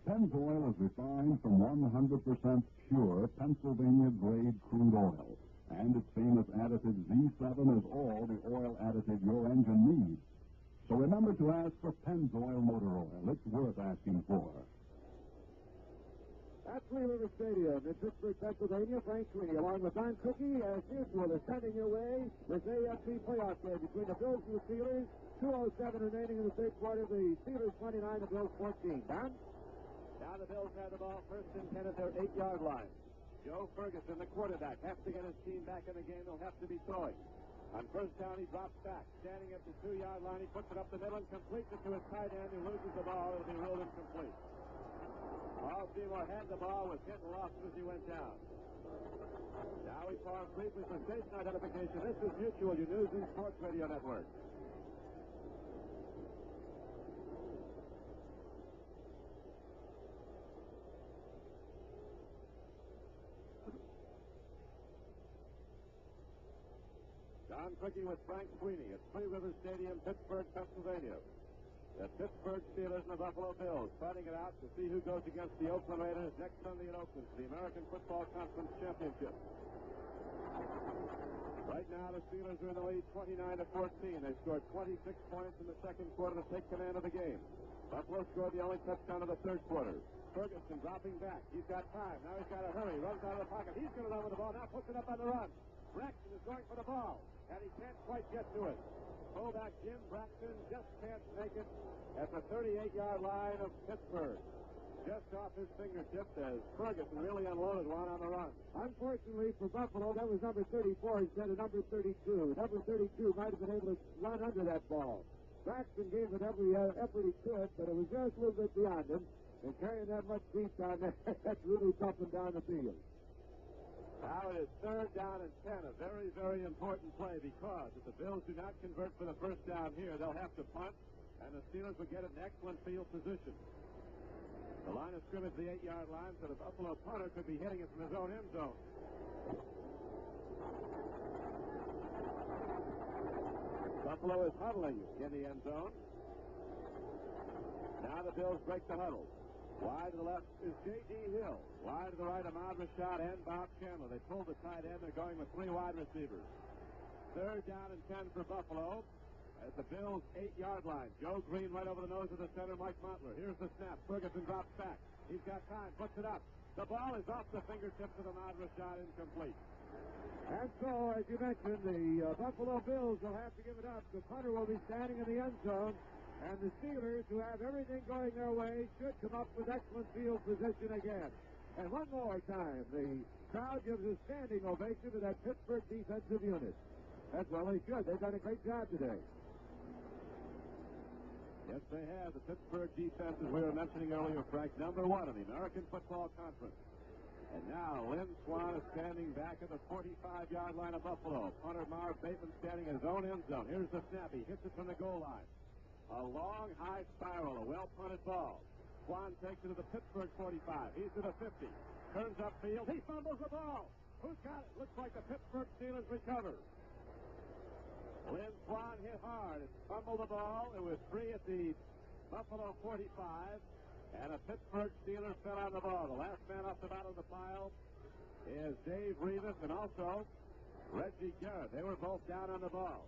Pennzoil is refined from 100% pure Pennsylvania-grade crude oil, and its famous additive Z7 is all the oil additive your engine needs. So remember to ask for Pennzoil motor oil. It's worth asking for. At Three River Stadium in Pittsburgh, Pennsylvania, Frank Sweeney, along with Don Cookie, as usual, is sending your way this AFC playoff game between the Bills and the Steelers. 2:07 remaining in the third quarter. The Steelers 29, the Bills 14. Don? Now the Bills have the ball 1st and 10 at their 8-yard line. Joe Ferguson, the quarterback, has to get his team back in the game. They'll have to be throwing. On first down, he drops back. Standing at the 2-yard line, he puts it up the middle and completes it to his tight end, who loses the ball. It'll be ruled incomplete. Paul Seymour had the ball, was hit and lost as he went down. Now we pause briefly for station identification. This is Mutual, your news and sports radio network. John Quickie with Frank Sweeney at Three Rivers Stadium, Pittsburgh, Pennsylvania. The Pittsburgh Steelers and the Buffalo Bills fighting it out to see who goes against the Oakland Raiders next Sunday in Oakland for the American Football Conference Championship. Right now, the Steelers are in the lead 29-14. They scored 26 points in the second quarter to take command of the game. Buffalo scored the only touchdown of the third quarter. Ferguson dropping back. He's got time. Now he's got to hurry. Runs out of the pocket. He's going to run with the ball. Now puts it up on the run. Braxton is going for the ball, and he can't quite get to it. Fullback Jim Braxton just can't make it at the 38-yard line of Pittsburgh. Just off his fingertips as Ferguson really unloaded one on the run. Unfortunately for Buffalo, that was number 34 instead of number 32. Number 32 might have been able to run under that ball. Braxton gave it every effort he could, but it was just a little bit beyond him. And carrying that much beat down there, that's really toughened down the field. Now it is 3rd down and 10, a very, very important play because if the Bills do not convert for the first down here, they'll have to punt, and the Steelers will get an excellent field position. The line of scrimmage, the 8-yard line, so the Buffalo punter could be hitting it from his own end zone. Buffalo is huddling in the end zone. Now the Bills break the huddle. Wide to the left is J.D. Hill. Wide to the right, Ahmad Rashad and Bob Chandler. They pulled the tight end. They're going with 3 wide receivers. 3rd down and 10 for Buffalo at the Bills' 8-yard line. Joe Green right over the nose of the center, Mike Montler. Here's the snap. Ferguson drops back. He's got time. Puts it up. The ball is off the fingertips of Ahmad Rashad, incomplete. And so, as you mentioned, the Buffalo Bills will have to give it up. The punter will be standing in the end zone. And the Steelers, who have everything going their way, should come up with excellent field position again. And one more time, the crowd gives a standing ovation to that Pittsburgh defensive unit. That's well they should. They've done a great job today. Yes, they have. The Pittsburgh defense, as we were mentioning earlier, Frank, number 1 in the American Football Conference. And now Lynn Swan is standing back at the 45-yard line of Buffalo. Punter Marv Bateman standing in his own end zone. Here's the snap. He hits it from the goal line. A long, high spiral, a well-punted ball. Swan takes it to the Pittsburgh 45. He's to the 50. Turns upfield. He fumbles the ball. Who's got it? Looks like the Pittsburgh Steelers recover. Lynn Swan hit hard and fumbled the ball. It was free at the Buffalo 45, and a Pittsburgh Steeler fell on the ball. The last man off the bottom of the pile is Dave Revis and also Reggie Garrett. They were both down on the ball.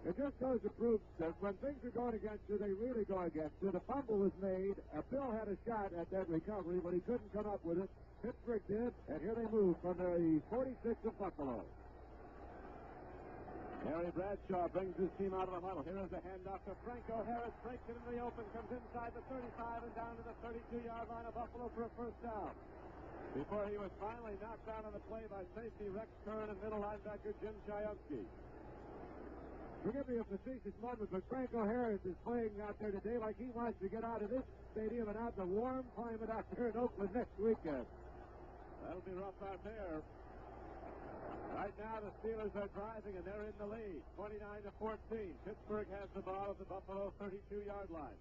It just goes to prove that when things are going against you, they really go against you. The fumble was made. Bill had a shot at that recovery, but he couldn't come up with it. Pittsburgh did, and here they move from the 46 of Buffalo. Harry Bradshaw brings his team out of the huddle. Here is a handoff to Franco Harris. Breaks it into the open, comes inside the 35 and down to the 32-yard line of Buffalo for a first down. Before he was finally knocked down on the play by safety Rex Kern and middle linebacker Jim Chayefsky. Forgive me a facetious moment, but Franco Harris is playing out there today like he wants to get out of this stadium and out the warm climate out there in Oakland next weekend. That'll be rough out there. Right now, the Steelers are driving, and they're in the lead, 29-14. Pittsburgh has the ball at the Buffalo 32-yard line.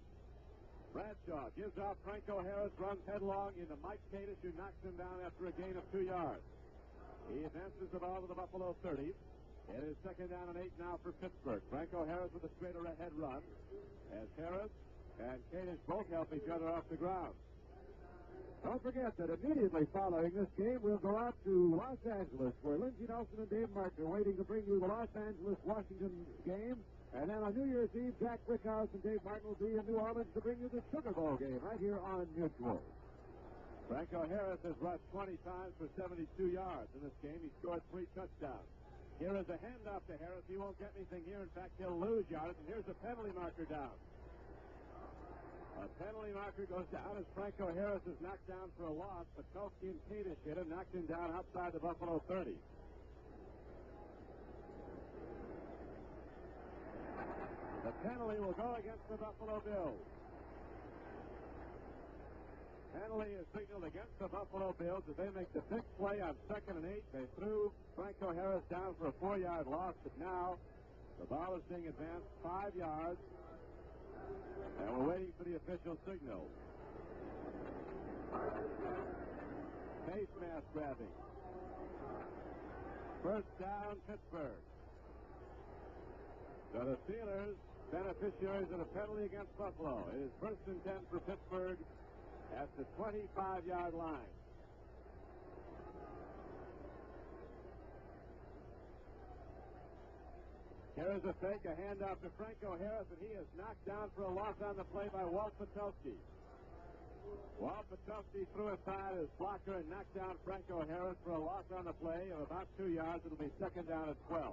Bradshaw gives out Franco Harris, runs headlong into Mike Kadish, who knocks him down after a gain of 2 yards. He advances the ball to the Buffalo 30. It is 2nd down and 8 now for Pittsburgh. Franco Harris with a straight ahead run as Harris and Kadish both help each other off the ground. Don't forget that immediately following this game, we'll go out to Los Angeles, where Lindsey Nelson and Dave Martin are waiting to bring you the Los Angeles-Washington game. And then on New Year's Eve, Jack Brickhouse and Dave Martin will be in New Orleans to bring you the Sugar Bowl game right here on Mutual. Franco Harris has rushed 20 times for 72 yards in this game. He scored 3 touchdowns. Here is a handoff to Harris. He won't get anything here. In fact, he'll lose yards. And here's a penalty marker down. A penalty marker goes down as Franco Harris is knocked down for a loss. Patowski and Kadish hit him, knocked him down outside the Buffalo 30. penalty will go against the Buffalo Bills. Penalty is signaled against the Buffalo Bills as they make the big play on 2nd and 8. They threw Franco Harris down for a 4-yard loss, but now the ball is being advanced 5 yards, and we're waiting for the official signal. Face mask grabbing. First down, Pittsburgh. So the Steelers, beneficiaries of a penalty against Buffalo. It is 1st and 10 for Pittsburgh at the 25-yard line. Here is a fake, a handoff to Franco Harris, and he is knocked down for a loss on the play by Walt Patelski. Walt Patelski threw aside his blocker and knocked down Franco Harris for a loss on the play of about 2 yards. It'll be 2nd down at 12.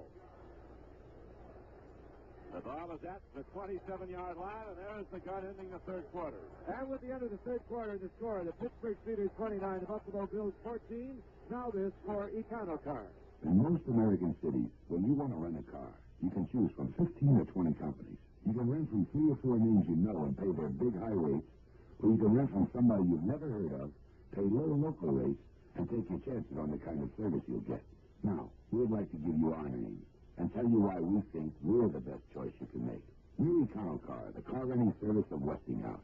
The ball is at the 27-yard line, and there is the gun ending the third quarter. And with the end of the third quarter, the score, the Pittsburgh Steelers 29, the Buffalo Bills 14. Now this for Econocar. In most American cities, when you want to rent a car, you can choose from 15 or 20 companies. You can rent from 3 or 4 names you know and pay their big high rates, or you can rent from somebody you've never heard of, pay low local rates, and take your chances on the kind of service you'll get. Now, we'd like to give you our name and tell you why we think we're the best choice you can make. We're Econocar, the car renting service of Westinghouse.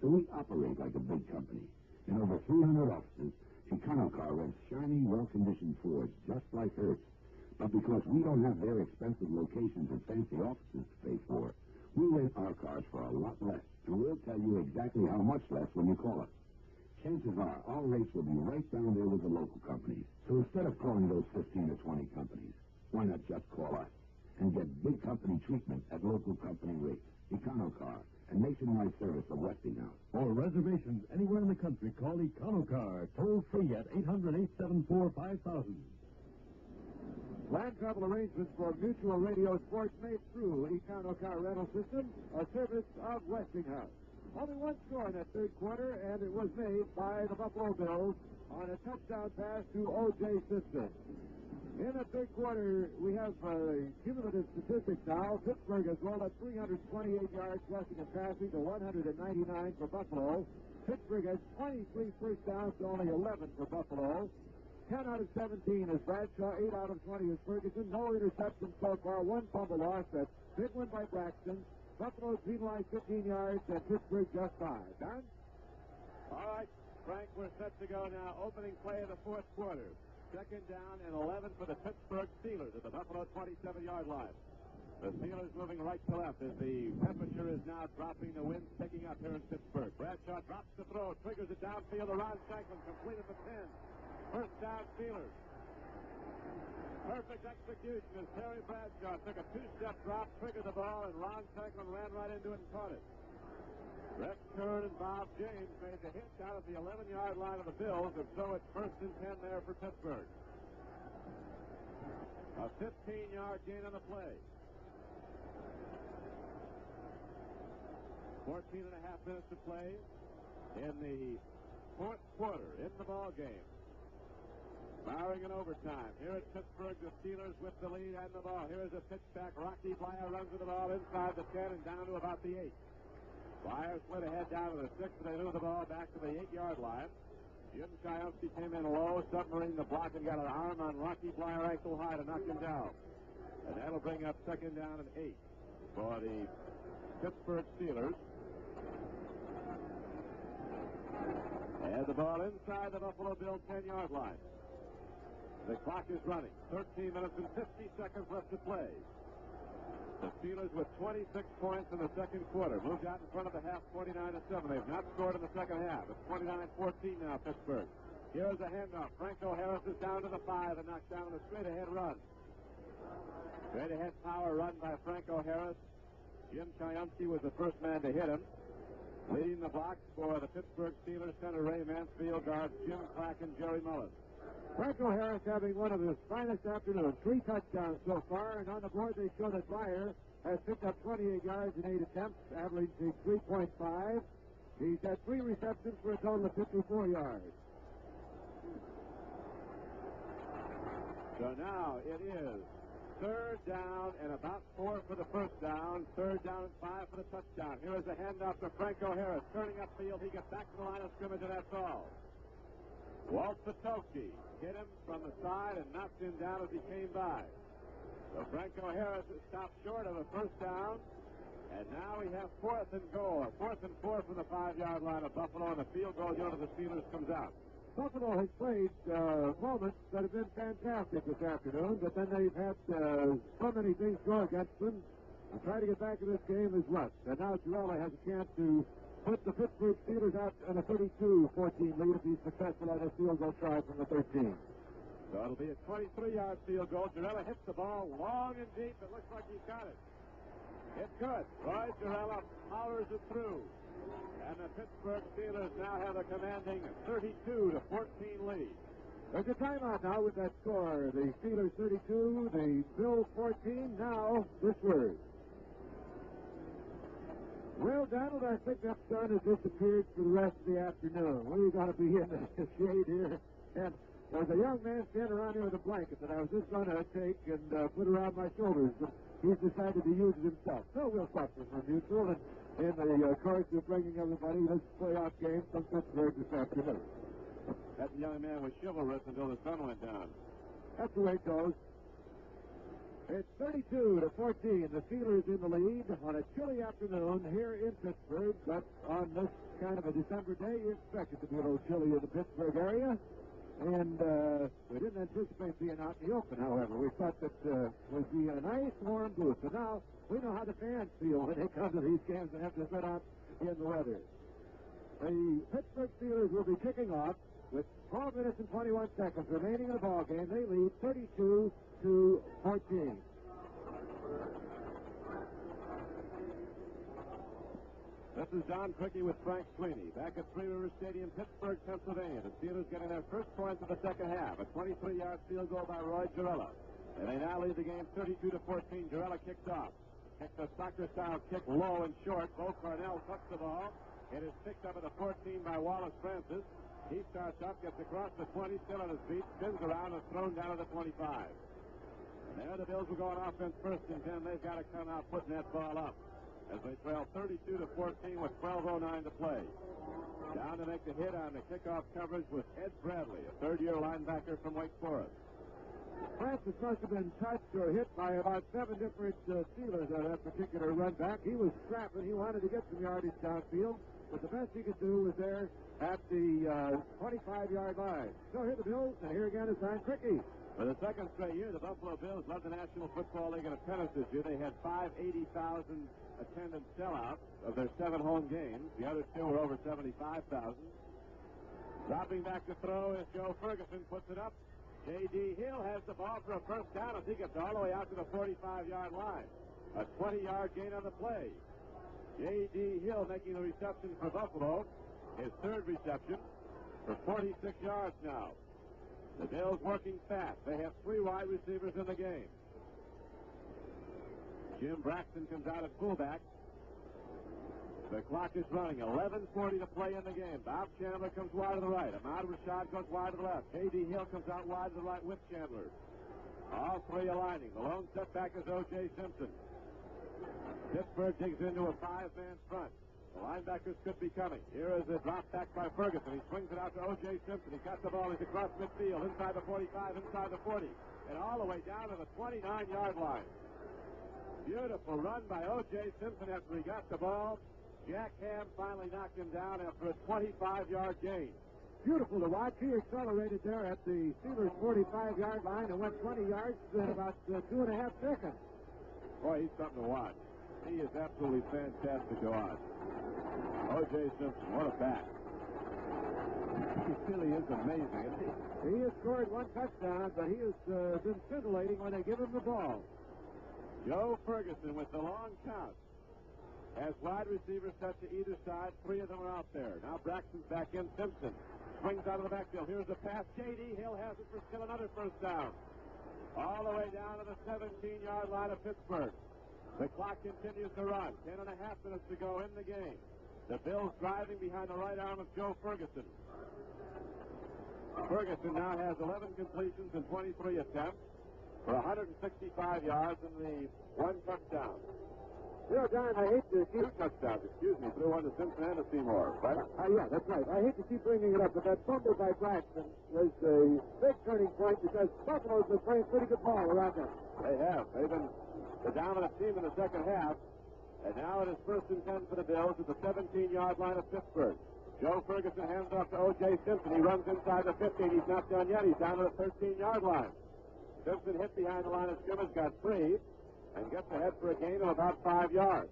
So we operate like a big company. In over 300 offices, Econocar rents shiny, well-conditioned Fords just like hers. But because we don't have their expensive locations and fancy offices to pay for, we rent our cars for a lot less, and we'll tell you exactly how much less when you call us. Chances are our rates will be right down there with the local companies. So instead of calling those 15 or 20 companies, why not just call us and get big company treatment at local company rates? Econocar, and nationwide service of Westinghouse. For reservations anywhere in the country, call Econocar, toll free at 800-874-5000. Land travel arrangements for Mutual Radio Sports made through Econocar Rental System, a service of Westinghouse. Only one score in that third quarter, and it was made by the Buffalo Bills on a touchdown pass to O.J. Simpson. In the third quarter, we have cumulative statistics now. Pittsburgh has rolled up 328 yards rushing and passing to 199 for Buffalo. Pittsburgh has 23 first downs to only 11 for Buffalo. 10 out of 17 is Bradshaw, 8 out of 20 is Ferguson. No interceptions so far, one fumble loss. That's big one by Braxton. Buffalo's penalized 15 yards, and Pittsburgh just 5. Don? All right, Frank, we're set to go now. Opening play of the fourth quarter. 2nd down and 11 for the Pittsburgh Steelers at the Buffalo 27-yard line. The Steelers moving right to left as the temperature is now dropping. The wind's picking up here in Pittsburgh. Bradshaw drops the throw, triggers it downfield to Ron Shanklin, complete at the 10. First down, Steelers. Perfect execution as Terry Bradshaw took a 2-step drop, triggered the ball, and Ron Shanklin ran right into it and caught it. Rex Kern and Bob James made the hit down at the 11-yard line of the Bills, and so it's 1st and 10 there for Pittsburgh. A 15-yard gain on the play. 14 and a half minutes to play in the fourth quarter in the ball game. Barring in overtime. Here at Pittsburgh, the Steelers with the lead and the ball. Here is a pitch back. Rocky Blyer runs with the ball inside the 10 and down to about the 8. Blyer slid ahead down to the 6, and they move the ball back to the 8-yard line. Jim Chiomsky came in low, submarine the block, and got an arm on Rocky Blyer ankle high to knock him down. And that'll bring up 2nd down and 8 for the Pittsburgh Steelers. And the ball inside the Buffalo Bills 10-yard line. The clock is running. 13 minutes and 50 seconds left to play. The Steelers with 26 points in the second quarter. Moved out in front of the half 49-7. They've not scored in the second half. It's 29-14 now, Pittsburgh. Here's a handoff. Franco Harris is down to the 5 and knocked down a straight-ahead run. Straight-ahead power run by Franco Harris. Jim Chiomsky was the first man to hit him. Leading the box for the Pittsburgh Steelers, center Ray Mansfield, guards Jim Clack and Jerry Mullen. Franco Harris having one of his finest afternoons. 3 touchdowns so far, and on the board they show that Blyer has picked up 28 yards in 8 attempts, averaging 3.5. He's had 3 receptions for a total of 54 yards. So now it is third down and about 4 for the first down. Third down and 5 for the touchdown. Here is a handoff to Franco Harris. Turning upfield, he gets back to the line of scrimmage, and that's all. Walt Patowski hit him from the side and knocked him down as he came by. So Franco Harris is stopped short of a first down. And now we have 4th and goal. 4th and 4 from the 5-yard line of Buffalo, and the field goal unit of the Steelers comes out. Buffalo has played moments that have been fantastic this afternoon, but then they've had so many things go against them. To try to get back in this game is rust. And now Girella has a chance to put the Pittsburgh Steelers out in a 32-14 lead if he's successful on his field goal try from the 13. So it'll be a 23-yard field goal. Girella hits the ball long and deep. It looks like he's got it. It's good. Roy Girella powers it through. And the Pittsburgh Steelers now have a commanding 32-14 lead. There's a timeout now with that score. The Steelers 32, the Bills 14. Now, this word. Well, Donald, I think that sun has disappeared for the rest of the afternoon. We're going to be in the shade here. And there's a young man standing around here with a blanket that I was just going to take and put around my shoulders. But he's decided to use it himself. So we'll stop this for mutual and in the course of bringing everybody this playoff game from Pittsburgh this afternoon. That young man was chivalrous until the sun went down. That's the way it goes. It's 32-14. The Steelers in the lead on a chilly afternoon here in Pittsburgh, but on this kind of a December day, you expect it to be a little chilly in the Pittsburgh area. And we didn't anticipate being out in the open, however. We thought that would be a nice warm booth. So now we know how the fans feel when they come to these games and have to sit out in the weather. The Pittsburgh Steelers will be kicking off with 12 minutes and 21 seconds remaining in the ball game. They lead 32-14. This is Don Crickey with Frank Sweeney. Back at Three River Stadium, Pittsburgh, Pennsylvania. The Steelers getting their first points of the second half. A 23-yard field goal by Roy Girella. And they now lead the game 32-14. Girella kicked off. Kicked a soccer-style kick low and short. Bo Cornell touched the ball. It is picked up at the 14 by Wallace Francis. He starts up, gets across the 20, still on his feet, spins around, and thrown down to the 25. And there the Bills will go on offense first and 10. They've got to come out putting that ball up as they trail 32-14 with 12:09 to play. Down to make the hit on the kickoff coverage was Ed Bradley, a third-year linebacker from Wake Forest. Francis must have been touched or hit by about 7 different Steelers on that particular run back. He was scrapping. He wanted to get some yardage downfield, but the best he could do was there at the 25-yard line. So here the Bills, and here again is Don Crickey. For the second straight year, the Buffalo Bills led the National Football League in attendance this year. They had 580,000 attendance sellouts of their 7 home games. The other 2 were over 75,000. Dropping back to throw is Joe Ferguson, puts it up. J.D. Hill has the ball for a first down as he gets all the way out to the 45-yard line. A 20-yard gain on the play. J.D. Hill making the reception for Buffalo. His third reception for 46 yards now. The Bills working fast. They have 3 wide receivers in the game. Jim Braxton comes out at fullback. The clock is running. 11:40 to play in the game. Bob Chandler comes wide to the right. Ahmad Rashad goes wide to the left. J.D. Hill comes out wide to the right with Chandler. All 3 aligning. The lone setback is O.J. Simpson. Pittsburgh digs into a 5-man front. The linebackers could be coming. Here is a drop back by Ferguson. He swings it out to O.J. Simpson. He got the ball. He's across midfield, inside the 45, inside the 40, and all the way down to the 29-yard line. Beautiful run by O.J. Simpson after he got the ball. Jack Ham finally knocked him down after a 25-yard gain. Beautiful to watch. He accelerated there at the Steelers' 45-yard line and went 20 yards in about 2.5 seconds. Boy, he's something to watch. He is absolutely fantastic to watch. O.J. Simpson, what a bat. He really is amazing, isn't he? He has scored 1 touchdown, but he has been scintillating when they give him the ball. Joe Ferguson with the long count has wide receivers set to either side. 3 of them are out there. Now Braxton's back in. Simpson swings out of the backfield. Here's the pass. J.D. Hill has it for still another first down. All the way down to the 17-yard line of Pittsburgh. The clock continues to run. 10.5 minutes to go in the game. The Bills driving behind the right arm of Joe Ferguson. Ferguson now has 11 completions and 23 attempts. for 165 yards and the 1 touchdown. You know, Don, I hate to keep... 2 touchdowns, excuse me. Threw one to Simpson and to Seymour, right? Yeah, that's right. I hate to keep bringing it up, but that fumble by Braxton was a big turning point because Buffalo's been playing pretty good ball around them. They have. They've been the dominant team in the second half. And now it is 1st and 10 for the Bills at the 17-yard line of Pittsburgh. Joe Ferguson hands off to O.J. Simpson. He runs inside the 15. He's not done yet. He's down to the 13-yard line. Simpson hit behind the line of scrimmage, got free, and gets ahead for a gain of about 5 yards.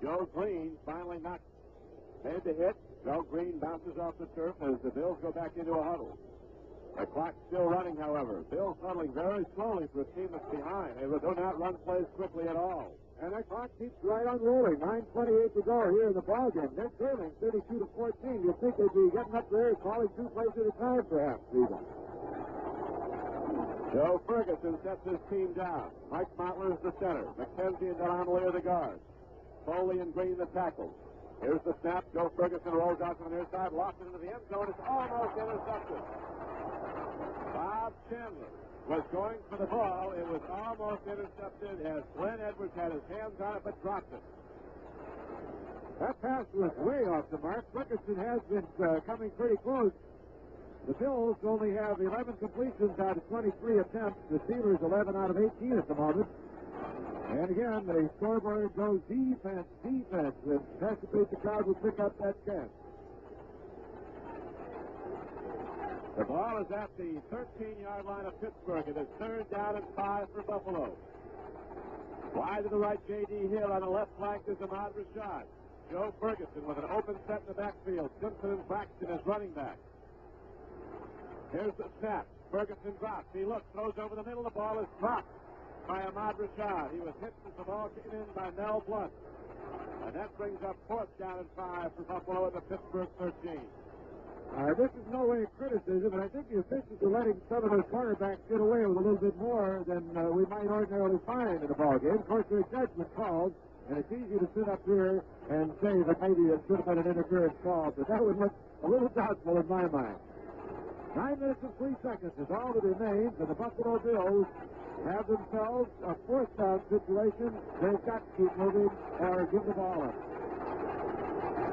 Joe Green finally made the hit. Joe Green bounces off the turf as the Bills go back into a huddle. The clock's still running, however. Bills huddling very slowly for a team that's behind. They do not run plays quickly at all. And that clock keeps right on rolling. 9:28 to go here in the ballgame. They're trailing 32-14. You'd think they'd be getting up there and calling 2 plays at a time, perhaps, even. Joe Ferguson sets his team down. Mike Mottler is the center. McKenzie and Delanoy are the guards. Foley and Green the tackles. Here's the snap. Joe Ferguson rolls out to the near side, lofts it into the end zone. It's almost intercepted. Bob Chandler was going for the ball. It was almost intercepted as Glenn Edwards had his hands on it but dropped it. That pass was way off the mark. Ferguson has been coming pretty close. The Bills only have 11 completions out of 23 attempts. The Steelers 11 out of 18 at the moment. And again, the scoreboard goes defense, defense. And anticipate the crowd will pick up that chance. The ball is at the 13-yard line of Pittsburgh. It is 3rd down and 5 for Buffalo. Wide to the right, J.D. Hill. On the left flank is Ahmad Rashad. Joe Ferguson with an open set in the backfield. Simpson and Braxton as running back. Here's the snap. Ferguson drops. He looks, throws over the middle. The ball is dropped by Ahmad Rashad. He was hit as the ball came in by Mel Blunt. And that brings up 4th down and 5 for Buffalo at the Pittsburgh 13. This is no way criticism, but I think the officials are letting some of those cornerbacks get away with a little bit more than we might ordinarily find in a ball game. Of course, there are judgment calls, and it's easy to sit up here and say that maybe it should have been an interference call, but that would look a little doubtful in my mind. 9 minutes and 3 seconds is all that remains, and the Buffalo Bills have themselves a 4th down situation. They've got to keep moving or give the ball up.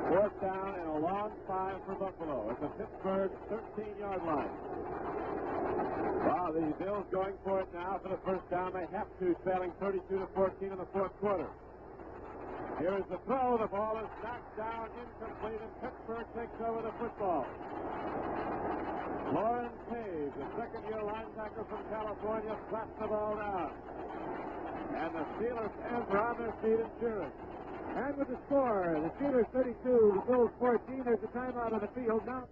4th down and a long 5 for Buffalo at the Pittsburgh 13-yard line. Wow, the Bills going for it now for the 1st down. They have to, trailing 32-14 in the 4th quarter. Here is the throw. The ball is knocked down, incomplete, and Pittsburgh takes over the football. Lauren Cave, the 2nd-year linebacker from California, slaps the ball down. And the Steelers fans are on their feet and cheering. And with the score, the Steelers 32, the Bills 14. There's a timeout on the field now.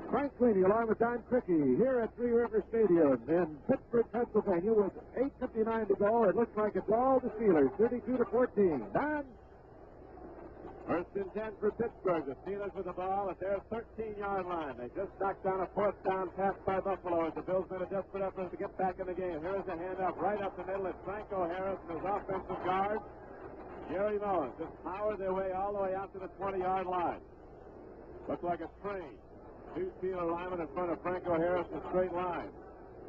Frank Sweeney along with Don Crickey here at Three River Stadium in Pittsburgh, Pennsylvania with 8:59 to go. It looks like it's all the Steelers, 32-14. Don? 1st and 10 for Pittsburgh. The Steelers with the ball at their 13-yard line. They just knocked down a 4th down pass by Buffalo as the Bills made a desperate effort to get back in the game. Here is the handoff right up the middle. It's Franco Harris and his offensive guard, Jerry Mullins. Just powered their way all the way out to the 20-yard line. Looked like a train. 2 Steeler linemen in front of Franco Harris in a straight line.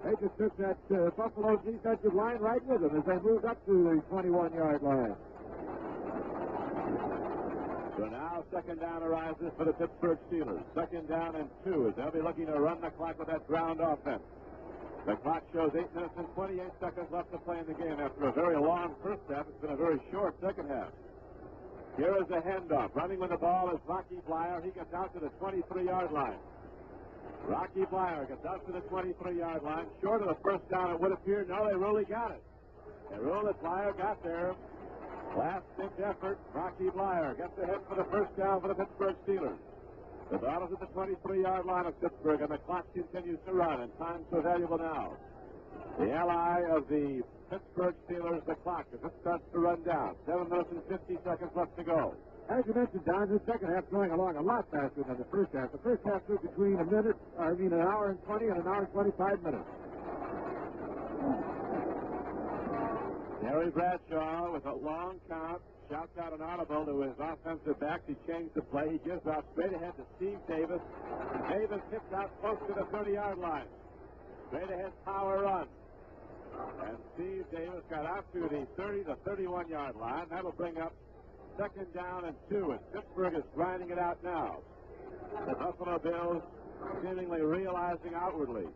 They just took that Buffalo defensive line right with them as they moved up to the 21-yard line. So now 2nd down arises for the Pittsburgh Steelers. 2nd down and 2 as they'll be looking to run the clock with that ground offense. The clock shows 8 minutes and 28 seconds left to play in the game. After a very long 1st half, it's been a very short 2nd half. Here is the handoff. Running with the ball is Rocky Blyer. He gets out to the 23-yard line. Rocky Blyer gets out to the 23-yard line. Short of the 1st down, it would appear. No, they really got it. They ruled that Blyer got there. Last-ditch effort. Rocky Blyer gets ahead for the 1st down for the Pittsburgh Steelers. The ball is at the 23-yard line of Pittsburgh, and the clock continues to run, and time's so valuable now. The ally of the Pittsburgh Steelers, the clock, as it starts to run down. 7 minutes and 50 seconds left to go. As you mentioned, Don, the 2nd half going along a lot faster than the 1st half. The 1st half took between an hour and 20 and an hour and 25 minutes. Harry Bradshaw with a long count shouts out an audible to his offensive backs. He changed the play. He gives off straight ahead to Steve Davis. Davis hits out close to the 30-yard line. Straight ahead power run. And Steve Davis got out to the 30 to 31-yard line. That'll bring up second down and 2. And Pittsburgh is grinding it out now. The Buffalo Bills seemingly realizing outwardly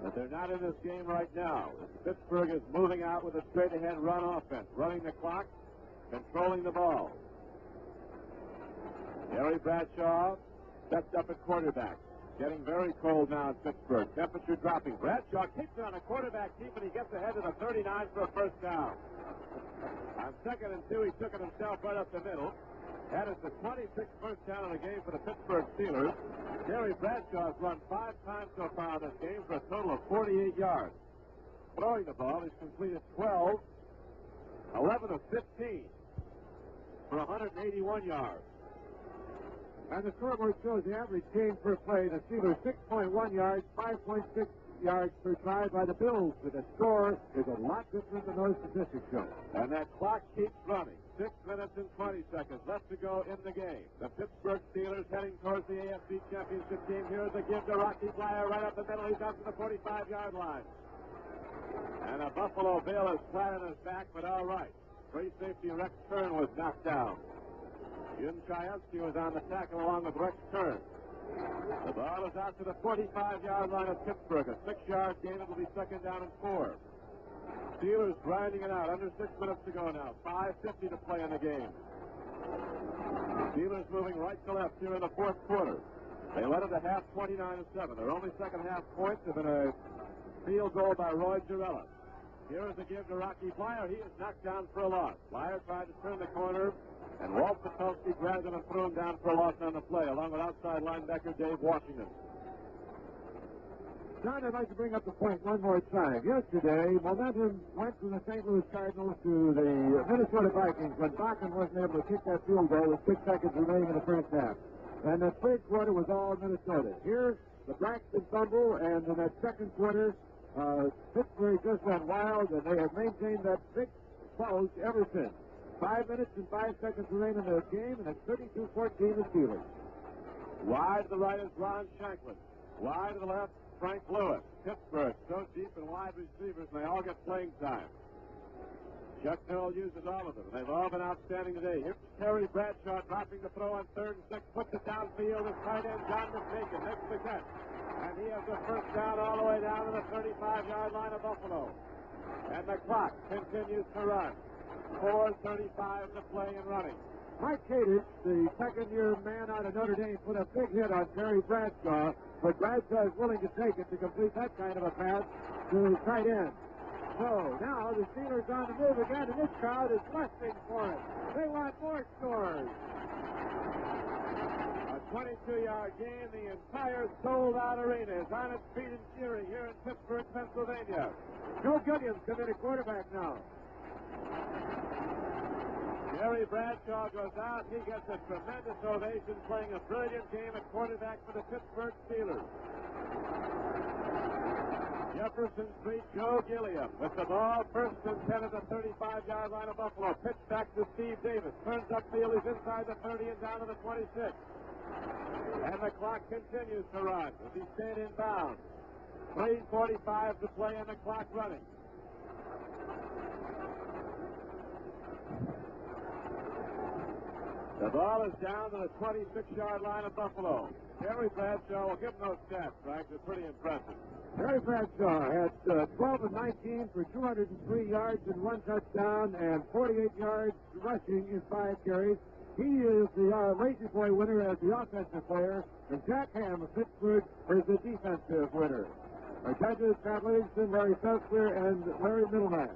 that they're not in this game right now. Pittsburgh is moving out with a straight-ahead run offense, running the clock, controlling the ball. Gary Bradshaw stepped up at quarterback. Getting very cold now in Pittsburgh. Temperature dropping. Bradshaw keeps it on a quarterback keep, and he gets ahead to the 39 for a first down. On 2nd and 2, he took it himself right up the middle. That is the 26th first down of the game for the Pittsburgh Steelers. Gary Bradshaw has run 5 times so far in this game for a total of 48 yards. Throwing the ball, he's completed 12, 11 of 15 for 181 yards. And the scoreboard shows the average gain per play. The Steelers 6.1 yards, 5.6 yards per try by the Bills. But the score is a lot different than those statistics show. And that clock keeps running. 6 minutes and 20 seconds left to go in the game. The Pittsburgh Steelers heading towards the AFC Championship game. Here's a give to Rocky Flyer right up the middle. He's up to the 45-yard line. And a Buffalo Bill is flat on his back, but all right. Free safety Rex Kern was knocked down. Jim Chayefsky was on the tackle along with Rex Kern. The ball is out to the 45-yard line of Pittsburgh. A 6-yard gain. It will be second down and 4. Steelers grinding it out. Under 6 minutes to go now. 5:50 to play in the game. Steelers moving right to left here in the fourth quarter. They led at half 29-7. Their only second half points have been a field goal by Roy Girella. Here is a give to Rocky Flyer. He is knocked down for a loss. Flyer tried to turn the corner, and Walt Patulski grabbed him and threw him down for a loss on the play, along with outside linebacker Dave Washington. John, I'd like to bring up the point one more time. Yesterday, momentum went from the St. Louis Cardinals to the Minnesota Vikings when Bachman wasn't able to kick that field goal with 6 seconds remaining in the first half. And that third quarter was all Minnesota. Here, the Braxton fumble, and in that second quarter, Pittsburgh just went wild, and they have maintained that big close ever since. 5 minutes and 5 seconds remain in the game, and it's 32-14 the Steelers. Wide to the right is Ron Shanklin. Wide to the left, Frank Lewis. Pittsburgh so deep in wide receivers, and they all get playing time. Chuck Noll uses all of them, and they've all been outstanding today. Here's Terry Bradshaw dropping the throw on 3rd and 6, puts it downfield. His tight end, John McNaken, makes the catch. And he has the first down all the way down to the 35-yard line of Buffalo. And the clock continues to run. 4:35 to play and running. Mike Kadich, the second-year man out of Notre Dame, put a big hit on Terry Bradshaw, but Bradshaw is willing to take it to complete that kind of a pass to the tight end. So now the Steelers on the move again, and this crowd is lusting for it. They want more scores. A 22-yard game. The entire sold-out arena is on its feet and cheering here in Pittsburgh, Pennsylvania. Joe Gilliam's coming to quarterback now. Gary Bradshaw goes out. He gets a tremendous ovation, playing a brilliant game at quarterback for the Pittsburgh Steelers. Jefferson Street, Joe Gilliam with the ball, 1st and 10 at the 35-yard line of Buffalo. Pitch back to Steve Davis. Turns upfield. He's inside the 30 and down to the 26. And the clock continues to run as he stayed in bounds. 3:45 to play and the clock running. The ball is down to the 26-yard line of Buffalo. Terry Bradshaw, will give him those stats, Frank. They're pretty impressive. Terry Bradshaw had 12 of 19 for 203 yards and 1 touchdown and 48 yards rushing in 5 carries. He is the Lazy Boy winner as the offensive player, and Jack Ham of Pittsburgh is the defensive winner. Our judges, Pat Livingston, Larry Fessler, and Larry Middleman.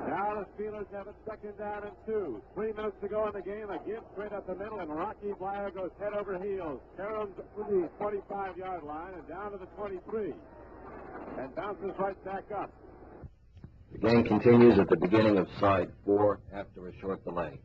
Now the Steelers have it second down and 2. 3 minutes to go in the game. A give straight up the middle, and Rocky Flyer goes head over heels. Caroms to the 25-yard line and down to the 23. And bounces right back up. The game continues at the beginning of side 4 after a short delay.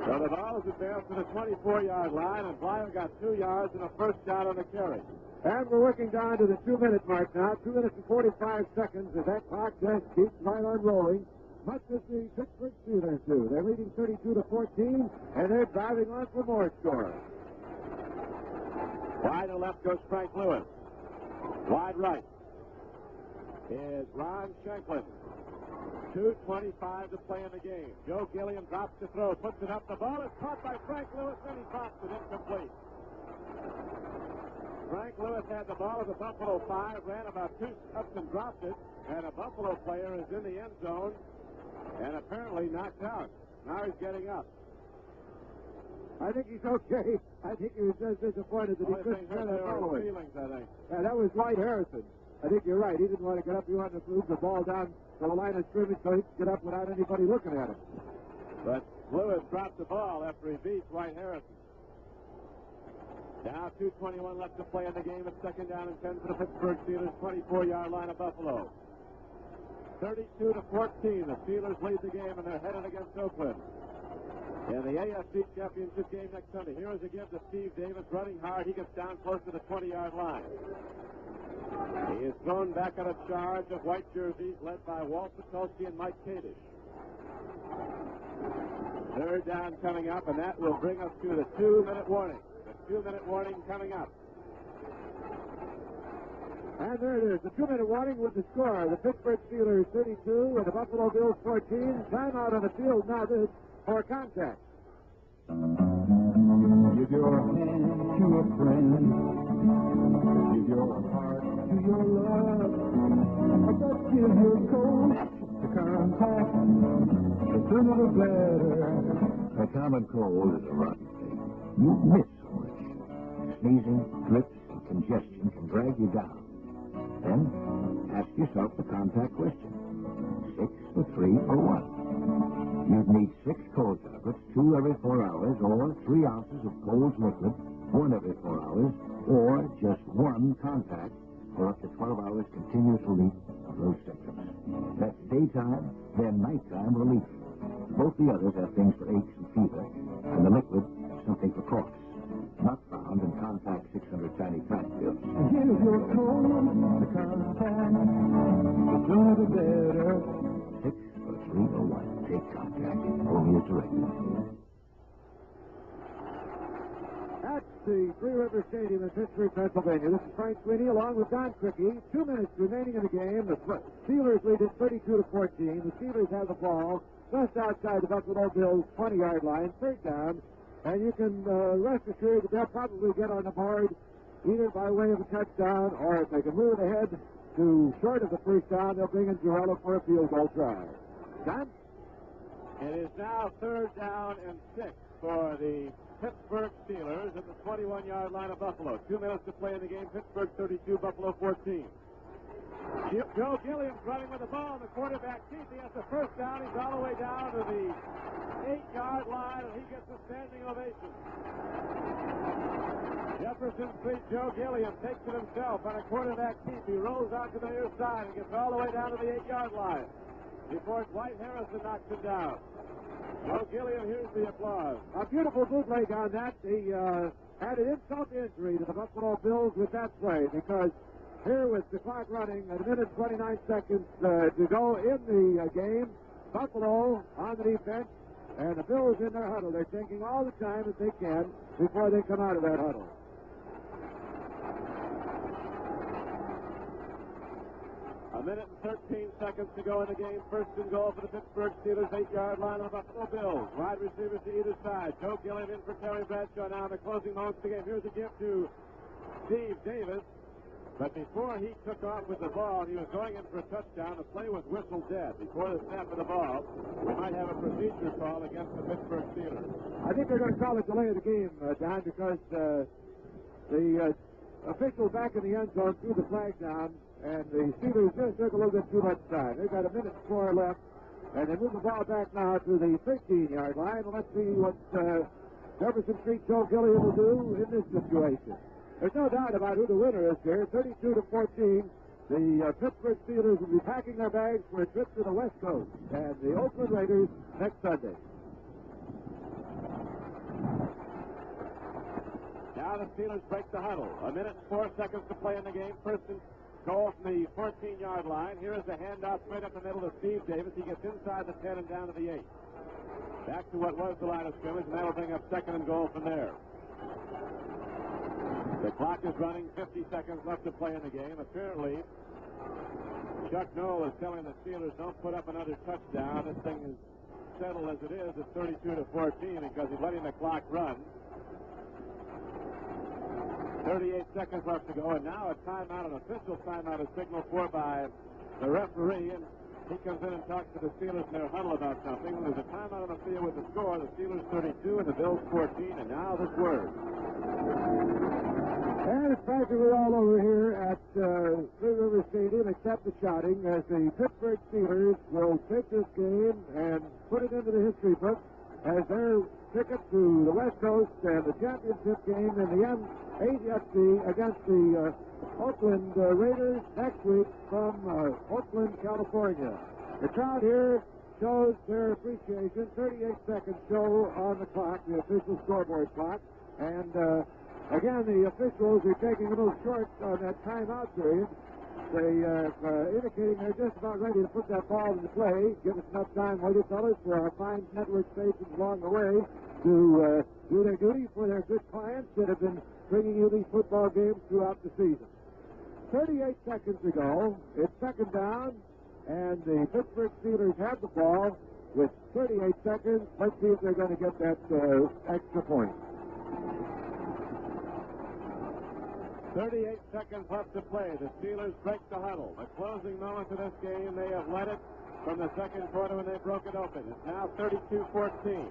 So the ball is advanced to the 24-yard line, and Blyer got 2 yards and a first down on the carry. And we're working down to the 2-minute mark now, 2 minutes and 45 seconds as that clock just keeps right on rolling, much as the Pittsburgh Steelers do. They're leading 32-14, and they're driving on for more score. Wide to left goes Frank Lewis. Wide right is Ron Shanklin. 2:25 to play in the game. Joe Gilliam drops the throw, puts it up. The ball is caught by Frank Lewis, and he drops it incomplete. Frank Lewis had the ball at the Buffalo 5, ran about 2 steps and dropped it, and a Buffalo player is in the end zone and apparently knocked out. Now he's getting up. I think he's okay. I think he was just disappointed that he couldn't turn that ball away. Feelings, I think. Yeah, that was White Harrison. I think you're right. He didn't want to get up. He wanted to move the ball down to the line of scrimmage so he could get up without anybody looking at him. But Lewis dropped the ball after he beat White Harrison. Now 2:21 left to play in the game. It's second down and 10 for the Pittsburgh Steelers, 24-yard line of Buffalo. 32-14. The Steelers lead the game, and they're headed against Oakland in the AFC Championship game next Sunday. Here is a give to Steve Davis, running hard. He gets down close to the 20-yard line. He is thrown back on a charge of white jerseys led by Walt Patulski and Mike Kadish. Third down coming up, and that will bring us to the 2-minute warning. The 2-minute warning coming up. And there it is, the 2-minute warning with the score. The Pittsburgh Steelers 32 and the Buffalo Bills 14. Timeout on the field now this for contact. Give your hand to a friend. Give your heart to your love. But give your coat to contact. The sooner the better. A common cold is a rotten thing. You miss so much. Sneezing, drips, and congestion can drag you down. Then, ask yourself the contact question. 6 for 3 or what? You'd need 6 cold tablets, 2 every 4 hours, or 3 ounces of cold liquid, 1 every 4 hours, or just 1 contact for up to 12 hours continuous relief of those symptoms. That's daytime, then nighttime relief. Both the others have things for aches and fever, and the liquid is something for coughs. Not found in Contact 600 tiny pack pills. Give your cold the Contact. The sooner the better. 6 for 3 or 1. Take Contact. Only as directed. That's the Three River Stadium in Pittsburgh, Pennsylvania. This is Frank Sweeney along with Don Crickey. 2 minutes remaining in the game. The Steelers lead it 32-14. The Steelers have the ball just outside the Buffalo Bills 20-yard line. Third down. And you can rest assured that they'll probably get on the board either by way of a touchdown or if they can move ahead to short of the first down, they'll bring in Giorello for a field goal try. John? It is now third down and 6 for the Pittsburgh Steelers at the 21-yard line of Buffalo. 2 minutes to play in the game. Pittsburgh 32, Buffalo 14. Joe Gilliam's running with the ball, and the quarterback keeps. He has the first down. He's all the way down to the 8-yard line, and he gets a standing ovation. Jefferson Street, Joe Gilliam takes it himself on a quarterback keep. He rolls out to the near side and gets all the way down to the 8-yard line before Dwight Harrison knocks him down. Joe Gilliam, here's the applause. A beautiful bootleg on that. He had an insult injury to the Buffalo Bills with that play because here with the clock running at 1 minute 29 seconds to go in the game, Buffalo on the defense and the Bills in their huddle. They're taking all the time that they can before they come out of that huddle. A minute and 13 seconds to go in the game. First and goal for the Pittsburgh Steelers, 8-yard line of the Buffalo Bills. Wide receivers to either side. Joe Gilliam in for Terry Bradshaw now in the closing moments of the game. Here's a gift to Steve Davis. But before he took off with the ball, he was going in for a touchdown. The play was whistled dead. Before the snap of the ball, we might have a procedure call against the Pittsburgh Steelers. I think they're going to call a delay of the game, Don, because the official back in the end zone threw the flag down, and the Steelers just took a little bit too much time. They've got 1 minute 4 left, and they move the ball back now to the 13-yard line. Let's see what Jefferson Street Joe Gilliam will do in this situation. There's no doubt about who the winner is here. 32-14. The Pittsburgh Steelers will be packing their bags for a trip to the West Coast and the Oakland Raiders next Sunday. Now the Steelers break the huddle. 1 minute and 4 seconds to play in the game. First and goal from the 14-yard line. Here is the handoff straight up the middle to Steve Davis. He gets inside the 10 and down to the 8. Back to what was the line of scrimmage, and that'll bring up second and goal from there. The clock is running, 50 seconds left to play in the game. Apparently, Chuck Noll is telling the Steelers don't put up another touchdown. This thing is settled as it is at 32-14 because he's letting the clock run. 38 seconds left to go, and now a timeout, an official timeout is signaled for by the referee, and he comes in and talks to the Steelers in their huddle about something. There's a timeout on the field with the score, the Steelers 32 and the Bills 14, and now this word. And it's practically all over here at Three River Stadium, except the shouting, as the Pittsburgh Steelers will take this game and put it into the history books as their ticket to the West Coast and the championship game in the AFC against the Oakland Raiders next week from Oakland, California. The crowd here shows their appreciation. 38 seconds show on the clock, the official scoreboard clock. And again, the officials are taking a little short on that timeout period. They are indicating they're just about ready to put that ball into play. Give us enough time, will you, fellas, for our fine network stations along the way to do their duty for their good clients that have been bringing you these football games throughout the season. 38 seconds ago, it's second down, and the Pittsburgh Steelers have the ball with 38 seconds. Let's see if they're going to get that extra point. 38 seconds left to play. The Steelers break the huddle. The closing moment of this game, they have led it from the second quarter when they broke it open. It's now 32-14.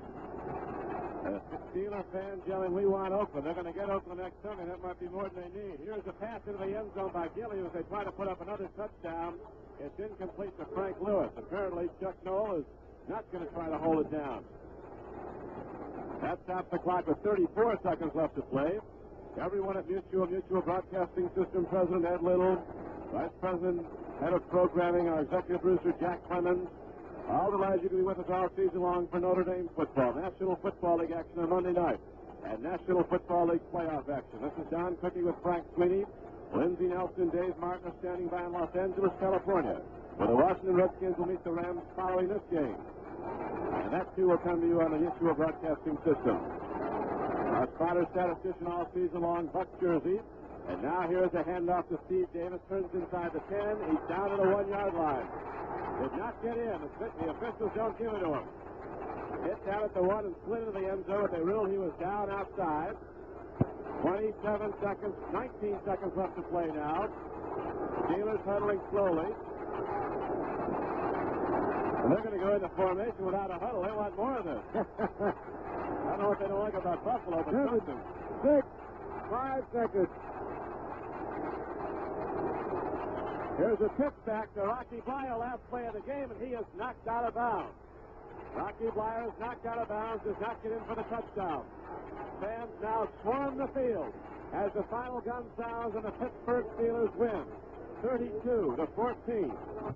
The Steeler fans yelling, "We want Oakland." They're going to get Oakland next Sunday. That might be more than they need. Here's a pass into the end zone by Gilly as they try to put up another touchdown. It's incomplete to Frank Lewis. Apparently, Chuck Noll is not going to try to hold it down. That stops the clock with 34 seconds left to play. Everyone at Mutual Broadcasting System, President Ed Little, Vice President, Head of Programming, our Executive Producer, Jack Clemens, all the lads you can be with us all season long for Notre Dame football, National Football League action on Monday night, and National Football League playoff action. This is Don Cookie with Frank Sweeney. Lindsey Nelson, Dave Martin are standing by in Los Angeles, California, where the Washington Redskins will meet the Rams following this game. And that, too, will come to you on the Mutual Broadcasting System. Our spotter statistician all season long, Buck Jersey. And now here's a handoff to Steve Davis. Turns inside the 10. He's down at the 1-yard line. Did not get in. The officials don't give it to him. Hit down at the 1 and slid into the end zone, but they ruled he was down outside. 27 seconds, 19 seconds left to play now. Steelers huddling slowly. And they're going to go into formation without a huddle. They want more of this. I don't know what they don't like about Buffalo, but 7, something. 6, 5 seconds. Here's a tip back to Rocky Blyer, last play of the game, and he is knocked out of bounds. Rocky Blyer is knocked out of bounds, does not get in for the touchdown. Fans now swarm the field as the final gun sounds and the Pittsburgh Steelers win 32-14.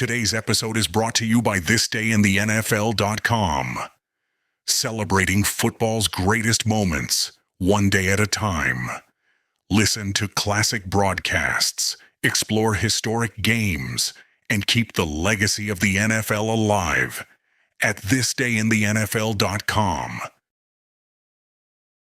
Today's episode is brought to you by thisdayinthenfl.com. Celebrating football's greatest moments, one day at a time. Listen to classic broadcasts, explore historic games, and keep the legacy of the NFL alive at thisdayinthenfl.com.